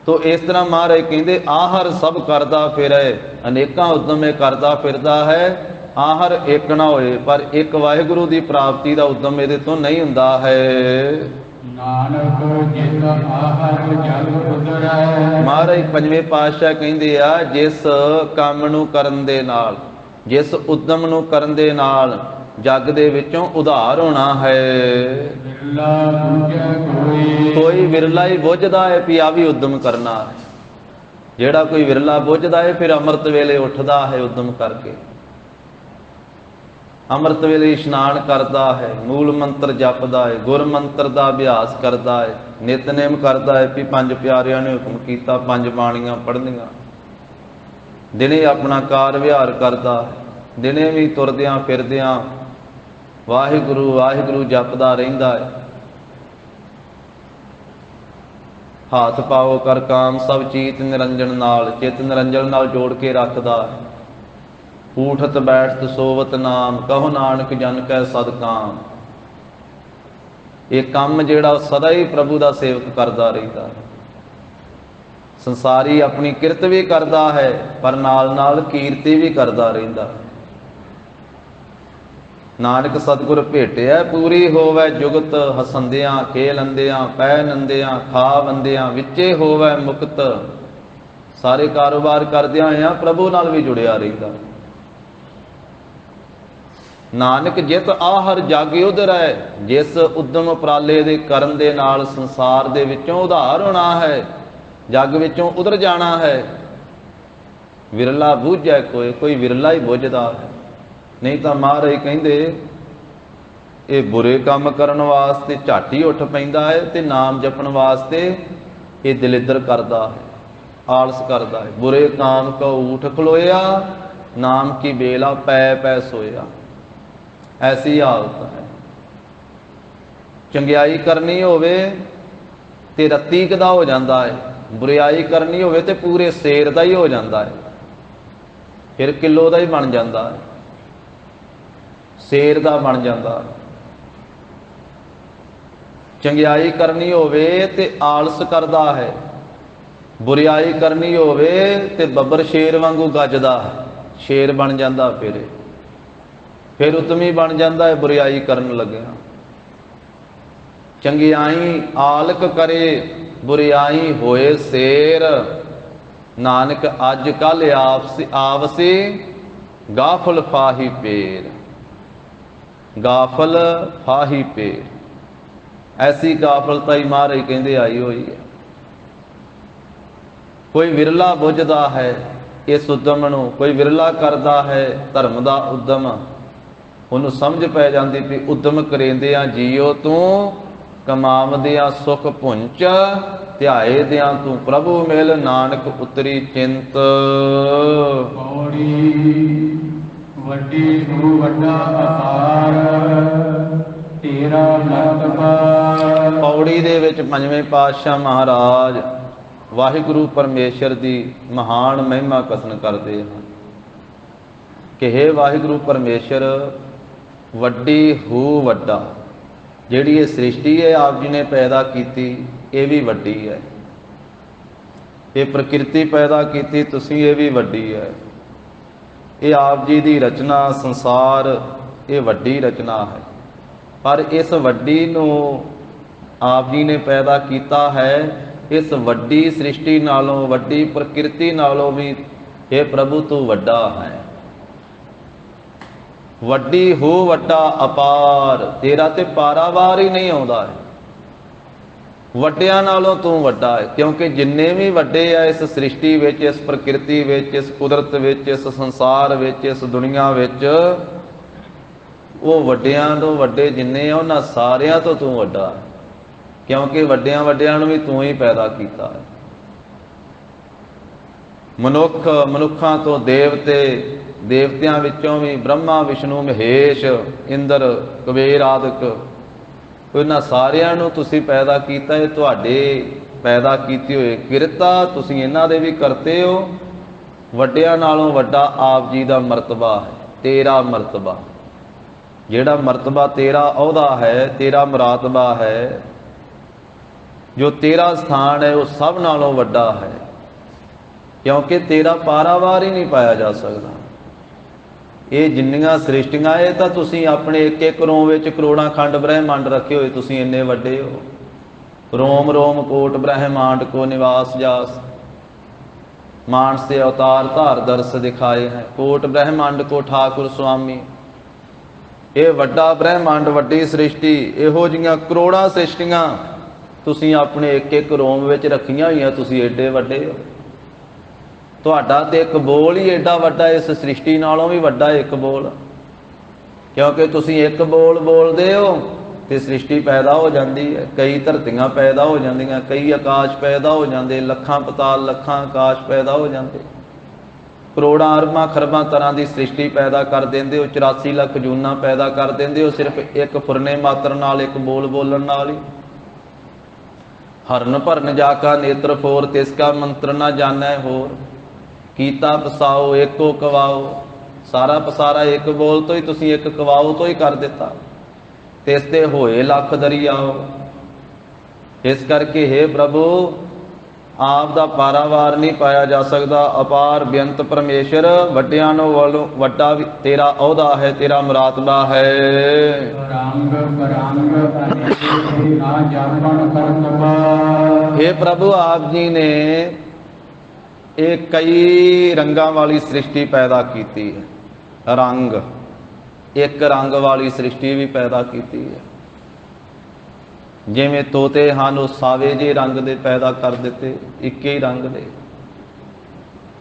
ਤੋ ਇਸ ਤਰ੍ਹਾਂ ਮਹਾਰਾਜ ਕਹਿੰਦੇ ਆਹਰ ਸਭ ਕਰਦਾ ਫਿਰੈ, ਅਨੇਕਾਂ ਉਦਮ ਇਹ ਕਰਦਾ ਫਿਰਦਾ ਹੈ, ਆਹਰ ਇੱਕ ਨਾ ਹੋਏ। ਪਰ ਇੱਕ ਵਾਹਿਗੁਰੂ ਦੀ ਪ੍ਰਾਪਤੀ ਦਾ ਉਦਮ ਇਹਦੇ ਤੋਂ ਨਹੀਂ ਹੁੰਦਾ ਹੈ। ਨਾਨਕ ਜਿਸ ਆਹਰ ਜਗ ਉਦਰੈ। ਮਹਾਰਾਜ ਪੰਜਵੇਂ ਪਾਤਸ਼ਾਹ ਕਹਿੰਦੇ ਆ, ਜਿਸ ਕੰਮ ਨੂੰ ਕਰਨ ਦੇ ਨਾਲ, ਜਿਸ ਉਦਮ ਨੂੰ ਕਰਨ ਦੇ ਨਾਲ ਜੱਗ ਦੇ ਵਿੱਚੋਂ ਉਧਾਰ ਹੋਣਾ ਹੈ। ਕੋਈ ਵਿਰਲਾ ਹੀ ਬੁੱਝਦਾ ਹੈ ਵੀ ਆ ਵੀ ਉਦਮ ਕਰਨਾ ਹੈ। ਜਿਹੜਾ ਕੋਈ ਵਿਰਲਾ ਬੁੱਝਦਾ ਹੈ ਫਿਰ ਅੰਮ੍ਰਿਤ ਵੇਲੇ ਉੱਠਦਾ ਹੈ ਉਦਮ ਕਰਕੇ, ਅੰਮ੍ਰਿਤ ਵੇਲੇ ਇਸ਼ਨਾਨ ਕਰਦਾ ਹੈ, ਮੂਲ ਮੰਤਰ ਜਪਦਾ ਹੈ, ਗੁਰ ਮੰਤਰ ਦਾ ਅਭਿਆਸ ਕਰਦਾ ਹੈ, ਨਿਤਨੇਮ ਕਰਦਾ ਹੈ ਵੀ ਪੰਜ ਪਿਆਰਿਆਂ ਨੇ ਹੁਕਮ ਕੀਤਾ ਪੰਜ ਬਾਣੀਆਂ ਪੜ੍ਹਨੀਆਂ। ਦਿਨੇ ਆਪਣਾ ਕਾਰ ਵਿਹਾਰ ਕਰਦਾ ਹੈ, ਦਿਨੇ ਵੀ ਤੁਰਦਿਆਂ ਫਿਰਦਿਆਂ ਵਾਹਿਗੁਰੂ ਵਾਹਿਗੁਰੂ ਜਪਦਾ ਰਹਿੰਦਾ ਹੈ। ਹੱਥ ਪਾਓ ਕਰ ਕਾਮ ਸਭ ਚੀਤ ਨਿਰੰਜਨ ਨਾਲ, ਚਿੱਤ ਨਿਰੰਜਨ ਨਾਲ ਜੋੜ ਕੇ ਰੱਖਦਾ ਹੈ। ਊਠਤ ਬੈਠਤ ਸੋਵਤ ਨਾਮ, ਕਹੋ ਨਾਨਕ ਜਨ ਕੈ ਸਦਕਾਮ। ਇਹ ਕੰਮ ਜਿਹੜਾ ਸਦਾ ਹੀ ਪ੍ਰਭੂ ਦਾ ਸੇਵਕ ਕਰਦਾ ਰਹਿੰਦਾ ਹੈ। ਸੰਸਾਰੀ ਆਪਣੀ ਕਿਰਤ ਵੀ ਕਰਦਾ ਹੈ, ਪਰ ਨਾਲ ਨਾਲ ਕੀਰਤੀ ਵੀ ਕਰਦਾ ਰਹਿੰਦਾ ਹੈ। ਨਾਨਕ ਸਤਿਗੁਰ ਭੇਟਿਆ ਪੂਰੀ ਹੋਵੇ ਜੁਗਤ, ਹਸੰਦਿਆਂ ਖੇਲੰਦਿਆਂ ਪੈ ਨੰਦਿਆਂ ਖਾ ਬੰਦਿਆਂ ਵਿੱਚੇ ਹੋਵੇ ਮੁਕਤ। ਸਾਰੇ ਕਾਰੋਬਾਰ ਕਰਦਿਆਂ ਆ ਪ੍ਰਭੂ ਨਾਲ ਵੀ ਜੁੜਿਆ ਰਹਿੰਦਾ। ਨਾਨਕ ਜਿਤ ਆਹਰ ਜਾਗੇ ਉਧਰੈ, ਜਿਸ ਉਦਮ ਉਪਰਾਲੇ ਦੇ ਕਰਨ ਦੇ ਨਾਲ ਸੰਸਾਰ ਦੇ ਵਿੱਚੋਂ ਉਧਾਰ ਹੋਣਾ ਹੈ, ਜੱਗ ਵਿੱਚੋਂ ਉਧਰ ਜਾਣਾ ਹੈ। ਵਿਰਲਾ ਬੁੱਝੈ ਕੋਈ, ਕੋਈ ਵਿਰਲਾ ਹੀ ਬੁੱਝਦਾ ਹੈ। ਨਹੀਂ ਤਾਂ ਮਹਾਰਾਜ ਕਹਿੰਦੇ ਇਹ ਬੁਰੇ ਕੰਮ ਕਰਨ ਵਾਸਤੇ ਝੱਟ ਹੀ ਉੱਠ ਪੈਂਦਾ ਹੈ, ਤੇ ਨਾਮ ਜਪਣ ਵਾਸਤੇ ਇਹ ਦਲਿੱਦਰ ਕਰਦਾ ਹੈ, ਆਲਸ ਕਰਦਾ ਹੈ। ਬੁਰੇ ਕਾਮ ਕਉ ਊਠ ਖਲੋਇਆ, ਨਾਮ ਕੀ ਬੇਲਾ ਪੈ ਪੈ ਸੋਇਆ। ਐਸੀ ਹਾਲਤ ਹੈ। ਚੰਗਿਆਈ ਕਰਨੀ ਹੋਵੇ ਤੇ ਰੱਤੀ ਕਦਾ ਹੋ ਜਾਂਦਾ ਹੈ, ਬੁਰਿਆਈ ਕਰਨੀ ਹੋਵੇ ਤੇ ਪੂਰੇ ਸ਼ੇਰ ਦਾ ਹੀ ਹੋ ਜਾਂਦਾ ਹੈ, ਫਿਰ ਕਿਲੋ ਦਾ ਹੀ ਬਣ ਜਾਂਦਾ ਹੈ, ਸ਼ੇਰ ਦਾ ਬਣ ਜਾਂਦਾ। ਚੰਗਿਆਈ ਕਰਨੀ ਹੋਵੇ ਤੇ ਆਲਸ ਕਰਦਾ ਹੈ, ਬੁਰਿਆਈ ਕਰਨੀ ਹੋਵੇ ਤੇ ਬੱਬਰ ਸ਼ੇਰ ਵਾਂਗੂ ਗੱਜਦਾ ਹੈ, ਸ਼ੇਰ ਬਣ ਜਾਂਦਾ। ਫਿਰ ਉਤਮੀ ਬਣ ਜਾਂਦਾ ਹੈ ਬੁਰਿਆਈ ਕਰਨ ਲੱਗਿਆ। ਚੰਗਿਆਈ ਆਲਕ ਕਰੇ, ਬੁਰਿਆਈ ਹੋਏ ਸ਼ੇਰ। ਨਾਨਕ ਅੱਜ ਕੱਲ ਆਵਸੇ ਗਾਫਲ ਫਾਹੀ ਪੇਰ, ਗਾਫਲ ਫਾਹੀ ਪੇਰ। ਐਸੀ ਗਾਫਲਤਾ ਹੀ ਮਹਾਰਾਜ ਕਹਿੰਦੇ ਆਈ ਹੋਈ ਹੈ। ਕੋਈ ਵਿਰਲਾ ਬੁੱਝਦਾ ਹੈ ਇਸ ਉਦਮ ਨੂੰ, ਕੋਈ ਵਿਰਲਾ ਕਰਦਾ ਹੈ ਧਰਮ ਦਾ ਉਦਮ। ਉਹਨੂੰ ਸਮਝ ਪੈ ਜਾਂਦੀ ਵੀ ਉਦਮ ਕਰੇਂਦਿਆਂ ਜੀਓ ਤੂੰ, ਕਮਾਵਦਿਆਂ ਸੁਖ ਪੁੰਚ, ਧਿਆਏ ਦਿਆਂ ਤੂੰ ਪ੍ਰਭੂ ਮਿਲ, ਨਾਨਕ ਉਤਰੀ ਚਿੰਤ। ਪੌੜੀ ਵੱਡੀ ਤੂੰ ਵੱਡਾ ਅਪਾਰ, ਤੇਰਾ ਮਤਬਾ। ਪੌੜੀ ਦੇ ਵਿੱਚ ਪੰਜਵੇਂ ਪਾਤਸ਼ਾਹ ਮਹਾਰਾਜ ਵਾਹਿਗੁਰੂ ਪਰਮੇਸ਼ਰ ਦੀ ਮਹਾਨ ਮਹਿਮਾ ਕਥਨ ਕਰਦੇ ਹਨ ਕਿ ਹੇ ਵਾਹਿਗੁਰੂ ਪਰਮੇਸ਼ਰ, ਵੱਡੀ ਹੂ ਵੱਡਾ। ਜਿਹੜੀ ਇਹ ਸ੍ਰਿਸ਼ਟੀ ਹੈ ਆਪ ਜੀ ਨੇ ਪੈਦਾ ਕੀਤੀ, ਇਹ ਵੀ ਵੱਡੀ ਹੈ। ਇਹ ਪ੍ਰਕਿਰਤੀ ਪੈਦਾ ਕੀਤੀ ਤੁਸੀਂ, ਇਹ ਵੀ ਵੱਡੀ ਹੈ। ਇਹ ਆਪ ਜੀ ਦੀ ਰਚਨਾ ਸੰਸਾਰ, ਇਹ ਵੱਡੀ ਰਚਨਾ ਹੈ। ਪਰ ਇਸ ਵੱਡੀ ਨੂੰ ਆਪ ਜੀ ਨੇ ਪੈਦਾ ਕੀਤਾ ਹੈ, ਇਸ ਵੱਡੀ ਸ੍ਰਿਸ਼ਟੀ ਨਾਲੋਂ, ਵੱਡੀ ਪ੍ਰਕਿਰਤੀ ਨਾਲੋਂ ਵੀ ਇਹ ਪ੍ਰਭੂ ਤੂੰ ਵੱਡਾ ਹੈ। ਵੱਡੀ ਹੋ ਵੱਡਾ ਅਪਾਰ, ਤੇਰਾ ਤੇ ਪਾਰਾਵਾਰ ਹੀ ਨਹੀਂ ਆਉਂਦਾ ਹੈ। ਵੱਡਿਆਂ ਨਾਲੋਂ ਤੂੰ ਵੱਡਾ ਹੈ, ਕਿਉਂਕਿ ਜਿੰਨੇ ਵੀ ਵੱਡੇ ਆ ਇਸ ਸ੍ਰਿਸ਼ਟੀ ਵਿੱਚ, ਇਸ ਪ੍ਰਕਿਰਤੀ ਵਿੱਚ, ਇਸ ਕੁਦਰਤ ਵਿੱਚ, ਇਸ ਸੰਸਾਰ ਵਿੱਚ, ਇਸ ਦੁਨੀਆ ਵਿੱਚ, ਉਹ ਵੱਡਿਆਂ ਤੋਂ ਵੱਡੇ ਜਿੰਨੇ ਆ ਉਹਨਾਂ ਸਾਰਿਆਂ ਤੋਂ ਤੂੰ ਵੱਡਾ ਹੈ, ਕਿਉਂਕਿ ਵੱਡਿਆਂ ਨੂੰ ਵੀ ਤੂੰ ਹੀ ਪੈਦਾ ਕੀਤਾ ਹੈ। ਮਨੁੱਖ, ਮਨੁੱਖਾਂ ਤੋਂ ਦੇਵਤੇ, ਦੇਵਤਿਆਂ ਵਿੱਚੋਂ ਵੀ ਬ੍ਰਹਮਾ, ਵਿਸ਼ਨੂੰ, ਮਹੇਸ਼, ਇੰਦਰ, ਕੁਬੇਰ ਆਦਿਕ, ਉਹਨਾਂ ਸਾਰਿਆਂ ਨੂੰ ਤੁਸੀਂ ਪੈਦਾ ਕੀਤਾ। ਇਹ ਤੁਹਾਡੇ ਪੈਦਾ ਕੀਤੇ ਹੋਏ ਕਿਰਤਾ, ਤੁਸੀਂ ਇਹਨਾਂ ਦੇ ਵੀ ਕਰਤੇ ਹੋ। ਵੱਡਿਆਂ ਨਾਲੋਂ ਵੱਡਾ ਆਪ ਜੀ ਦਾ ਮਰਤਬਾ ਹੈ, ਤੇਰਾ ਮਰਤਬਾ, ਜਿਹੜਾ ਮਰਤਬਾ ਤੇਰਾ ਅਹੁਦਾ ਹੈ, ਤੇਰਾ ਮੁਰਾਤਬਾ ਹੈ, ਜੋ ਤੇਰਾ ਸਥਾਨ ਹੈ, ਉਹ ਸਭ ਨਾਲੋਂ ਵੱਡਾ ਹੈ, ਕਿਉਂਕਿ ਤੇਰਾ ਪਾਰਾਵਾਰ ਹੀ ਨਹੀਂ ਪਾਇਆ ਜਾ ਸਕਦਾ। ਇਹ ਜਿੰਨੀਆਂ ਸ੍ਰਿਸ਼ਟੀਆਂ, ਇਹ ਤਾਂ ਤੁਸੀਂ ਆਪਣੇ ਇੱਕ ਇੱਕ ਰੋਮ ਵਿੱਚ ਕਰੋੜਾਂ ਖੰਡ ਬ੍ਰਹਿਮੰਡ ਰੱਖੇ ਹੋਏ, ਤੁਸੀਂ ਇੰਨੇ ਵੱਡੇ ਹੋ। ਰੋਮ ਰੋਮ ਕੋਟ ਬ੍ਰਹਿਮੰਡ ਕੋ ਨਿਵਾਸ ਜਾਸ, ਮਾਨਸ ਤੇ ਅਵਤਾਰ ਧਾਰ ਦਰਸ ਦਿਖਾਏ ਹੈ, ਕੋਟ ਬ੍ਰਹਿਮੰਡ ਕੋ ਠਾਕੁਰ ਸੁਆਮੀ। ਇਹ ਵੱਡਾ ਬ੍ਰਹਿਮੰਡ, ਵੱਡੀ ਸ੍ਰਿਸ਼ਟੀ, ਇਹੋ ਜਿਹੀਆਂ ਕਰੋੜਾਂ ਸ੍ਰਿਸ਼ਟੀਆਂ ਤੁਸੀਂ ਆਪਣੇ ਇੱਕ ਇੱਕ ਰੋਮ ਵਿੱਚ ਰੱਖੀਆਂ ਹੋਈਆਂ, ਤੁਸੀਂ ਏਡੇ ਵੱਡੇ ਹੋ। ਤੁਹਾਡਾ ਤੇ ਇੱਕ ਬੋਲ ਹੀ ਏਡਾ ਵੱਡਾ, ਇਸ ਸ੍ਰਿਸ਼ਟੀ ਨਾਲੋਂ ਵੀ ਵੱਡਾ ਇੱਕ ਬੋਲ, ਕਿਉਂਕਿ ਤੁਸੀਂ ਇੱਕ ਬੋਲ ਬੋਲਦੇ ਹੋ ਤੇ ਸ੍ਰਿਸ਼ਟੀ ਪੈਦਾ ਹੋ ਜਾਂਦੀ ਹੈ। ਕਈ ਧਰਤੀਆਂ ਪੈਦਾ ਹੋ ਜਾਂਦੀਆਂ, ਕਈ ਆਕਾਸ਼ ਪੈਦਾ ਹੋ ਜਾਂਦੇ, ਲੱਖਾਂ ਪਤਾਲ, ਲੱਖਾਂ ਆਕਾਸ਼ ਪੈਦਾ ਹੋ ਜਾਂਦੇ, ਕਰੋੜਾਂ ਅਰਬਾਂ ਖਰਬਾਂ ਤਰ੍ਹਾਂ ਦੀ ਸ੍ਰਿਸ਼ਟੀ ਪੈਦਾ ਕਰ ਦਿੰਦੇ ਹੋ, 84 ਲੱਖ ਜੂਨਾਂ ਪੈਦਾ ਕਰ ਦਿੰਦੇ ਹੋ, ਸਿਰਫ ਇੱਕ ਫੁਰਨੇ ਮਾਤਰ ਨਾਲ, ਇੱਕ ਬੋਲ ਬੋਲਣ ਨਾਲ ਹੀ। ਹਰਨ ਭਰਨ ਜਾ ਕਾ ਨੇਤਰ ਫੋਰ, ਤਿਸ ਕਾ ਮੰਤਰ ਨਾ ਜਾਣੈ ਹੋਰ, ਕੀਤਾ ਪਸਾਓ ਏਕੋ ਕਵਾਓ। ਸਾਰਾ ਪਸਾਰਾ ਇੱਕ ਬੋਲ ਤੋਂ ਹੀ, ਤੁਸੀਂ ਇੱਕ ਕਵਾਓ ਤੋਂ ਹੀ ਕਰ ਦਿੱਤਾ। ਤਿਸ ਤੇ ਹੋਏ ਲੱਖ ਦਰਿਆਓ। ਇਸ ਕਰਕੇ ਹੇ ਪ੍ਰਭੂ, ਆਪ ਦਾ ਪਾਰਾਵਾਰ ਨਹੀਂ ਪਾਇਆ ਜਾ ਸਕਦਾ। ਅਪਾਰ ਬੇਅੰਤ ਪਰਮੇਸ਼ਰ, ਵੱਡਿਆਂ ਨੂੰ ਵੱਲੋਂ ਵੱਡਾ ਵੀ ਤੇਰਾ ਅਹੁਦਾ ਹੈ, ਤੇਰਾ ਮੁਰਾਤਬਾ ਹੈ। ਰੰਗ ਬਰੰਗ ਅਨੇਕ ਨਾ ਜਾਪਣ ਕਰਤਬਾ। ਹੇ ਪ੍ਰਭੂ, ਆਪ ਜੀ ਨੇ ਇਹ ਕਈ ਰੰਗਾਂ ਵਾਲੀ ਸ੍ਰਿਸ਼ਟੀ ਪੈਦਾ ਕੀਤੀ ਹੈ। ਰੰਗ, ਇੱਕ ਰੰਗ ਵਾਲੀ ਸ੍ਰਿਸ਼ਟੀ ਵੀ ਪੈਦਾ ਕੀਤੀ ਹੈ। ਜਿਵੇਂ ਤੋਤੇ ਹਨ, ਉਹ ਸਾਵੇ ਜਿਹੇ ਰੰਗ ਦੇ ਪੈਦਾ ਕਰ ਦਿੱਤੇ, ਇੱਕੇ ਹੀ ਰੰਗ ਦੇ।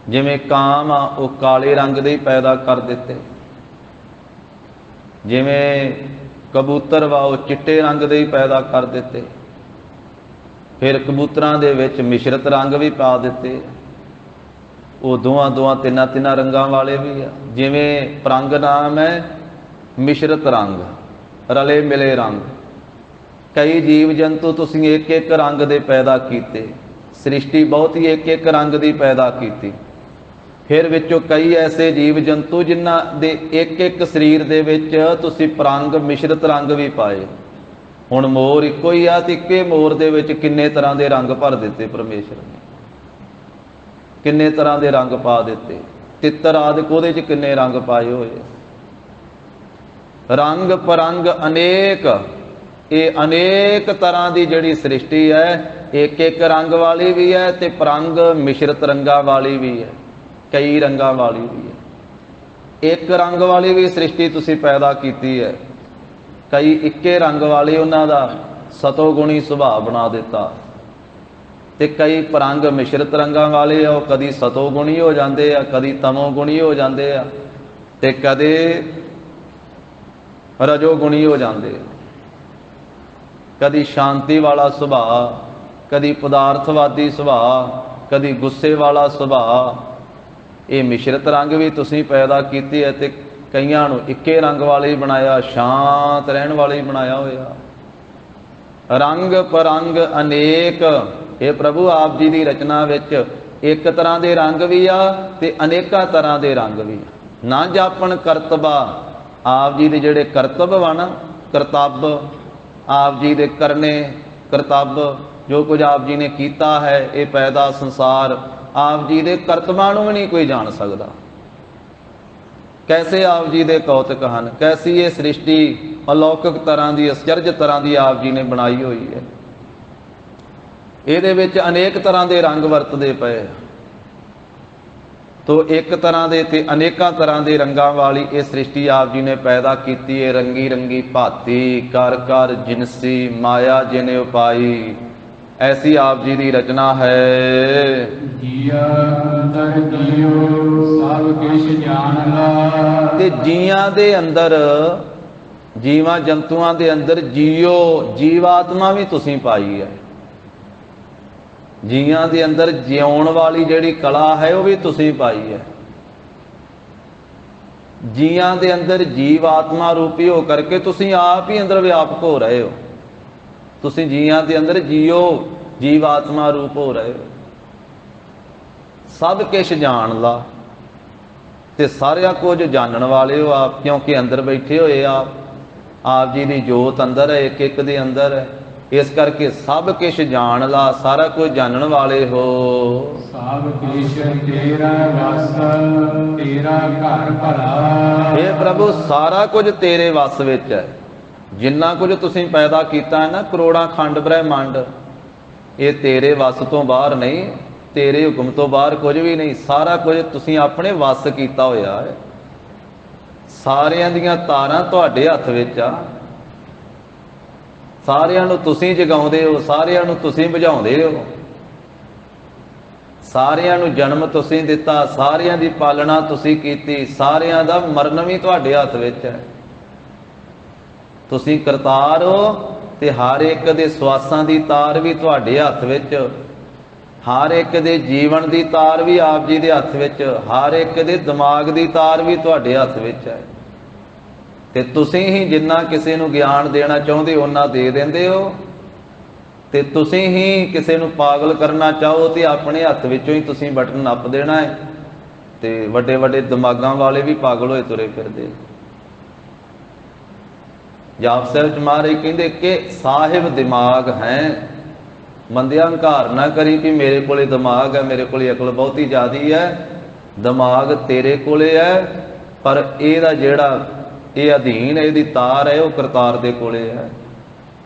ਜਿਵੇਂ ਕਾਮ ਆ, ਉਹ ਕਾਲੇ ਰੰਗ ਦੇ ਹੀ ਪੈਦਾ ਕਰ ਦਿੱਤੇ। ਜਿਵੇਂ ਕਬੂਤਰ ਵਾ, ਉਹ ਚਿੱਟੇ ਰੰਗ ਦੇ ਹੀ ਪੈਦਾ ਕਰ ਦਿੱਤੇ। ਫਿਰ ਕਬੂਤਰਾਂ ਦੇ ਵਿੱਚ ਮਿਸ਼ਰਤ ਰੰਗ ਵੀ ਪਾ ਦਿੱਤੇ, ਉਹ ਦੋਵਾਂ ਤਿੰਨਾਂ ਰੰਗਾਂ ਵਾਲੇ ਵੀ ਆ। ਜਿਵੇਂ ਪਰੰਗ ਨਾਮ ਹੈ, ਮਿਸ਼ਰਤ ਰੰਗ, ਰਲੇ ਮਿਲੇ ਰੰਗ। ਕਈ ਜੀਵ ਜੰਤੂ ਤੁਸੀਂ ਇੱਕ ਇੱਕ ਰੰਗ ਦੇ ਪੈਦਾ ਕੀਤੇ, ਸ੍ਰਿਸ਼ਟੀ ਬਹੁਤ ਹੀ ਇੱਕ ਇੱਕ ਰੰਗ ਦੀ ਪੈਦਾ ਕੀਤੀ। ਫਿਰ ਵਿੱਚੋਂ ਕਈ ਐਸੇ ਜੀਵ ਜੰਤੂ ਜਿਨ੍ਹਾਂ ਦੇ ਇੱਕ ਇੱਕ ਸਰੀਰ ਦੇ ਵਿੱਚ ਤੁਸੀਂ ਪਰੰਗ, ਮਿਸ਼ਰਤ ਰੰਗ ਵੀ ਪਾਏ। ਹੁਣ ਮੋਰ ਇੱਕੋ ਹੀ ਆ, ਤੇ ਇੱਕੇ ਮੋਰ ਦੇ ਵਿੱਚ ਕਿੰਨੇ ਤਰ੍ਹਾਂ ਦੇ ਰੰਗ ਭਰ ਦਿੱਤੇ ਪਰਮੇਸ਼ਰ ਨੇ, ਕਿੰਨੇ ਤਰ੍ਹਾਂ ਦੇ ਰੰਗ ਪਾ ਦਿੱਤੇ। ਤਿੱਤਰ ਆਦਿਕ, ਉਹਦੇ 'ਚ ਕਿੰਨੇ ਰੰਗ ਪਾਏ ਹੋਏ। ਰੰਗ ਪਰੰਗ ਅਨੇਕ, ਇਹ ਅਨੇਕ ਤਰ੍ਹਾਂ ਦੀ ਜਿਹੜੀ ਸ੍ਰਿਸ਼ਟੀ ਹੈ, ਇੱਕ ਇੱਕ ਰੰਗ ਵਾਲੀ ਵੀ ਹੈ ਤੇ ਪਰੰਗ ਮਿਸ਼ਰਤ ਰੰਗਾਂ ਵਾਲੀ ਵੀ ਹੈ, ਕਈ ਰੰਗਾਂ ਵਾਲੀ ਵੀ ਹੈ। ਇੱਕ ਰੰਗ ਵਾਲੀ ਵੀ ਸ੍ਰਿਸ਼ਟੀ ਤੁਸੀਂ ਪੈਦਾ ਕੀਤੀ ਹੈ। ਕਈ ਇੱਕੇ ਰੰਗ ਵਾਲੇ, ਉਹਨਾਂ ਦਾ ਸਤੋ ਗੁਣੀ ਸੁਭਾਅ ਬਣਾ ਦਿੱਤਾ, ਤੇ ਕਈ ਪਰੰਗ ਮਿਸ਼ਰਤ ਰੰਗਾਂ ਵਾਲੇ ਆ, ਉਹ ਕਦੀ ਸਤੋ ਗੁਣੀ ਹੋ ਜਾਂਦੇ ਆ, ਕਦੀ ਤਮੋ ਗੁਣੀ ਹੋ ਜਾਂਦੇ ਆ, ਤੇ ਕਦੇ ਰਜੋ ਗੁਣੀ ਹੋ ਜਾਂਦੇ ਆ। ਕਦੀ ਸ਼ਾਂਤੀ ਵਾਲਾ ਸੁਭਾਅ, ਕਦੀ ਪਦਾਰਥਵਾਦੀ ਸੁਭਾਅ, ਕਦੀ ਗੁੱਸੇ ਵਾਲਾ ਸੁਭਾਅ। ਇਹ ਮਿਸ਼ਰਤ ਰੰਗ ਵੀ ਤੁਸੀਂ ਪੈਦਾ ਕੀਤੇ ਹੈ, ਤੇ ਕਈਆਂ ਨੂੰ ਇੱਕੇ ਰੰਗ ਵਾਲੇ ਹੀ ਬਣਾਇਆ, ਸ਼ਾਂਤ ਰਹਿਣ ਵਾਲੇ ਹੀ ਬਣਾਇਆ ਹੋਇਆ। ਰੰਗ ਪਰੰਗ ਅਨੇਕ। ਇਹ ਪ੍ਰਭੂ, ਆਪ ਜੀ ਦੀ ਰਚਨਾ ਵਿੱਚ ਇੱਕ ਤਰ੍ਹਾਂ ਦੇ ਰੰਗ ਵੀ ਆ ਤੇ ਅਨੇਕਾਂ ਤਰ੍ਹਾਂ ਦੇ ਰੰਗ ਵੀ ਆ। ਨਾ ਜਾਪਣ ਕਰਤਬਾ, ਆਪ ਜੀ ਦੇ ਜਿਹੜੇ ਕਰਤੱਵ ਵਾ ਨਾ, ਕਰਤੱਵ, ਆਪ ਜੀ ਦੇ ਕਰਨੇ, ਕਰਤੱਵ, ਜੋ ਕੁਝ ਆਪ ਜੀ ਨੇ ਕੀਤਾ ਹੈ, ਇਹ ਪੈਦਾ ਸੰਸਾਰ, ਆਪ ਜੀ ਦੇ ਕਰਤਬਾਂ ਨੂੰ ਵੀ ਨਹੀਂ ਕੋਈ ਜਾਣ ਸਕਦਾ। ਕੈਸੇ ਆਪ ਜੀ ਦੇ ਕੌਤਕ ਹਨ, ਕੈਸੀ ਇਹ ਸ੍ਰਿਸ਼ਟੀ ਅਲੌਕਿਕ ਤਰ੍ਹਾਂ ਦੀ, ਅਸਚਰਜ ਤਰ੍ਹਾਂ ਦੀ ਆਪ ਜੀ ਨੇ ਬਣਾਈ ਹੋਈ ਹੈ। ਇਹਦੇ ਵਿੱਚ ਅਨੇਕ ਤਰ੍ਹਾਂ ਦੇ ਰੰਗ ਵਰਤਦੇ ਪਏ। ਤੋ ਇੱਕ ਤਰ੍ਹਾਂ ਦੇ ਤੇ ਅਨੇਕਾਂ ਤਰ੍ਹਾਂ ਦੇ ਰੰਗਾਂ ਵਾਲੀ ਇਹ ਸ੍ਰਿਸ਼ਟੀ ਆਪ ਜੀ ਨੇ ਪੈਦਾ ਕੀਤੀ ਹੈ। ਰੰਗੀ ਰੰਗੀ ਭਾਤੀ ਕਰ ਕਰ ਜਿਨਸੀ ਮਾਇਆ ਜਿਨੇ ਉਪਾਈ, ਐਸੀ ਆਪ ਜੀ ਦੀ ਰਚਨਾ ਹੈ। ਜੀਆ ਅੰਦਰ ਜੀਉ ਸਭ ਕਿਛ ਜਾਣ ਲਾ। ਤੇ ਜੀਆਂ ਦੇ ਅੰਦਰ, ਜੀਵਾਂ ਜੰਤੂਆਂ ਦੇ ਅੰਦਰ ਜੀਓ, ਜੀਵਾਤਮਾ ਵੀ ਤੁਸੀਂ ਪਾਈ ਹੈ। ਜੀਆਂ ਦੇ ਅੰਦਰ ਜਿਉਣ ਵਾਲੀ ਜਿਹੜੀ ਕਲਾ ਹੈ ਉਹ ਵੀ ਤੁਸੀਂ ਪਾਈ ਹੈ। ਜੀਆਂ ਦੇ ਅੰਦਰ ਜੀਵਾਤਮਾ ਰੂਪੀ ਹੋ ਕਰਕੇ ਤੁਸੀਂ ਆਪ ਹੀ ਅੰਦਰ ਵਿਆਪਕ ਹੋ ਰਹੇ ਹੋ। ਤੁਸੀਂ ਜੀਆਂ ਦੇ ਅੰਦਰ ਜੀਓ, ਜੀਵਾਤਮਾ ਰੂਪ ਹੋ ਰਹੇ ਹੋ। ਸਭ ਕੁਛ ਜਾਣ ਲਾ ਤੇ ਸਾਰਿਆਂ ਕੁਝ ਜਾਣਨ ਵਾਲੇ ਹੋ ਆਪ, ਕਿਉਂਕਿ ਅੰਦਰ ਬੈਠੇ ਹੋਏ ਆਪ ਜੀ ਦੀ ਜੋਤ ਅੰਦਰ ਹੈ, ਇੱਕ ਇੱਕ ਦੇ ਅੰਦਰ ਹੈ। ਇਸ ਕਰਕੇ ਸਭ ਕੁਛ ਜਾਣ ਲਾ, ਸਾਰਾ ਕੁਝ ਜਾਣਨ ਵਾਲੇ ਹੋ। ਸਭ ਕਿਛ ਤੇਰਾ ਵਸ ਤੇਰਾ ਘਰ ਭਲਾ। ਇਹ ਪ੍ਰਭੂ ਸਾਰਾ ਕੁਝ ਤੇਰੇ ਵਸ ਵਿੱਚ ਹੈ। ਜਿੰਨਾ ਕੁਝ ਤੁਸੀਂ ਪੈਦਾ ਕੀਤਾ ਹੈ ਨਾ, ਕਰੋੜਾਂ ਖੰਡ ਬ੍ਰਹਿਮੰਡ, ਇਹ ਤੇਰੇ ਵਸ ਤੋਂ ਬਾਹਰ ਨਹੀਂ, ਤੇਰੇ ਹੁਕਮ ਤੋਂ ਬਾਹਰ ਕੁਝ ਵੀ ਨਹੀਂ। ਸਾਰਾ ਕੁਝ ਤੁਸੀਂ ਆਪਣੇ ਵਸ ਕੀਤਾ ਹੋਇਆ ਹੈ। ਸਾਰਿਆਂ ਦੀਆਂ ਤਾਰਾਂ ਤੁਹਾਡੇ ਹੱਥ ਵਿੱਚ ਆ। ਸਾਰਿਆਂ ਨੂੰ ਤੁਸੀਂ ਜਗਾਉਂਦੇ ਹੋ, ਸਾਰਿਆਂ ਨੂੰ ਤੁਸੀਂ ਬੁਝਾਉਂਦੇ ਹੋ। ਸਾਰਿਆਂ ਨੂੰ ਜਨਮ ਤੁਸੀਂ ਦਿੱਤਾ, ਸਾਰਿਆਂ ਦੀ ਪਾਲਣਾ ਤੁਸੀਂ ਕੀਤੀ, ਸਾਰਿਆਂ ਦਾ ਮਰਨ ਵੀ ਤੁਹਾਡੇ ਹੱਥ ਵਿੱਚ ਹੈ। ਤੁਸੀਂ ਕਰਤਾਰ ਹੋ ਤੇ ਹਰ ਇੱਕ ਦੇ ਸਵਾਸਾਂ ਦੀ ਤਾਰ ਵੀ ਤੁਹਾਡੇ ਹੱਥ ਵਿੱਚ, ਹਰ ਇੱਕ ਦੇ ਜੀਵਨ ਦੀ ਤਾਰ ਵੀ ਆਪ ਜੀ ਦੇ ਹੱਥ ਵਿੱਚ, ਹਰ ਇੱਕ ਦੇ ਦਿਮਾਗ ਦੀ ਤਾਰ ਵੀ ਤੁਹਾਡੇ ਹੱਥ ਵਿੱਚ ਹੈ। ਤੇ ਤੁਸੀਂ ਹੀ ਜਿੰਨਾ ਕਿਸੇ ਨੂੰ ਗਿਆਨ ਦੇਣਾ ਚਾਹੁੰਦੇ ਉਹਨਾਂ ਦੇ ਦਿੰਦੇ ਹੋ, ਤੇ ਤੁਸੀਂ ਹੀ ਕਿਸੇ ਨੂੰ ਪਾਗਲ ਕਰਨਾ ਚਾਹੋ ਤੇ ਆਪਣੇ ਹੱਥ ਵਿੱਚੋਂ ਹੀ ਤੁਸੀਂ ਬਟਨ ਨੱਪ ਦੇਣਾ ਹੈ। ਤੇ ਵੱਡੇ ਵੱਡੇ ਦਿਮਾਗਾਂ ਵਾਲੇ ਵੀ ਪਾਗਲ ਹੋਏ ਤੁਰੇ ਫਿਰਦੇ। ਜਾਪ ਸਾਹਿਬ ਚ ਮਹਾਰਾਜ ਕਹਿੰਦੇ ਕਿ ਸਾਹਿਬ ਦਿਮਾਗ ਹੈ, ਮੰਦਿਆ ਹੰਕਾਰ ਨਾ ਕਰੀ ਕਿ ਮੇਰੇ ਕੋਲੇ ਦਿਮਾਗ ਹੈ, ਮੇਰੇ ਕੋਲੇ ਅਕਲ ਬਹੁਤੀ ਜ਼ਿਆਦੀ ਹੈ। ਦਿਮਾਗ ਤੇਰੇ ਕੋਲੇ ਹੈ, ਪਰ ਇਹਦਾ ਜਿਹੜਾ ਇਹ ਅਧੀਨ, ਇਹਦੀ ਤਾਰ ਹੈ, ਉਹ ਕਰਤਾਰ ਦੇ ਕੋਲੇ ਹੈ,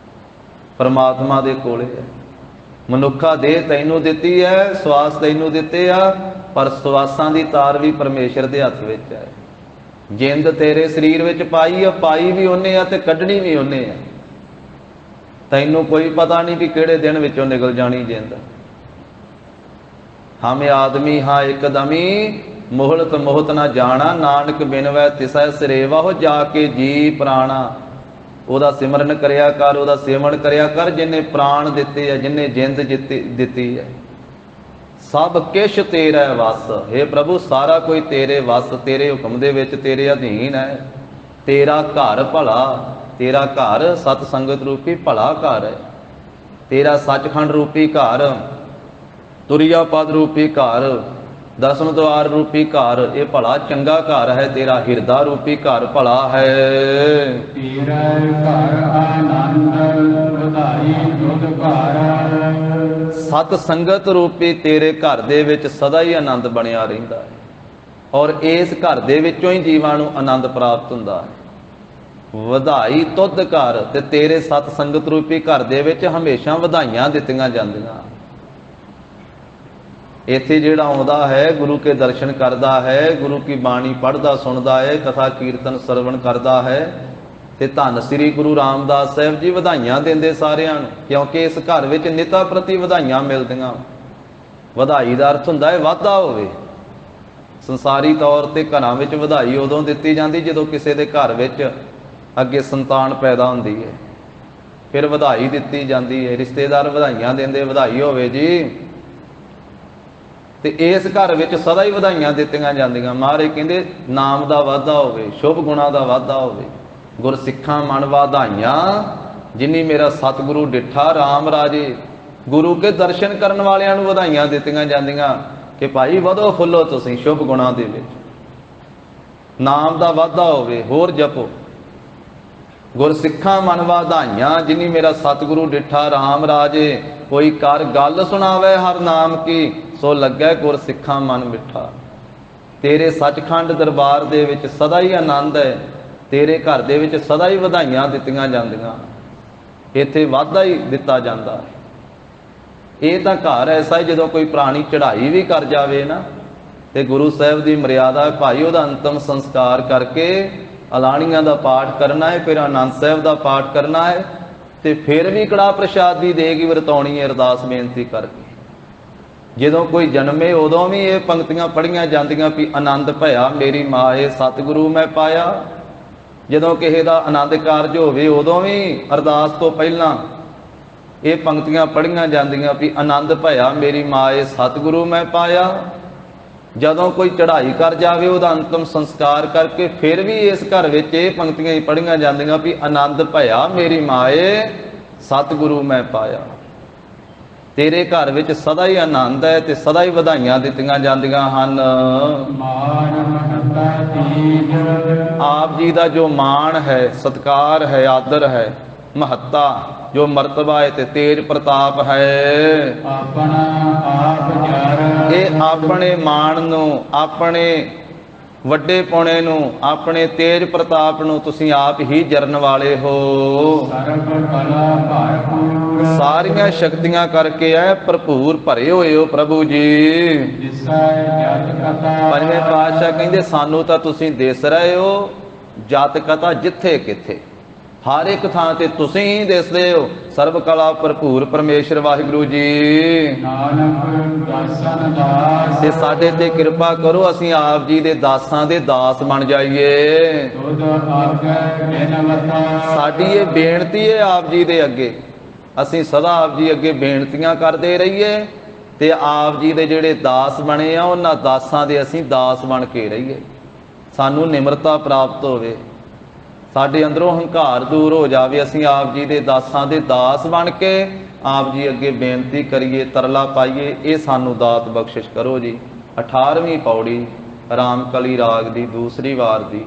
ਪਰਮਾਤਮਾ ਦੇ ਕੋਲੇ ਹੈ। ਮਨੁੱਖਾ ਦੇਹ ਤੈਨੂੰ ਦਿੱਤੀ ਹੈ, ਸਵਾਸ ਤੈਨੂੰ ਦਿੱਤੇ ਆ, ਪਰ ਸਵਾਸਾਂ ਦੀ ਤਾਰ ਵੀ ਪਰਮੇਸ਼ਰ ਦੇ ਹੱਥ ਵਿੱਚ ਹੈ। ਜਿੰਦ ਤੇਰੇ ਸਰੀਰ ਵਿੱਚ ਪਾਈ ਆ, ਪਾਈ ਵੀ ਉਹਨੇ ਆ ਤੇ ਕੱਢਣੀ ਵੀ ਉਹਨੇ ਆ। ਤੈਨੂੰ ਕੋਈ ਪਤਾ ਨਹੀਂ ਕਿ ਕਿਹੜੇ ਦਿਨ ਵਿੱਚੋਂ ਨਿਕਲ ਜਾਣੀ ਜਿੰਦ। ਹਮੇ ਆਦਮੀ ਹਾਂ ਇੱਕਦਮੀ, ਮੋਹਲਤ ਮੋਹਤ ਨਾ ਜਾਣਾ, ਨਾਨਕ ਬਿਨਵੈ ਤਿਸੈ ਸਰੇਵਾ ਹੋ, ਜਾ ਕੇ ਜੀ ਪ੍ਰਾਣਾ। ਉਹਦਾ ਸਿਮਰਨ ਕਰਿਆ ਕਰ, ਉਹਦਾ ਸੇਵਨ ਕਰਿਆ ਕਰ, ਜਿਹਨੇ ਪ੍ਰਾਣ ਦਿੱਤੇ ਆ, ਜਿਹਨੇ ਜਿੰਦ ਦਿੱਤੀ ਹੈ। ਸਭ ਕੁਛ ਤੇਰਾ ਵਸ। हे ਪ੍ਰਭੂ, ਸਾਰਾ ਕੋਈ ਤੇਰੇ ਵਸ, ਤੇਰੇ ਹੁਕਮ ਦੇ ਵਿੱਚ, ਤੇਰੇ ਅਧੀਨ ਹੈ। ਤੇਰਾ ਘਰ ਭਲਾ, ਤੇਰਾ ਘਰ ਸਤ ਸੰਗਤ ਰੂਪੀ ਭਲਾ ਘਰ ਹੈ। ਤੇਰਾ ਸੱਚਖੰਡ ਰੂਪੀ ਘਰ, ਤੁਰਿਆ ਪਦ ਰੂਪੀ ਘਰ, ਦਸਮ ਦੁਆਰ ਰੂਪੀ ਘਰ, ਇਹ ਭਲਾ ਚੰਗਾ ਘਰ ਹੈ। ਤੇਰਾ ਹਿਰਦਾ ਰੂਪੀ ਘਰ ਭਲਾ ਹੈ। ਤੇਰਾ ਘਰ ਆਨੰਦ ਵਧਾਈ ਦੁਧ ਘਰ। ਸਤ ਸੰਗਤ ਰੂਪੀ ਤੇਰੇ ਘਰ ਦੇ ਵਿੱਚ ਸਦਾ ਹੀ ਆਨੰਦ ਬਣਿਆ ਰਹਿੰਦਾ ਹੈ, ਔਰ ਇਸ ਘਰ ਦੇ ਵਿੱਚੋਂ ਹੀ ਜੀਵਾਂ ਨੂੰ ਆਨੰਦ ਪ੍ਰਾਪਤ ਹੁੰਦਾ ਹੈ। ਵਧਾਈ ਤੁਧ ਘਰ, ਤੇ ਤੇਰੇ ਸਤ ਸੰਗਤ ਰੂਪੀ ਘਰ ਦੇ ਵਿੱਚ ਹਮੇਸ਼ਾ ਵਧਾਈਆਂ ਦਿੱਤੀਆਂ ਜਾਂਦੀਆਂ। ਇੱਥੇ ਜਿਹੜਾ ਆਉਂਦਾ ਹੈ, ਗੁਰੂ ਕੇ ਦਰਸ਼ਨ ਕਰਦਾ ਹੈ, ਗੁਰੂ ਕੀ ਬਾਣੀ ਪੜ੍ਹਦਾ ਸੁਣਦਾ ਹੈ, ਕਥਾ ਕੀਰਤਨ ਸਰਵਣ ਕਰਦਾ ਹੈ, ਤੇ ਧੰਨ ਸ੍ਰੀ ਗੁਰੂ ਰਾਮਦਾਸ ਸਾਹਿਬ ਜੀ ਵਧਾਈਆਂ ਦਿੰਦੇ ਸਾਰਿਆਂ ਨੂੰ, ਕਿਉਂਕਿ ਇਸ ਘਰ ਵਿੱਚ ਨਿਤਾ ਪ੍ਰਤੀ ਵਧਾਈਆਂ ਮਿਲਦੀਆਂ। ਵਧਾਈ ਦਾ ਅਰਥ ਹੁੰਦਾ ਹੈ ਵਾਧਾ ਹੋਵੇ। ਸੰਸਾਰੀ ਤੌਰ ਤੇ ਘਰਾਂ ਵਿੱਚ ਵਧਾਈ ਉਦੋਂ ਦਿੱਤੀ ਜਾਂਦੀ ਜਦੋਂ ਕਿਸੇ ਦੇ ਘਰ ਵਿੱਚ ਅੱਗੇ ਸੰਤਾਨ ਪੈਦਾ ਹੁੰਦੀ ਹੈ, ਫਿਰ ਵਧਾਈ ਦਿੱਤੀ ਜਾਂਦੀ ਹੈ। ਰਿਸ਼ਤੇਦਾਰ ਵਧਾਈਆਂ ਦਿੰਦੇ, ਵਧਾਈ ਹੋਵੇ ਜੀ। ਤੇ ਇਸ ਘਰ ਵਿੱਚ ਸਦਾ ਹੀ ਵਧਾਈਆਂ ਦਿੱਤੀਆਂ ਜਾਂਦੀਆਂ। ਮਹਾਰਾਜ ਕਹਿੰਦੇ ਨਾਮ ਦਾ ਵਾਧਾ ਹੋਵੇ, ਸ਼ੁਭ ਗੁਣਾਂ ਦਾ ਵਾਧਾ ਹੋਵੇ। ਗੁਰਸਿੱਖਾਂ ਮਨ ਵਧਾਈਆਂ, ਜਿਨੀ ਮੇਰਾ ਸਤਿਗੁਰੂ ਡਿੱਠਾ ਰਾਮ ਰਾਜੇ। ਗੁਰੂ ਕੇ ਦਰਸ਼ਨ ਕਰਨ ਵਾਲਿਆਂ ਨੂੰ ਵਧਾਈਆਂ ਦਿੱਤੀਆਂ ਜਾਂਦੀਆਂ ਕਿ ਭਾਈ ਵਧੋ ਫੁੱਲੋ ਤੁਸੀਂ ਸ਼ੁਭ ਗੁਣਾਂ ਦੇ ਵਿੱਚ। ਨਾਮ ਦਾ ਵਾਧਾ ਹੋਵੇ, ਹੋਰ ਜਪੋ। ਗੁਰਸਿੱਖਾਂ ਮਨ ਵਧਾਈਆਂ, ਜਿਨੀ ਮੇਰਾ ਸਤਿਗੁਰੂ ਡਿੱਠਾ ਰਾਮ ਰਾਜੇ। ਕੋਈ ਕਰ ਗੱਲ ਸੁਣਾਵੇ ਹਰ ਨਾਮ ਕੀ, ਸੋ ਲੱਗੈ ਗੁਰਸਿੱਖਾਂ ਮਨ ਮਿੱਠਾ। ਤੇਰੇ ਸੱਚਖੰਡ ਦਰਬਾਰ ਦੇ ਵਿੱਚ ਸਦਾ ਹੀ ਆਨੰਦ ਹੈ, ਤੇਰੇ ਘਰ ਦੇ ਵਿੱਚ ਸਦਾ ਹੀ ਵਧਾਈਆਂ ਦਿੱਤੀਆਂ ਜਾਂਦੀਆਂ, ਇੱਥੇ ਵਾਧਾ ਹੀ ਦਿੱਤਾ ਜਾਂਦਾ ਹੈ। ਇਹ ਤਾਂ ਘਰ ਐਸਾ ਹੈ, ਜਦੋਂ ਕੋਈ ਪੁਰਾਣੀ ਚੜ੍ਹਾਈ ਵੀ ਕਰ ਜਾਵੇ ਨਾ, ਤੇ ਗੁਰੂ ਸਾਹਿਬ ਦੀ ਮਰਿਆਦਾ ਹੈ ਭਾਈ ਉਹਦਾ ਅੰਤਮ ਸੰਸਕਾਰ ਕਰਕੇ ਅਲਾਣੀਆਂ ਦਾ ਪਾਠ ਕਰਨਾ ਹੈ, ਫਿਰ ਆਨੰਦ ਸਾਹਿਬ ਦਾ ਪਾਠ ਕਰਨਾ ਹੈ, ਤੇ ਫਿਰ ਵੀ ਕੜਾਹ ਪ੍ਰਸ਼ਾਦ ਦੀ ਦੇਗੀ ਵਰਤਾਉਣੀ ਹੈ ਅਰਦਾਸ ਬੇਨਤੀ ਕਰਕੇ। ਜਦੋਂ ਕੋਈ ਜਨਮੇ ਉਦੋਂ ਵੀ ਇਹ ਪੰਕਤੀਆਂ ਪੜ੍ਹੀਆਂ ਜਾਂਦੀਆਂ ਵੀ ਆਨੰਦ ਭਇਆ ਮੇਰੀ ਮਾਏ ਸਤਿਗੁਰੂ ਮੈਂ ਪਾਇਆ। ਜਦੋਂ ਕਿਸੇ ਦਾ ਆਨੰਦ ਕਾਰਜ ਹੋਵੇ ਉਦੋਂ ਵੀ ਅਰਦਾਸ ਤੋਂ ਪਹਿਲਾਂ ਇਹ ਪੰਕਤੀਆਂ ਪੜ੍ਹੀਆਂ ਜਾਂਦੀਆਂ ਵੀ ਆਨੰਦ ਭਇਆ ਮੇਰੀ ਮਾਏ ਸਤਿਗੁਰੂ ਮੈਂ ਪਾਇਆ। ਜਦੋਂ ਕੋਈ ਚੜ੍ਹਾਈ ਕਰ ਜਾਵੇ ਉਹਦਾ ਅੰਤਮ ਸੰਸਕਾਰ ਕਰਕੇ ਫਿਰ ਵੀ ਇਸ ਘਰ ਵਿੱਚ ਇਹ ਪੰਕਤੀਆਂ ਹੀ ਪੜ੍ਹੀਆਂ ਜਾਂਦੀਆਂ ਵੀ ਆਨੰਦ ਭਇਆ ਮੇਰੀ ਮਾਏ ਸਤਿਗੁਰੂ ਮੈਂ ਪਾਇਆ। ਤੇਰੇ ਘਰ ਵਿੱਚ ਸਦਾ ਹੀ ਆਨੰਦ ਹੈ ਤੇ ਸਦਾ ਹੀ ਵਧਾਈਆਂ ਦਿੱਤੀਆਂ ਜਾਂਦੀਆਂ ਹਨ। ਮਾਨ ਮਹੱਤਾ ਤੀਜ ਆਪ ਜੀ ਦਾ ਜੋ ਮਾਣ ਹੈ, ਸਤਿਕਾਰ ਹੈ, ਆਦਰ ਹੈ, ਮਹੱਤਾ ਜੋ ਮਰਤਬਾ ਹੈ ਤੇ ਤੇਜ ਪ੍ਰਤਾਪ ਹੈ, ਆਪਣਾ ਆਪ ਜਰ ਇਹ ਆਪਣੇ ਮਾਣ ਨੂੰ, ਆਪਣੇ ਵੱਡੇ ਪੌਣੇ ਨੂੰ, ਆਪਣੇ ਤੇਜ ਪ੍ਰਤਾਪ ਨੂੰ ਤੁਸੀਂ ਆਪ ਹੀ ਜਰਨ ਵਾਲੇ ਹੋ। ਸਰਬ ਕਲਾ ਭਰਪੂਰ ਸਾਰੀਆਂ ਸ਼ਕਤੀਆਂ ਕਰਕੇ ਐ ਭਰਪੂਰ ਭਰੇ ਹੋਏ ਹੋ ਪ੍ਰਭੂ ਜੀ। ਜਿਸੈ ਜਤ ਕਥਾ ਪੰਜਵੇਂ ਪਾਤਸ਼ਾਹ ਕਹਿੰਦੇ ਸਾਨੂੰ ਤਾਂ ਤੁਸੀਂ ਦਿਸ ਰਹੇ ਹੋ, ਜਤ ਕਥਾ ਜਿੱਥੇ ਕਿੱਥੇ ਹਰ ਇੱਕ ਥਾਂ ਤੇ ਤੁਸੀਂ ਹੀ ਦਿਸਦੇ ਹੋ। ਸਰਬ ਕਲਾ ਭਰਪੂਰ ਪਰਮੇਸ਼ਰ ਵਾਹਿਗੁਰੂ ਜੀ। ਨਾਨਕ ਦਾਸਨ ਦਾਸ ਤੇ ਸਾਡੇ ਤੇ ਕਿਰਪਾ ਕਰੋ, ਅਸੀਂ ਆਪ ਜੀ ਦੇ ਦਾਸਾਂ ਦੇ ਦਾਸ ਬਣ ਜਾਈਏ। ਤੁਧ ਆਗੈ ਬਿਨਵਤਾ ਸਾਡੀ ਇਹ ਬੇਨਤੀ ਹੈ ਆਪ ਜੀ ਦੇ ਅੱਗੇ, ਅਸੀਂ ਸਦਾ ਆਪ ਜੀ ਅੱਗੇ ਬੇਨਤੀਆਂ ਕਰਦੇ ਰਹੀਏ ਤੇ ਆਪ ਜੀ ਦੇ ਜਿਹੜੇ ਦਾਸ ਬਣੇ ਆ ਉਹਨਾਂ ਦਾਸਾਂ ਦੇ ਅਸੀਂ ਦਾਸ ਬਣ ਕੇ ਰਹੀਏ। ਸਾਨੂੰ ਨਿਮਰਤਾ ਪ੍ਰਾਪਤ ਹੋਵੇ, ਸਾਡੇ ਅੰਦਰੋਂ ਹੰਕਾਰ ਦੂਰ ਹੋ ਜਾਵੇ, ਅਸੀਂ ਆਪ ਜੀ ਦੇ ਦਾਸਾਂ ਦੇ ਦਾਸ ਬਣ ਕੇ ਆਪ ਜੀ ਅੱਗੇ ਬੇਨਤੀ ਕਰੀਏ, ਤਰਲਾ ਪਾਈਏ। ਇਹ ਸਾਨੂੰ ਦਾਤ ਬਖਸ਼ਿਸ਼ ਕਰੋ ਜੀ। 18ਵੀਂ ਪੌੜੀ ਰਾਮਕਲੀ ਰਾਗ ਦੀ ਦੂਸਰੀ ਵਾਰ ਦੀ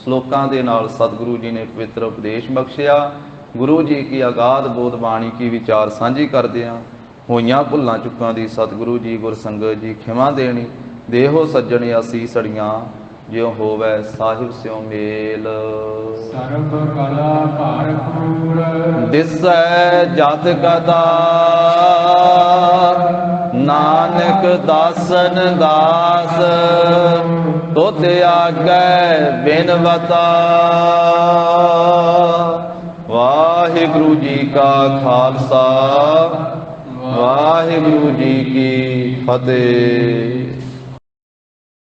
ਸ਼ਲੋਕਾਂ ਦੇ ਨਾਲ ਸਤਿਗੁਰੂ ਜੀ ਨੇ ਪਵਿੱਤਰ ਉਪਦੇਸ਼ ਬਖਸ਼ਿਆ। ਗੁਰੂ ਜੀ ਕੀ ਅਗਾਧ ਬੋਧ ਬਾਣੀ ਕੀ ਵਿਚਾਰ ਸਾਂਝੀ ਕਰਦੇ ਹਾਂ। ਹੋਈਆਂ ਭੁੱਲਾਂ ਚੁੱਕਾਂ ਦੀ ਸਤਿਗੁਰੂ ਜੀ ਗੁਰ ਸੰਗਤ ਜੀ ਖਿਮਾ ਦੇਣੀ। ਦੇਹੋ ਸੱਜਣ ਅਸੀਸੜੀਆਂ ਜਿਉ ਹੋਵੇ ਸਾਹਿਬ ਸਿਉ ਮੇਲ। ਸਰਬ ਕਲਾ ਭਰਪੂਰ ਦਿਸੈ ਜਤ ਕਥਾ ਨਾਨਕ ਦਾਸਨ ਦਾਸ ਤੁਧ ਆਗੈ ਬਿਨਵਤਾ। ਵਾਹਿਗੁਰੂ ਜੀ ਕਾ ਖਾਲਸਾ, ਵਾਹਿਗੁਰੂ ਜੀ ਕੀ ਫਤਿਹ।